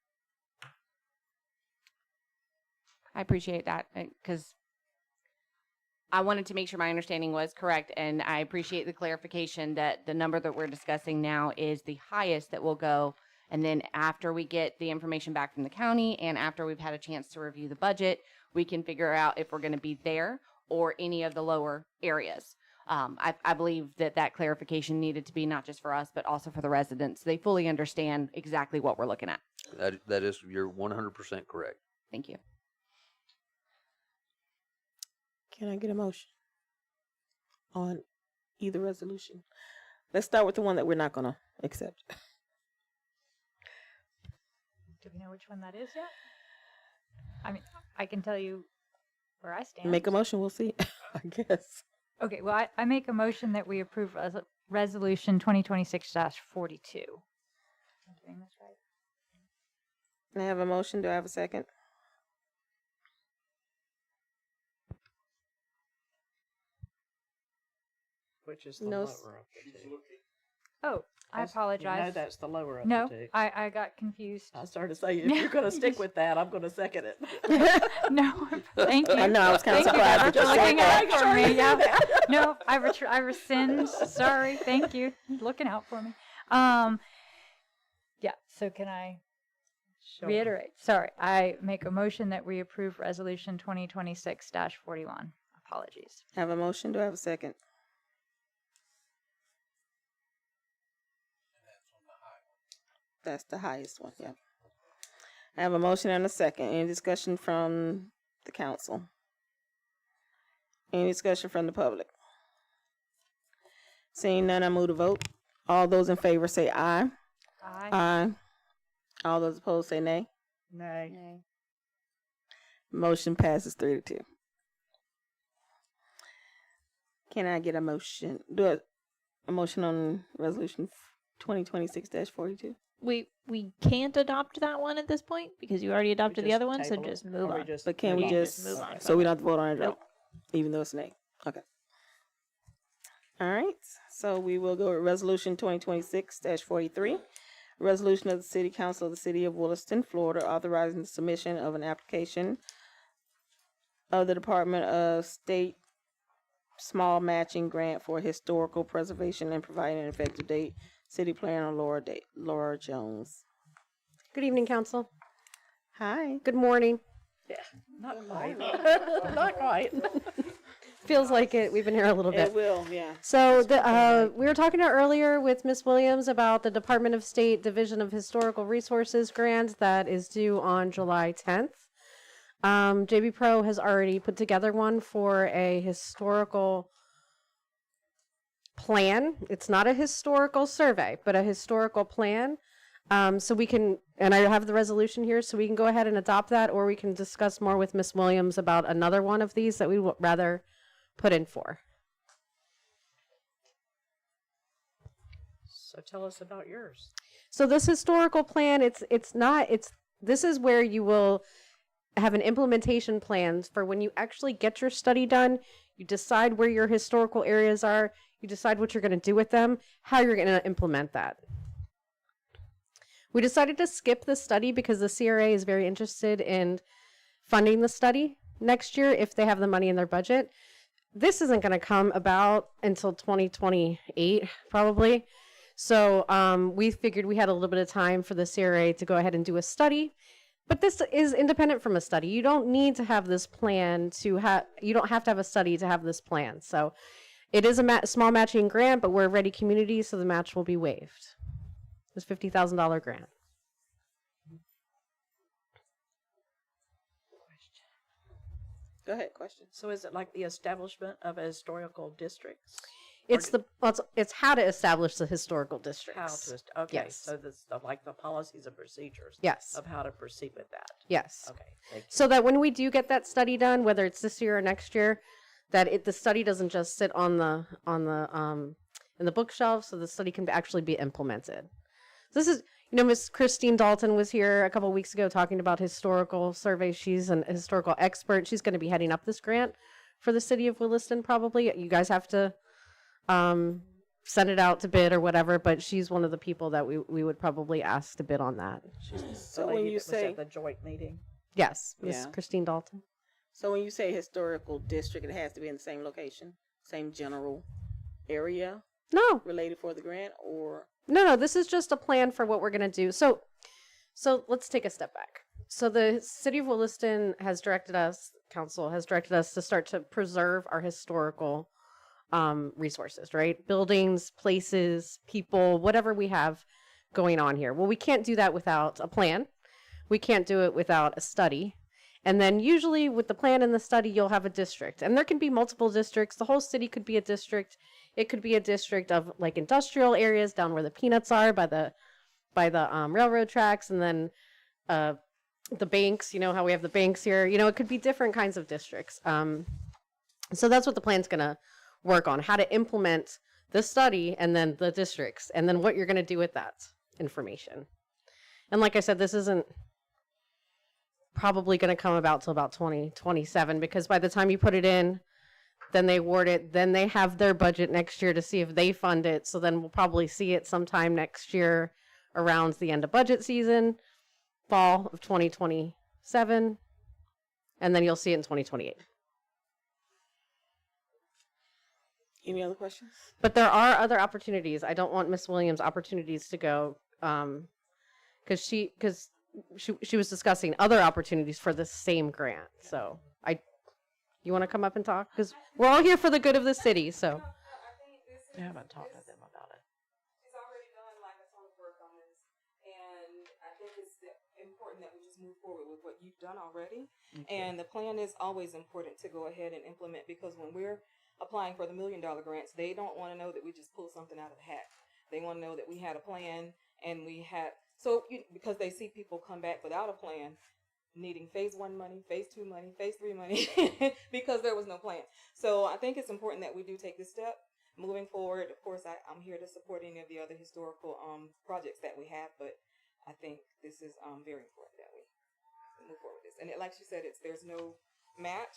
[SPEAKER 8] I appreciate that, because I wanted to make sure my understanding was correct, and I appreciate the clarification that the number that we're discussing now is the highest that will go, and then after we get the information back from the county and after we've had a chance to review the budget, we can figure out if we're going to be there or any of the lower areas. I believe that clarification needed to be not just for us, but also for the residents. They fully understand exactly what we're looking at.
[SPEAKER 10] That is, you're 100% correct.
[SPEAKER 8] Thank you.
[SPEAKER 1] Can I get a motion on either resolution? Let's start with the one that we're not going to accept.
[SPEAKER 4] Do we know which one that is yet? I mean, I can tell you where I stand.
[SPEAKER 1] Make a motion, we'll see, I guess.
[SPEAKER 4] Okay, well, I make a motion that we approve Resolution 2026-42. Am I doing this right?
[SPEAKER 1] I have a motion. Do I have a second?
[SPEAKER 5] Which is the
[SPEAKER 1] No,
[SPEAKER 5] lower of the two.
[SPEAKER 4] Oh, I apologize.
[SPEAKER 5] You know that's the lower of
[SPEAKER 4] No,
[SPEAKER 5] the two.
[SPEAKER 4] I got confused.
[SPEAKER 5] I started to say, if you're going to stick with that, I'm going to second it.
[SPEAKER 4] No, thank you.
[SPEAKER 1] I know, I was kind of
[SPEAKER 4] Thank you,
[SPEAKER 1] surprised
[SPEAKER 4] Debra,
[SPEAKER 1] at you
[SPEAKER 4] for
[SPEAKER 1] saying
[SPEAKER 4] looking out
[SPEAKER 1] that.
[SPEAKER 4] for me. Yeah. No, I rescind. Sorry, thank you. Looking out for me. Yeah, so can I reiterate? Sorry, I make a motion that we approve Resolution 2026-41. Apologies.
[SPEAKER 1] I have a motion. Do I have a second? That's the highest one, yeah. I have a motion and a second. Any discussion from the council? Any discussion from the public? Seeing none, I move to vote. All those in favor say aye.
[SPEAKER 4] Aye.
[SPEAKER 1] Aye. All those opposed say nay.
[SPEAKER 5] Nay.
[SPEAKER 8] Nay.
[SPEAKER 1] Motion passes 3-2. Can I get a motion? Do a motion on resolution 2026-42?
[SPEAKER 7] we can't adopt that one at this point because you already adopted the
[SPEAKER 5] just
[SPEAKER 7] other one, so
[SPEAKER 5] table it,
[SPEAKER 7] just move
[SPEAKER 5] or we
[SPEAKER 7] on.
[SPEAKER 5] just
[SPEAKER 1] But can we
[SPEAKER 7] Yeah,
[SPEAKER 1] just,
[SPEAKER 7] move on.
[SPEAKER 1] so we don't have to vote on it at
[SPEAKER 7] Nope.
[SPEAKER 1] all, even though it's nay? Okay. All right, so we will go with Resolution 2026-43. Resolution of the City Council of the City of Williston, Florida, authorizing the submission of an application of the Department of State small matching grant for historical preservation and providing an effective date. City Planner Laura Jones.
[SPEAKER 11] Good evening, Council.
[SPEAKER 1] Hi.
[SPEAKER 11] Good morning.
[SPEAKER 5] Yeah, not quite. Not quite.
[SPEAKER 11] Feels like it. We've been here a little bit.
[SPEAKER 1] It will, yeah.
[SPEAKER 11] So we were talking earlier with Ms. Williams about the Department of State Division of Historical Resources grant that is due on July 10th. JB Pro has already put together one for a historical plan. It's not a historical survey, but a historical plan. So we can, and I have the resolution here, so we can go ahead and adopt that, or we can discuss more with Ms. Williams about another one of these that we would rather put in for.
[SPEAKER 5] So tell us about yours.
[SPEAKER 11] So this historical plan, this is where you will have an implementation plan for when you actually get your study done. You decide where your historical areas are, you decide what you're going to do with them, how you're going to implement that. We decided to skip the study because the CRA is very interested in funding the study next year if they have the money in their budget. This isn't going to come about until 2028, probably. So we figured we had a little bit of time for the CRA to go ahead and do a study. But this is independent from a study. You don't need to have this plan to have, you don't have to have a study to have this plan. So it is a small matching grant, but we're a ready community, so the match will be waived. It's a $50,000 grant.
[SPEAKER 1] Go ahead, question.
[SPEAKER 5] So is it like the establishment of a historical districts?
[SPEAKER 11] It's it's how to establish the historical districts.
[SPEAKER 5] How to, okay,
[SPEAKER 11] Yes.
[SPEAKER 5] so this, like the policies and procedures.
[SPEAKER 11] Yes.
[SPEAKER 5] Of how to proceed with that.
[SPEAKER 11] Yes.
[SPEAKER 5] Okay, thank you.
[SPEAKER 11] So that when we do get that study done, whether it's this year or next year, that the study doesn't just sit on the in the bookshelf, so the study can actually be implemented. This is, Miss Christine Dalton was here a couple weeks ago talking about historical surveys. She's an historical expert. She's going to be heading up this grant for the city of Williston. Probably you guys have to send it out to bid or whatever, but she's one of the people that we would probably ask to bid on that.
[SPEAKER 1] So when you say
[SPEAKER 5] at the joint meeting.
[SPEAKER 11] Yes, Miss
[SPEAKER 1] Yeah.
[SPEAKER 11] Christine Dalton.
[SPEAKER 1] So when you say historical district, it has to be in the same location, same general area?
[SPEAKER 11] No.
[SPEAKER 1] Related for the grant, or?
[SPEAKER 11] No, this is just a plan for what we're going to do. So let's take a step back. So the city of Williston has directed us, council has directed us to start to preserve our historical resources, right? Buildings, places, people, whatever we have going on here. Well, we can't do that without a plan. We can't do it without a study. And then usually with the plan and the study, you'll have a district. And there can be multiple districts. The whole city could be a district. It could be a district of like industrial areas down where the peanuts are by the railroad tracks, and then the banks, how we have the banks here. It could be different kinds of districts. So that's what the plan's going to work on, how to implement the study and then the districts, and then what you're going to do with that information. And like I said, this isn't probably going to come about till about 2027, because by the time you put it in, then they award it, then they have their budget next year to see if they fund it. So then we'll probably see it sometime next year around the end of budget season, fall of 2027, and then you'll see it in 2028.
[SPEAKER 1] Any other questions?
[SPEAKER 11] But there are other opportunities. I don't want Miss Williams' opportunities to go, because she was discussing other opportunities for the same grant. So you want to come up and talk? Because we're all here for the good of the city. So
[SPEAKER 5] I haven't talked to them about it.
[SPEAKER 16] She's already done like a ton of work on this, and I think it's important that we just move forward with what you've done already.
[SPEAKER 5] Okay.
[SPEAKER 16] And the plan is always important to go ahead and implement, because when we're applying for the $1 million grants, they don't want to know that we just pull something out of the hat. They want to know that we had a plan, and we had, because they see people come back without a plan, needing phase 1 money, phase 2 money, phase 3 money, because there was no plan. So I think it's important that we do take this step. Moving forward, of course, I'm here to support any of the other historical projects that we have, but I think this is very important that we move forward with this. And like you said, there's no match,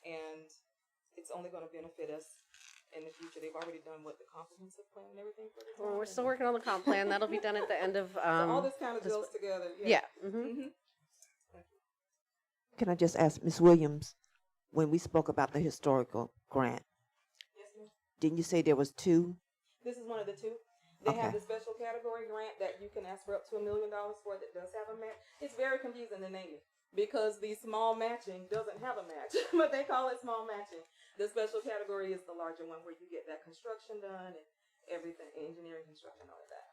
[SPEAKER 16] and it's only going to benefit us in the future. They've already done the comprehensive plan and everything for the
[SPEAKER 11] Well, we're still working on the comp plan. That'll be done at the end of.
[SPEAKER 16] So all this kind of goes together.
[SPEAKER 11] Yeah.
[SPEAKER 2] Can I just ask Ms. Williams, when we spoke about the historical grant, didn't you say there was 2?
[SPEAKER 16] This is one of the 2. They have
[SPEAKER 2] Okay.
[SPEAKER 16] the special category grant that you can ask for up to $1 million for that does have a match. It's very confusing to name it because the small matching doesn't have a match, but they call it small matching. The special category is the larger one where you get that construction done and everything, engineering, construction, all of that.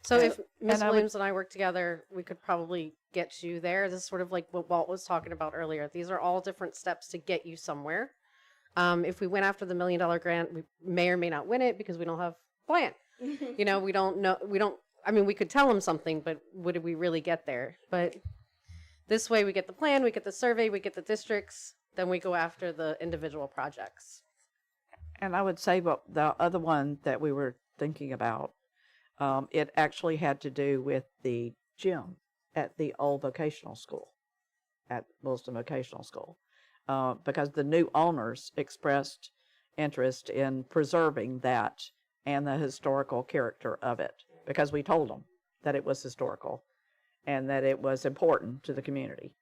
[SPEAKER 11] So if Ms. Williams and I work together, we could probably get you there. This is sort of like what Walt was talking about earlier. These are all different steps to get you somewhere. If we went after the $1 million grant, we may or may not win it because we don't have a plan. You know, we don't know. I mean, we could tell them something, but would we really get there? But this way we get the plan, we get the survey, we get the districts, then we go after the individual projects.
[SPEAKER 13] And I would say, but the other one that we were thinking about, it actually had to do with the gym at the old vocational school, at Williston Vocational School, because the new owners expressed interest in preserving that and the historical character of it, because we told them that it was historical and that it was important to the community.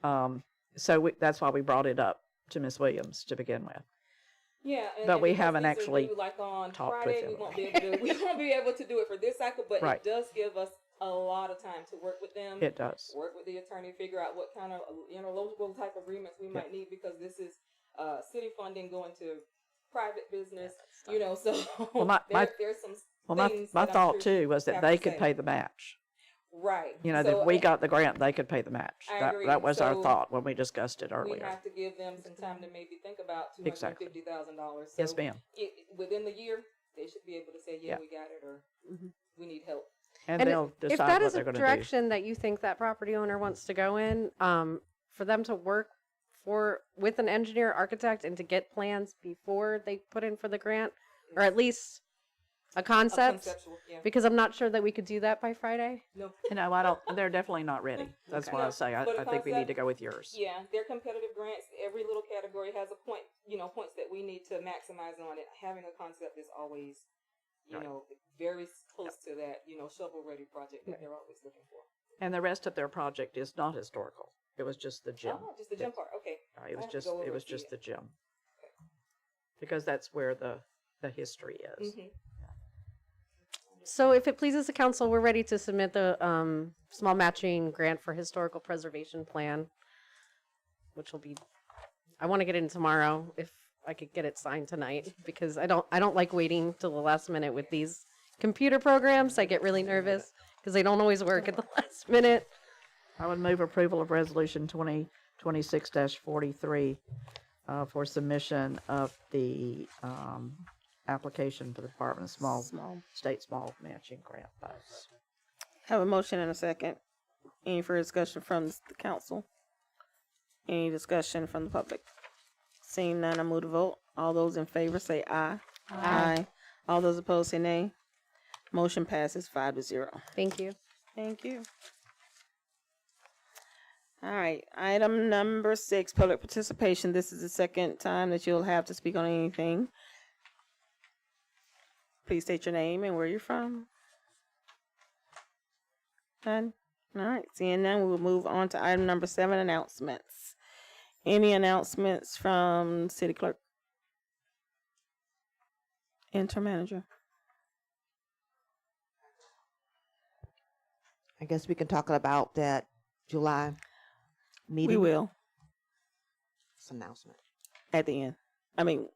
[SPEAKER 13] So that's why we brought it up to Ms. Williams to begin with.
[SPEAKER 16] Yeah,
[SPEAKER 13] but we
[SPEAKER 16] because
[SPEAKER 13] haven't
[SPEAKER 16] these are
[SPEAKER 13] actually
[SPEAKER 16] due, like on
[SPEAKER 13] talked
[SPEAKER 16] Friday,
[SPEAKER 13] with them.
[SPEAKER 16] we won't be able to do it for this cycle, but
[SPEAKER 13] Right.
[SPEAKER 16] it does give us a lot of time to work with them.
[SPEAKER 13] It does.
[SPEAKER 16] Work with the attorney, figure out what kind of local type agreements we might need, because this is city funding going to private business. So
[SPEAKER 13] Well,
[SPEAKER 16] there's some
[SPEAKER 13] my
[SPEAKER 16] things that I'm
[SPEAKER 13] thought
[SPEAKER 16] sure
[SPEAKER 13] too was that
[SPEAKER 16] have
[SPEAKER 13] they
[SPEAKER 16] to
[SPEAKER 13] could
[SPEAKER 16] say.
[SPEAKER 13] pay the match.
[SPEAKER 16] Right.
[SPEAKER 13] That
[SPEAKER 16] So,
[SPEAKER 13] if we got the grant, they could pay the match.
[SPEAKER 16] I
[SPEAKER 13] That
[SPEAKER 16] agree.
[SPEAKER 13] that was our
[SPEAKER 16] So
[SPEAKER 13] thought when we discussed it
[SPEAKER 16] we
[SPEAKER 13] earlier.
[SPEAKER 16] have to give them some time to maybe think about
[SPEAKER 13] Exactly.
[SPEAKER 16] $250,000. So
[SPEAKER 13] Yes, ma'am.
[SPEAKER 16] Within the year, they should be able to say, yeah,
[SPEAKER 13] Yeah.
[SPEAKER 16] we got it, or we need help.
[SPEAKER 13] And they'll
[SPEAKER 11] if
[SPEAKER 13] decide
[SPEAKER 11] that
[SPEAKER 13] what
[SPEAKER 11] is
[SPEAKER 13] they're
[SPEAKER 11] a
[SPEAKER 13] going to do.
[SPEAKER 11] direction that you think that property owner wants to go in, for them to work with an engineer, architect, and to get plans before they put in for the grant, or at least a concept,
[SPEAKER 16] conceptual, yeah.
[SPEAKER 11] because I'm not sure that we could do that by Friday.
[SPEAKER 16] No.
[SPEAKER 13] No, I don't. They're definitely not ready. That's
[SPEAKER 11] Okay.
[SPEAKER 13] what I say.
[SPEAKER 16] But a
[SPEAKER 13] I think we need to
[SPEAKER 16] concept-
[SPEAKER 13] go with yours.
[SPEAKER 16] Yeah, they're competitive grants. Every little category has a point, points that we need to maximize on it. Having a concept is always, very close to that, shovel-ready project that they're always looking for.
[SPEAKER 13] And the rest of their project is not historical. It was just the gym.
[SPEAKER 16] Oh, just the gym part. Okay.
[SPEAKER 13] It
[SPEAKER 16] I
[SPEAKER 13] was
[SPEAKER 16] have to
[SPEAKER 13] just
[SPEAKER 16] go over
[SPEAKER 13] it
[SPEAKER 16] and
[SPEAKER 13] was
[SPEAKER 16] see
[SPEAKER 13] just
[SPEAKER 16] it.
[SPEAKER 13] the gym. Because that's where the history is.
[SPEAKER 11] So if it pleases the council, we're ready to submit the small matching grant for historical preservation plan, which will be, I want to get it in tomorrow if I could get it signed tonight, because I don't like waiting till the last minute with these computer programs. I get really nervous because they don't always work at the last minute.
[SPEAKER 13] I would move approval of resolution 2026-43 for submission of the application for the Department of State Small Matching Grant Funds.
[SPEAKER 1] Have a motion and a second. Any further discussion from the council? Any discussion from the public? Seeing none, I move to vote. All those in favor say aye. Aye. All those opposed say nay. Motion passes 5-0.
[SPEAKER 11] Thank you.
[SPEAKER 1] Thank you. All right, item number 6, public participation. This is the second time that you'll have to speak on anything. Please state your name and where you're from. None? All right, seeing none, we will move on to item number 7, announcements. Any announcements from City Clerk? Interim Manager.
[SPEAKER 2] I guess we can talk about that July meeting.
[SPEAKER 1] We will.
[SPEAKER 2] It's an announcement.
[SPEAKER 1] At the end. I mean,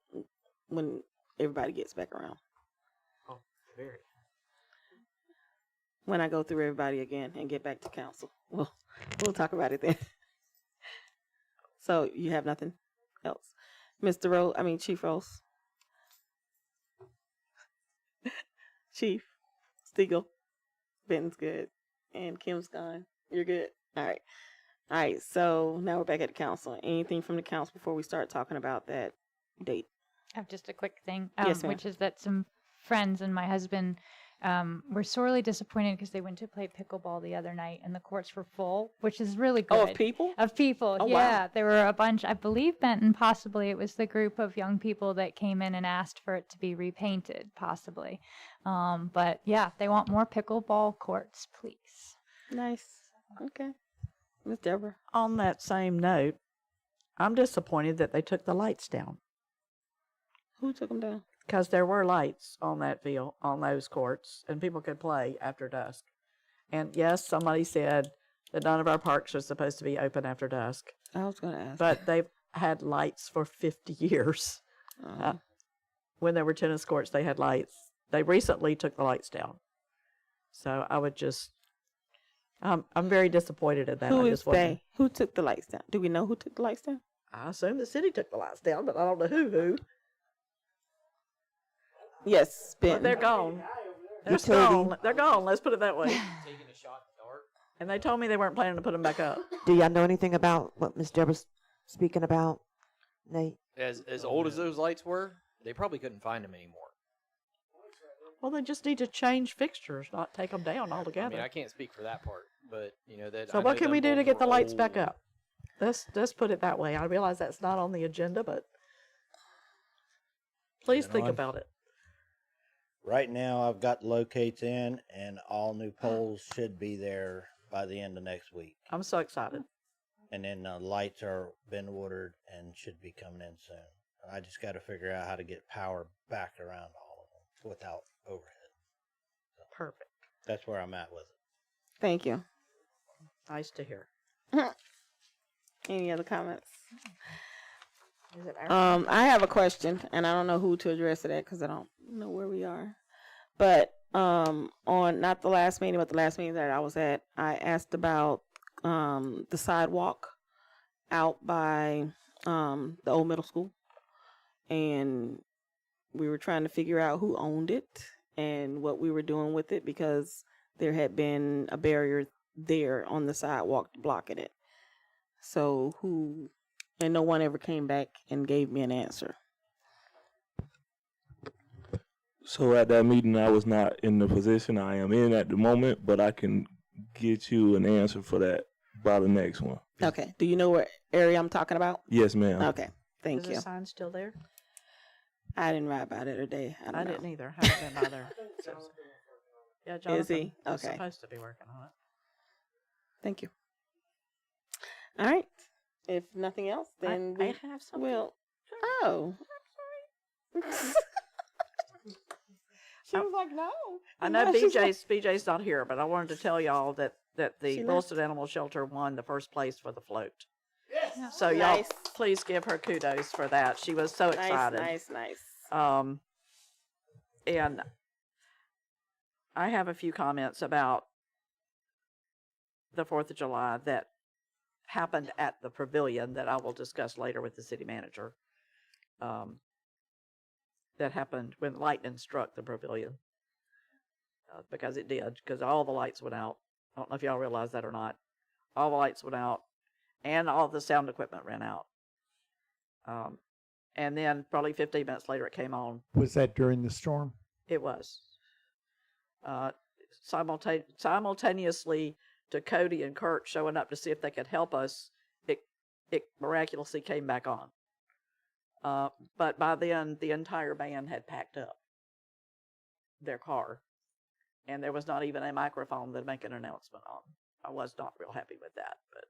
[SPEAKER 1] when everybody gets back around.
[SPEAKER 2] Oh, very.
[SPEAKER 1] When I go through everybody again and get back to council. We'll talk about it then. So you have nothing else? Chief Rose. Chief Stiegel. Benton's good. And Kim's gone. You're good. All right. All right, so now we're back at the council. Anything from the council before we start talking about that date?
[SPEAKER 4] I have just a quick thing,
[SPEAKER 1] Yes, ma'am.
[SPEAKER 4] which is that some friends and my husband were sorely disappointed because they went to play pickleball the other night and the courts were full, which is really good.
[SPEAKER 1] Oh, of people?
[SPEAKER 4] Of people,
[SPEAKER 1] Oh,
[SPEAKER 4] yeah.
[SPEAKER 1] wow.
[SPEAKER 4] There were a bunch, I believe Benton possibly, it was the group of young people that came in and asked for it to be repainted, possibly. But yeah, they want more pickleball courts, please.
[SPEAKER 1] Nice. Okay. Miss Debra.
[SPEAKER 13] On that same note, I'm disappointed that they took the lights down.
[SPEAKER 1] Who took them down?
[SPEAKER 13] Because there were lights on that field, on those courts, and people could play after dusk. And yes, somebody said that none of our parks are supposed to be open after dusk.
[SPEAKER 1] I was going to ask.
[SPEAKER 13] But they've had lights for 50 years. When there were tennis courts, they had lights. They recently took the lights down. So I would just, I'm very disappointed in that.
[SPEAKER 1] Who
[SPEAKER 13] I
[SPEAKER 1] is
[SPEAKER 13] just wonder-
[SPEAKER 1] they? Who took the lights down? Do we know who took the lights down?
[SPEAKER 13] I assume the city took the lights down, but I don't know who.
[SPEAKER 1] Yes,
[SPEAKER 13] But
[SPEAKER 1] Benton.
[SPEAKER 13] they're gone. They're
[SPEAKER 2] Utility.
[SPEAKER 13] gone. They're gone. Let's put it that way. And they told me they weren't planning to put them back up.
[SPEAKER 2] Do y'all know anything about what Miss Deborah's speaking about, Nate?
[SPEAKER 14] As old as those lights were, they probably couldn't find them anymore.
[SPEAKER 13] Well, they just need to change fixtures, not take them down
[SPEAKER 14] I
[SPEAKER 13] altogether.
[SPEAKER 14] mean, I can't speak for that part, but you know that.
[SPEAKER 13] So
[SPEAKER 14] I
[SPEAKER 13] what
[SPEAKER 14] know
[SPEAKER 13] can we
[SPEAKER 14] them
[SPEAKER 13] do to
[SPEAKER 14] bulbs
[SPEAKER 13] get the
[SPEAKER 14] were
[SPEAKER 13] lights back
[SPEAKER 14] old.
[SPEAKER 13] up? Let's put it that way. I realize that's not on the agenda, but please
[SPEAKER 22] Is it
[SPEAKER 13] think
[SPEAKER 22] on?
[SPEAKER 13] about it.
[SPEAKER 22] Right now, I've got locates in, and all new poles should be there by the end of next week.
[SPEAKER 13] I'm so excited.
[SPEAKER 22] And then the lights are been ordered and should be coming in soon. I just got to figure out how to get power back around all of them without overhead.
[SPEAKER 13] Perfect.
[SPEAKER 22] That's where I'm at with it.
[SPEAKER 1] Thank you.
[SPEAKER 13] Nice to hear.
[SPEAKER 1] Any other comments?
[SPEAKER 13] Is it
[SPEAKER 1] I have a question, and I don't know who to address it at because I don't know where we are. But on not the last meeting, but the last meeting that I was at, I asked about the sidewalk out by the old middle school, and we were trying to figure out who owned it and what we were doing with it because there had been a barrier there on the sidewalk blocking it. So who, and no one ever came back and gave me an answer.
[SPEAKER 23] So at that meeting, I was not in the position I am in at the moment, but I can get you an answer for that by the next one.
[SPEAKER 1] Okay. Do you know what area I'm talking about?
[SPEAKER 23] Yes, ma'am.
[SPEAKER 1] Okay. Thank
[SPEAKER 13] Is
[SPEAKER 1] you.
[SPEAKER 13] the sign still there?
[SPEAKER 1] I didn't ride by there today. I don't know.
[SPEAKER 13] didn't either. Haven't been by there. Yeah, Jonathan
[SPEAKER 1] Is he?
[SPEAKER 13] was
[SPEAKER 1] Okay.
[SPEAKER 13] supposed to be working on it.
[SPEAKER 1] Thank you. All right. If nothing else, then
[SPEAKER 13] I have something.
[SPEAKER 1] Well, oh. She was like, no.
[SPEAKER 13] I know
[SPEAKER 1] No, she's like-
[SPEAKER 13] BJ's not here, but I wanted to tell y'all that
[SPEAKER 1] She
[SPEAKER 13] the
[SPEAKER 1] left.
[SPEAKER 13] Williston Animal Shelter won the first place for the float.
[SPEAKER 1] Yes.
[SPEAKER 13] So y'all,
[SPEAKER 1] Nice.
[SPEAKER 13] please give her kudos for that. She was so excited.
[SPEAKER 1] Nice.
[SPEAKER 13] And I have a few comments about the 4th of July that happened at the pavilion that I will discuss later with the city manager. That happened when lightning struck the pavilion. Because it did, because all the lights went out. I don't know if y'all realize that or not. All the lights went out, and all the sound equipment ran out. And then probably 15 minutes later, it came on.
[SPEAKER 3] Was that during the storm?
[SPEAKER 13] It was. Simultaneously to Cody and Kurt showing up to see if they could help us, it miraculously came back on. But by then, the entire band had packed up their car, and there was not even a microphone to make an announcement on. I was not real happy with that, but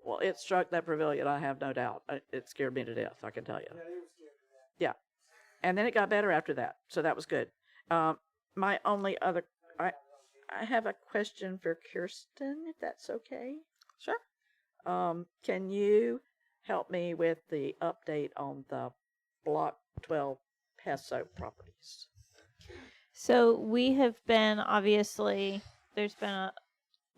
[SPEAKER 13] well, it struck that pavilion, I have no doubt. It scared me to death, I can tell you. Yeah. And then it got better after that, so that was good. My only other, I have a question for Kiersten, if that's okay.
[SPEAKER 1] Sure.
[SPEAKER 13] Can you help me with the update on the Block 12 Peso properties?
[SPEAKER 7] So we have been, obviously, there's been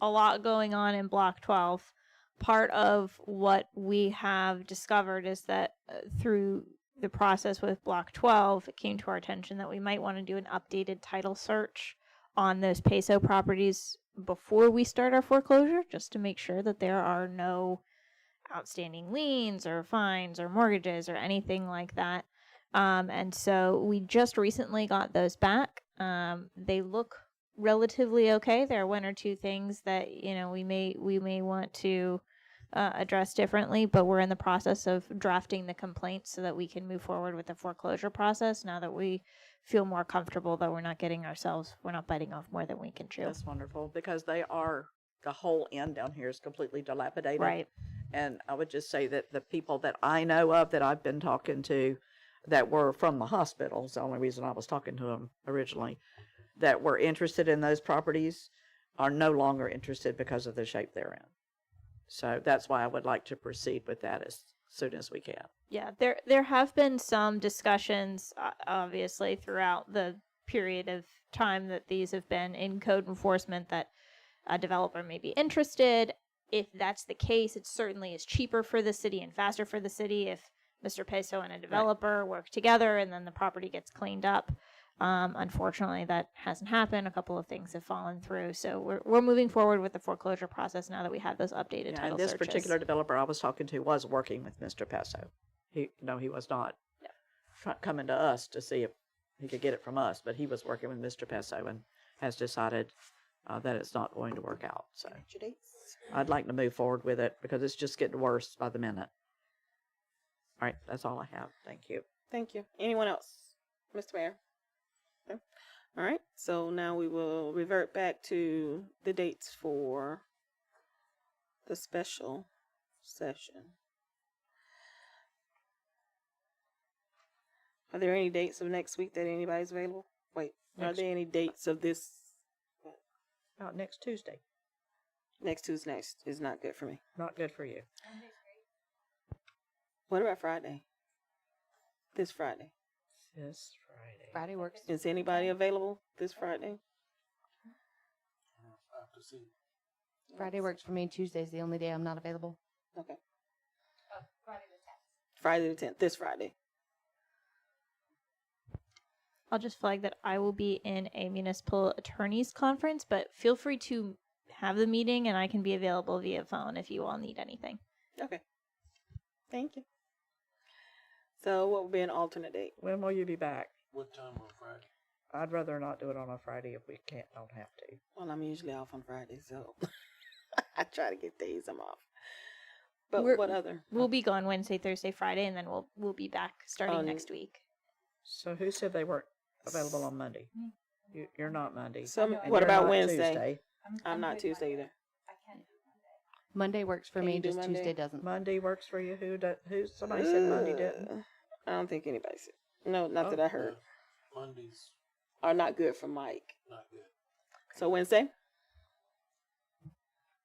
[SPEAKER 7] a lot going on in Block 12. Part of what we have discovered is that through the process with Block 12, it came to our attention that we might want to do an updated title search on those peso properties before we start our foreclosure, just to make sure that there are no outstanding liens or fines or mortgages or anything like that. And so we just recently got those back. They look relatively okay. There are one or two things that, you know, we may want to address differently, but we're in the process of drafting the complaint so that we can move forward with the foreclosure process now that we feel more comfortable that we're not biting off more than we can chew.
[SPEAKER 13] That's wonderful, because the whole end down here is completely dilapidated.
[SPEAKER 7] Right.
[SPEAKER 13] And I would just say that the people that I know of that I've been talking to that were from the hospitals, the only reason I was talking to them originally, that were interested in those properties are no longer interested because of the shape they're in. So that's why I would like to proceed with that as soon as we can.
[SPEAKER 7] Yeah, there have been some discussions, obviously, throughout the period of time that these have been in code enforcement that a developer may be interested. If that's the case, it certainly is cheaper for the city and faster for the city if Mr. Peso and a developer work together and then the property gets cleaned up. Unfortunately, that hasn't happened. A couple of things have fallen through. So we're moving forward with the foreclosure process now that we have those updated title
[SPEAKER 13] this
[SPEAKER 7] searches.
[SPEAKER 13] particular developer I was talking to was working with Mr. Peso. He was not coming to us to see if he could get it from us, but he was working with Mr. Peso and has decided that it's not going to work out. So I'd like to move forward with it because it's just getting worse by the minute. All right, that's all I have. Thank you.
[SPEAKER 1] Thank you. Anyone else? Mr. Mayor? No? All right, so now we will revert back to the dates for the special session. Are there any dates of next week that anybody's available? Wait, are there any dates of this?
[SPEAKER 13] Next Tuesday.
[SPEAKER 1] Next Tuesday is not good for me.
[SPEAKER 13] Not good for you.
[SPEAKER 1] What about Friday? This Friday.
[SPEAKER 13] This Friday.
[SPEAKER 8] Friday works.
[SPEAKER 1] Is anybody available this Friday?
[SPEAKER 6] I have to see.
[SPEAKER 8] Friday works for me. Tuesday's the only day I'm not available.
[SPEAKER 1] Okay.
[SPEAKER 4] Friday the 10th.
[SPEAKER 1] Friday the 10th, this Friday.
[SPEAKER 7] I'll just flag that I will be in a municipal attorneys conference, but feel free to have the meeting and I can be available via phone if you all need anything.
[SPEAKER 1] Okay. Thank you. So what would be an alternate date?
[SPEAKER 13] When will you be back?
[SPEAKER 6] What time on Friday?
[SPEAKER 13] I'd rather not do it on a Friday if we don't have to.
[SPEAKER 1] Well, I'm usually off on Fridays, so I try to get days I'm off. But what other?
[SPEAKER 7] We'll be gone Wednesday, Thursday, Friday, and then we'll be back starting next week.
[SPEAKER 13] So who said they weren't available on Monday? You're not Monday.
[SPEAKER 1] So
[SPEAKER 13] And
[SPEAKER 1] what
[SPEAKER 13] you're
[SPEAKER 1] about
[SPEAKER 13] not
[SPEAKER 1] Wednesday?
[SPEAKER 13] Tuesday.
[SPEAKER 1] I'm not Tuesday either.
[SPEAKER 8] Monday works for
[SPEAKER 1] Can
[SPEAKER 8] me,
[SPEAKER 1] you do
[SPEAKER 8] just
[SPEAKER 1] Monday?
[SPEAKER 8] Tuesday doesn't.
[SPEAKER 13] Monday works for you. Somebody said Monday didn't.
[SPEAKER 1] I don't think anybody said. No, not that I heard.
[SPEAKER 6] Mondays
[SPEAKER 1] Are not good for Mike.
[SPEAKER 6] not good.
[SPEAKER 1] So Wednesday?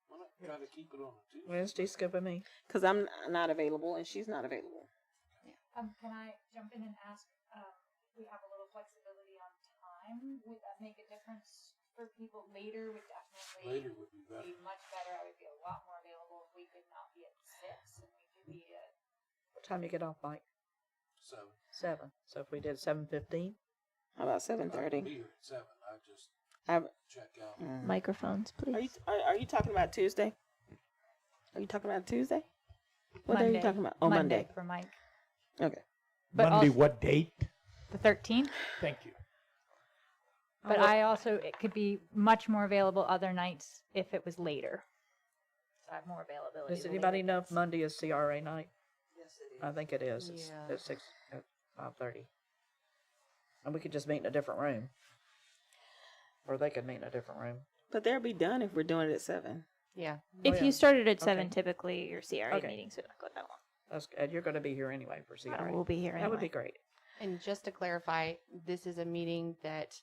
[SPEAKER 6] Why not try to keep it on a Tuesday?
[SPEAKER 13] Wednesday's good with me.
[SPEAKER 1] Because I'm not available and she's not available.
[SPEAKER 4] Can I jump in and ask if we have a little flexibility on time? Would that make a difference for people later? Would definitely
[SPEAKER 6] Later would be better.
[SPEAKER 4] much better. I would be a lot more available if we could not be at 6 and we could be at
[SPEAKER 13] What time you get off, Mike?
[SPEAKER 6] 7.
[SPEAKER 13] 7. So if we did 7:15.
[SPEAKER 1] How about
[SPEAKER 6] I can
[SPEAKER 1] 7:30?
[SPEAKER 6] be here at 7. I just
[SPEAKER 1] Have-
[SPEAKER 6] check out.
[SPEAKER 7] Microphones, please.
[SPEAKER 1] Are you talking about Tuesday? Are you talking about Tuesday? What day are you
[SPEAKER 4] Monday.
[SPEAKER 1] talking about? Oh, Monday.
[SPEAKER 4] for Mike.
[SPEAKER 1] Okay.
[SPEAKER 4] But
[SPEAKER 3] Monday,
[SPEAKER 4] also-
[SPEAKER 3] what date?
[SPEAKER 4] The 13th.
[SPEAKER 3] Thank you.
[SPEAKER 4] But I also, it could be much more available other nights if it was later. So I have more availability.
[SPEAKER 13] Does
[SPEAKER 4] the
[SPEAKER 13] anybody
[SPEAKER 4] later
[SPEAKER 13] know
[SPEAKER 4] nights.
[SPEAKER 13] if Monday is CRA night?
[SPEAKER 20] Yes, it is.
[SPEAKER 13] I think it is. It's
[SPEAKER 8] Yeah.
[SPEAKER 13] at 5:30. And we could just meet in a different room. Or they could meet in a different room.
[SPEAKER 1] But they'll be done if we're doing it at 7.
[SPEAKER 8] Yeah.
[SPEAKER 7] If
[SPEAKER 13] yeah.
[SPEAKER 7] you started at 7,
[SPEAKER 13] Okay.
[SPEAKER 7] typically your CRA
[SPEAKER 13] Okay.
[SPEAKER 7] meetings would not go that long.
[SPEAKER 13] That's good. You're going to be here anyway for CRA.
[SPEAKER 7] We'll be here
[SPEAKER 13] That would be
[SPEAKER 7] anyway.
[SPEAKER 13] great.
[SPEAKER 8] And just to clarify, this is a meeting that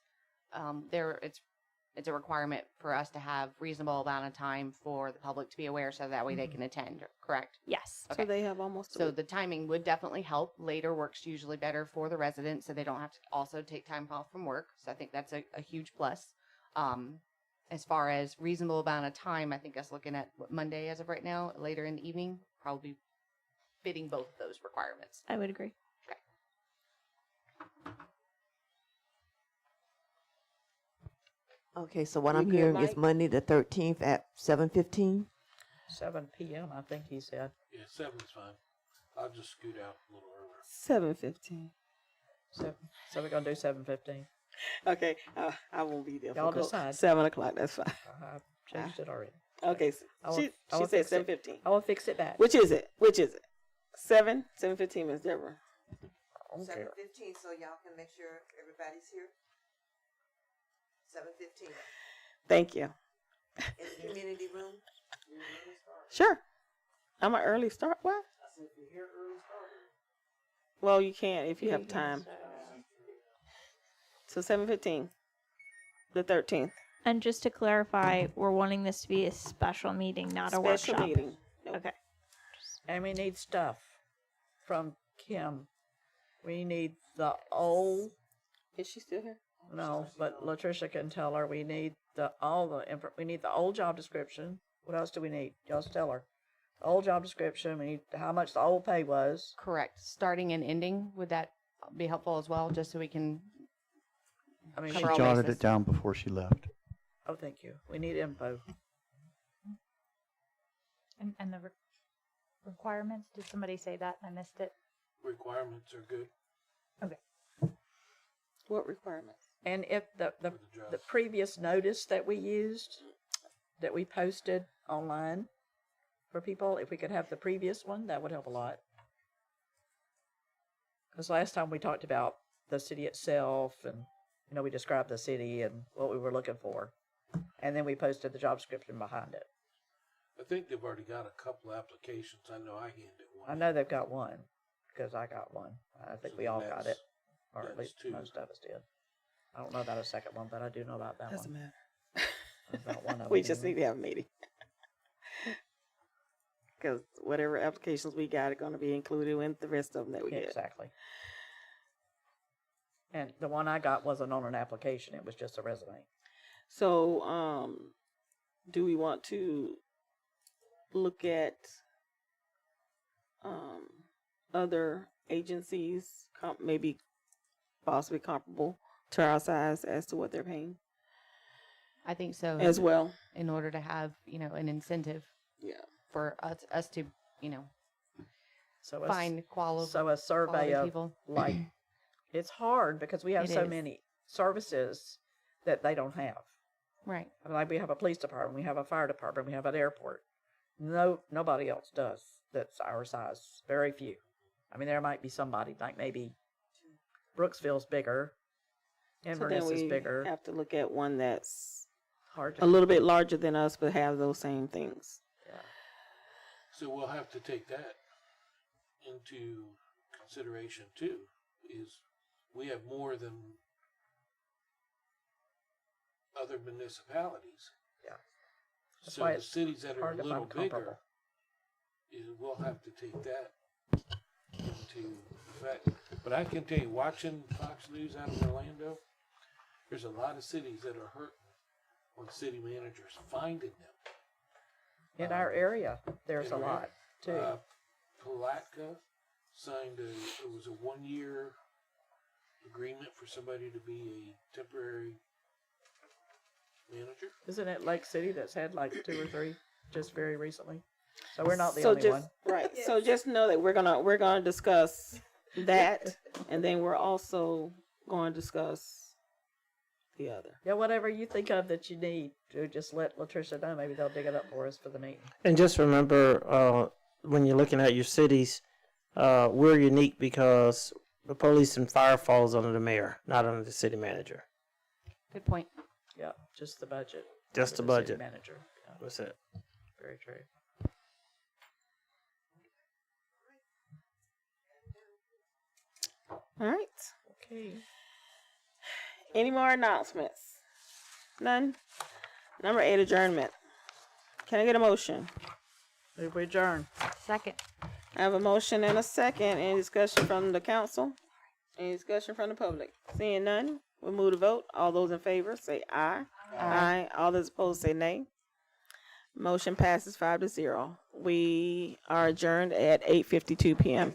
[SPEAKER 8] it's a requirement for us to have reasonable amount of time for the public to be aware, so that way they can attend. Correct?
[SPEAKER 7] Yes.
[SPEAKER 1] So they have almost.
[SPEAKER 8] So the timing would definitely help. Later works usually better for the residents, so they don't have to also take time off from work. So I think that's a huge plus. As far as reasonable amount of time, I think us looking at Monday as of right now, later in the evening, probably fitting both of those requirements.
[SPEAKER 7] I would agree.
[SPEAKER 2] Okay, so what
[SPEAKER 5] You
[SPEAKER 2] I'm
[SPEAKER 5] good,
[SPEAKER 2] hearing is
[SPEAKER 5] Mike?
[SPEAKER 2] Monday the 13th at 7:15.
[SPEAKER 13] 7 p.m. I think he said.
[SPEAKER 6] Yeah, 7's fine. I'll just scoot out a little earlier.
[SPEAKER 1] 7:15.
[SPEAKER 13] So we're gonna do 7:15.
[SPEAKER 1] Okay, I won't be there.
[SPEAKER 13] Y'all
[SPEAKER 1] for
[SPEAKER 13] decide.
[SPEAKER 1] 7 o'clock. That's fine.
[SPEAKER 13] I've changed it already.
[SPEAKER 1] Okay,
[SPEAKER 13] I will-
[SPEAKER 1] she
[SPEAKER 13] I will
[SPEAKER 1] said
[SPEAKER 13] fix it.
[SPEAKER 1] 7:15.
[SPEAKER 13] I will fix it back.
[SPEAKER 1] Which is it? 7:15, Miss Debra.
[SPEAKER 2] 7:15, so y'all can make sure everybody's here. 7:15
[SPEAKER 1] Thank you.
[SPEAKER 2] in the community room.
[SPEAKER 1] Sure. I'm an early start. What? Well, you can't if you have time. So 7:15, the 13th.
[SPEAKER 7] And just to clarify, we're wanting this to be a special meeting, not a
[SPEAKER 1] Special
[SPEAKER 7] workshop.
[SPEAKER 1] meeting.
[SPEAKER 7] Okay.
[SPEAKER 13] And we need stuff from Kim. We need the old.
[SPEAKER 1] Is she still here?
[SPEAKER 13] No, but Latricia can tell her we need we need the old job description. What else do we need? Just tell her. The old job description. We need how much the old pay was.
[SPEAKER 8] Correct. Starting and ending, would that be helpful as well, just so we can
[SPEAKER 13] I mean,
[SPEAKER 8] cover all
[SPEAKER 12] Jotted
[SPEAKER 8] bases?
[SPEAKER 12] it down before she left.
[SPEAKER 13] Oh, thank you. We need info.
[SPEAKER 4] And the requirements, did somebody say that? I missed it.
[SPEAKER 6] Requirements are good.
[SPEAKER 4] Okay.
[SPEAKER 1] What requirements?
[SPEAKER 13] And if the previous notice that we used, that we posted online for people, if we could have the previous one, that would help a lot. Because last time we talked about the city itself, and we described the city and what we were looking for, and then we posted the job description behind it.
[SPEAKER 6] I think they've already got a couple of applications. I know I handed one.
[SPEAKER 13] I know they've got one because I got one. I think
[SPEAKER 6] So
[SPEAKER 13] we all
[SPEAKER 6] then
[SPEAKER 13] got
[SPEAKER 6] that's-
[SPEAKER 13] it, or at
[SPEAKER 6] that's
[SPEAKER 13] least
[SPEAKER 6] two.
[SPEAKER 13] most of us did. I don't know about a second one, but I do know about that
[SPEAKER 1] Doesn't
[SPEAKER 13] one.
[SPEAKER 1] matter.
[SPEAKER 13] About one of
[SPEAKER 1] We
[SPEAKER 13] them
[SPEAKER 1] just
[SPEAKER 13] anyway.
[SPEAKER 1] need to have a meeting. Because whatever applications we got are going to be included in the rest of them that we get.
[SPEAKER 13] Exactly. And the one I got wasn't on an application; it was just a resume.
[SPEAKER 1] So, do we want to look at other agencies, maybe possibly comparable to our size as to what they're paying?
[SPEAKER 8] I think so.
[SPEAKER 1] As well.
[SPEAKER 8] In order to have, an incentive.
[SPEAKER 1] Yeah.
[SPEAKER 8] For us to,
[SPEAKER 13] So
[SPEAKER 8] find quality.
[SPEAKER 13] So a survey of
[SPEAKER 8] people.
[SPEAKER 13] like, it's hard because we have
[SPEAKER 8] It
[SPEAKER 13] so
[SPEAKER 8] is.
[SPEAKER 13] many services that they don't have.
[SPEAKER 8] Right.
[SPEAKER 13] Like we have a police department, we have a fire department, we have an airport. Nobody else does that's our size. Very few. I mean, there might be somebody like maybe Brooksville's bigger,
[SPEAKER 1] So
[SPEAKER 13] Inverness
[SPEAKER 1] then
[SPEAKER 13] is
[SPEAKER 1] we
[SPEAKER 13] bigger.
[SPEAKER 1] have to look at one that's
[SPEAKER 13] Hard to
[SPEAKER 1] a little bit larger than us, but have those same things.
[SPEAKER 6] So we'll have to take that into consideration too, is we have more than other municipalities.
[SPEAKER 13] Yeah. That's
[SPEAKER 6] So
[SPEAKER 13] why
[SPEAKER 6] the
[SPEAKER 13] it's
[SPEAKER 6] cities that are
[SPEAKER 13] hard
[SPEAKER 6] a
[SPEAKER 13] to
[SPEAKER 6] little
[SPEAKER 13] find
[SPEAKER 6] bigger, we'll have to take that into effect. But I can tell you, watching Fox News out of Orlando, there's a lot of cities that are hurting on city managers finding them.
[SPEAKER 13] In our area, there's a
[SPEAKER 6] In our
[SPEAKER 13] lot too.
[SPEAKER 6] area. Palatka signed it was a 1-year agreement for somebody to be a temporary manager.
[SPEAKER 13] Isn't it Lake City that's had like 2 or 3 just very recently? So we're not the
[SPEAKER 1] So
[SPEAKER 13] only
[SPEAKER 1] just,
[SPEAKER 13] one.
[SPEAKER 1] Right. So just know that we're gonna discuss that, and then we're also going to discuss the other.
[SPEAKER 13] Yeah, whatever you think of that you need, just let Latricia know. Maybe they'll dig it up for us for the meeting.
[SPEAKER 17] And just remember, when you're looking at your cities, we're unique because the police and fire falls under the mayor, not under the city manager.
[SPEAKER 8] Good point.
[SPEAKER 13] Yeah, just the budget.
[SPEAKER 17] Just
[SPEAKER 13] for
[SPEAKER 17] the
[SPEAKER 13] city
[SPEAKER 17] budget.
[SPEAKER 13] manager. Yeah,
[SPEAKER 17] That's it.
[SPEAKER 13] very true.
[SPEAKER 1] All right.
[SPEAKER 13] Okay.
[SPEAKER 1] Any more announcements? None. Number 8, adjournment. Can I get a motion?
[SPEAKER 13] Move we adjourn.
[SPEAKER 4] Second.
[SPEAKER 1] I have a motion and a second. Any discussion from the council? Any discussion from the public? Seeing none, we'll move to vote. All those in favor say aye. Aye. All those opposed say nay. Motion passes 5-0. We are adjourned at 8:52 p.m.